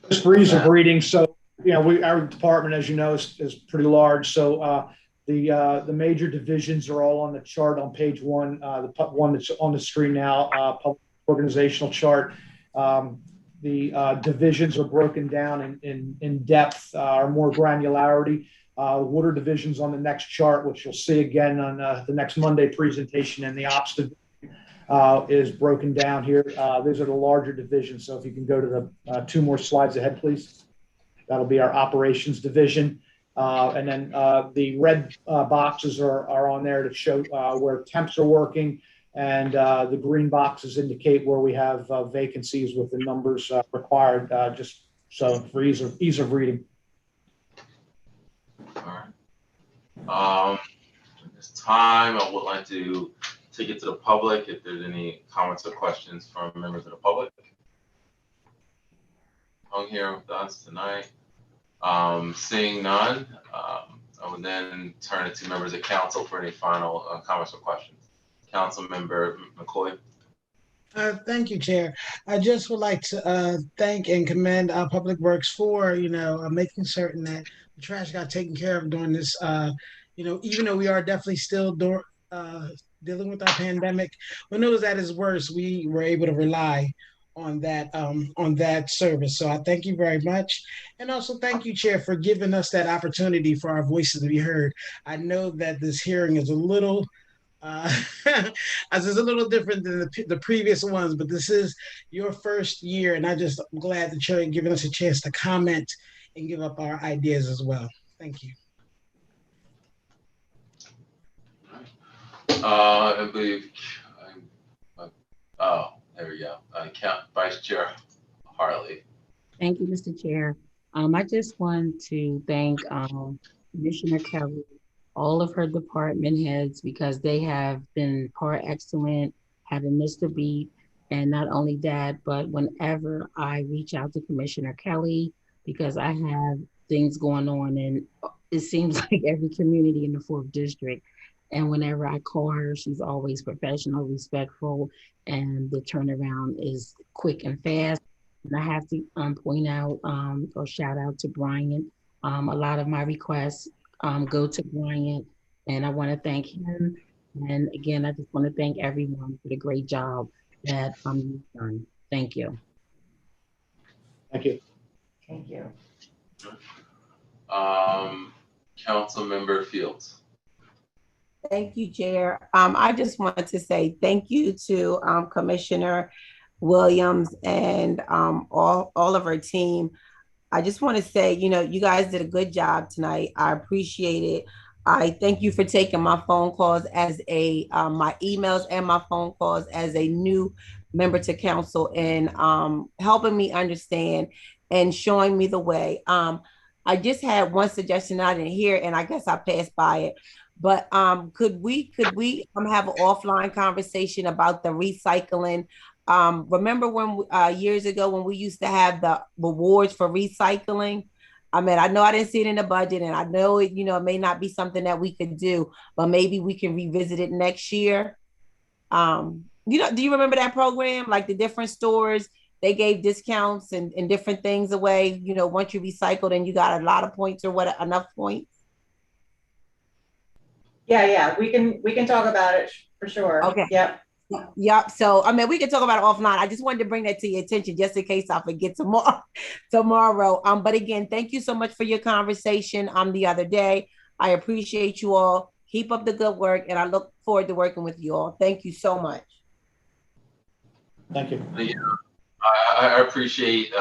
K: Just for ease of reading, so our department, as you know, is pretty large. So the major divisions are all on the chart on page one. The one that's on the screen now, public organizational chart. The divisions are broken down in depth or more granularity. Water divisions on the next chart, which you'll see again on the next Monday presentation, and the ops division is broken down here. These are the larger divisions. So if you can go to the 2 more slides ahead, please. That'll be our operations division. And then the red boxes are on there to show where temps are working, and the green boxes indicate where we have vacancies with the numbers required, just so for ease of reading.
A: All right. At this time, I would like to take it to the public if there's any comments or questions from members of the public on here with us tonight. Seeing none, I will then turn it to members of council for any final comments or questions. Council Member McCoy.
I: Thank you, Chair. I just would like to thank and commend our Public Works for, making certain that the trash got taken care of during this, even though we are definitely still dealing with our pandemic. When it was at its worst, we were able to rely on that service. So I thank you very much. And also thank you, Chair, for giving us that opportunity for our voices to be heard. I know that this hearing is a little as is a little different than the previous ones, but this is your first year, and I'm glad that you're giving us a chance to comment and give up our ideas as well. Thank you.
A: I believe, there we go. Vice Chair Harley.
M: Thank you, Mr. Chair. I just want to thank Commissioner Kelly, all of her department heads, because they have been par excellent, haven't missed a beat. And not only that, but whenever I reach out to Commissioner Kelly, because I have things going on, and it seems like every community in the 4th district, and whenever I call her, she's always professional, respectful, and the turnaround is quick and fast. And I have to point out or shout out to Brian. A lot of my requests go to Brian, and I want to thank him. And again, I just want to thank everyone for the great job that you've done. Thank you.
K: Thank you.
C: Thank you.
A: Council Member Fields.
O: Thank you, Chair. I just wanted to say thank you to Commissioner Williams and all of our team. I just want to say, you know, you guys did a good job tonight. I appreciate it. I thank you for taking my phone calls as a, my emails and my phone calls as a new member to council, and helping me understand and showing me the way. I just had one suggestion I didn't hear, and I guess I passed by it. But could we have an offline conversation about the recycling? Remember when years ago when we used to have the rewards for recycling? I mean, I know I didn't see it in the budget, and I know it, you know, it may not be something that we could do, but maybe we can revisit it next year. You know, do you remember that program? Like the different stores, they gave discounts and different things away. You know, once you recycled and you got a lot of points or what, enough points.
C: Yeah, we can talk about it for sure.
O: Okay.
C: Yep.
O: Yep. So, I mean, we can talk about it offline. I just wanted to bring that to your attention just in case I forget tomorrow. But again, thank you so much for your conversation the other day. I appreciate you all. Keep up the good work, and I look forward to working with you all. Thank you so much.
K: Thank you.
A: I appreciate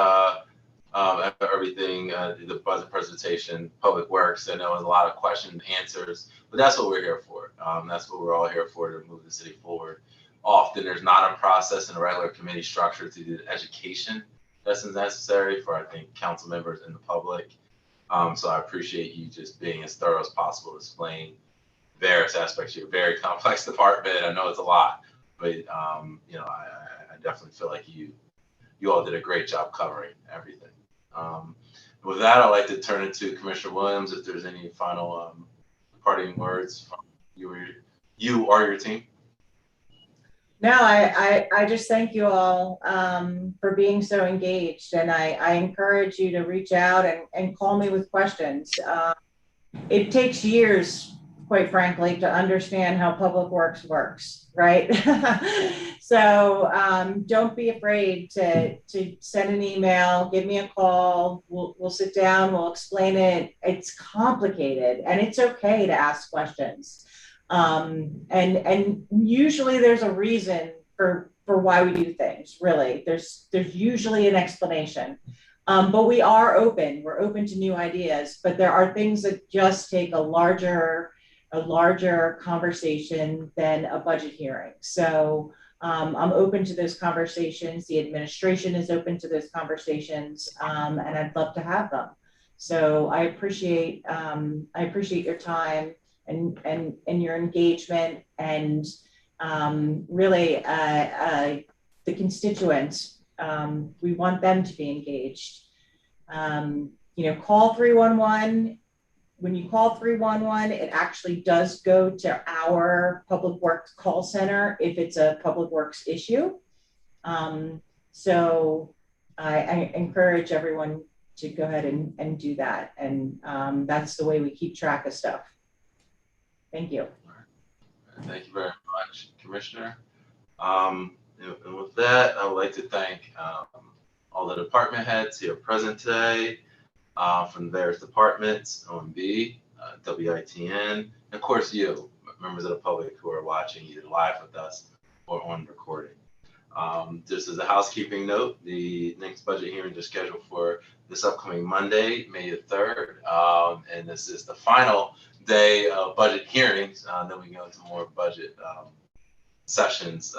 A: everything, the budget presentation, Public Works. I know there's a lot of questions and answers, but that's what we're here for. That's what we're all here for, to move the city forward. Often there's not a process in a regular committee structure to do the education that's necessary for, I think, council members and the public. So I appreciate you just being as thorough as possible to explain various aspects of your very complex department. I know it's a lot, but you know, I definitely feel like you all did a great job covering everything. With that, I'd like to turn it to Commissioner Williams if there's any final parting words from you or your team.
C: No, I just thank you all for being so engaged, and I encourage you to reach out and call me with questions. It takes years, quite frankly, to understand how Public Works works, right? So don't be afraid to send an email, give me a call. We'll sit down, we'll explain it. It's complicated, and it's okay to ask questions. And usually there's a reason for why we do things. Really, there's usually an explanation. But we are open. We're open to new ideas. But there are things that just take a larger conversation than a budget hearing. So I'm open to those conversations. The administration is open to those conversations, and I'd love to have them. So I appreciate your time and your engagement, and really the constituents. We want them to be engaged. You know, call 311. When you call 311, it actually does go to our Public Works call center if it's a Public Works issue. So I encourage everyone to go ahead and do that. And that's the way we keep track of stuff. Thank you.
A: Thank you very much, Commissioner. And with that, I would like to thank all the department heads here present today from the various departments, OMB, WITN, and of course you, members of the public who are watching either live with us or on recording. Just as a housekeeping note, the next budget hearing is scheduled for this upcoming Monday, May the 3rd. And this is the final day of budget hearings. Then we go into more budget sessions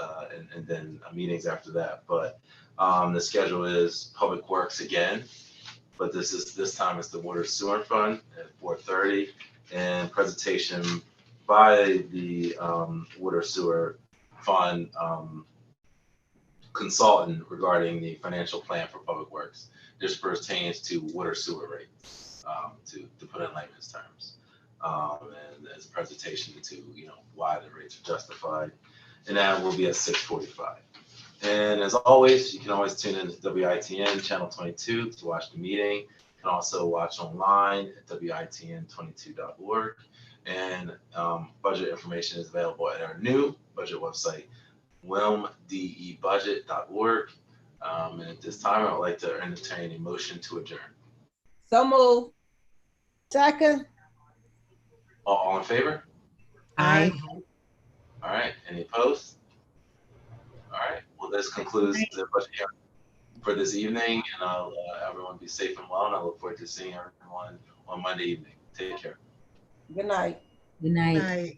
A: and then meetings after that. But the schedule is Public Works again, but this time it's the Water Sewer Fund at 4:30, and presentation by the Water Sewer Fund consultant regarding the financial plan for Public Works. This pertains to water sewer rates, to put it in layman's terms. And as a presentation to, why the rates are justified. And that will be at 6:45. And as always, you can always tune in to WITN channel 22 to watch the meeting. You can also watch online at WITN22.org. And budget information is available at our new budget website, WILMDEbudget.org. And at this time, I would like to entertain a motion to adjourn.
O: So move.
J: Second.
A: All in favor?
J: Aye.
A: All right. Any opposed? All right. Well, this concludes the budget hearing. for this evening, and I'll everyone be safe and well, and I look forward to seeing everyone on Monday evening. Take care.
J: Good night.
M: Good night.
I: Night.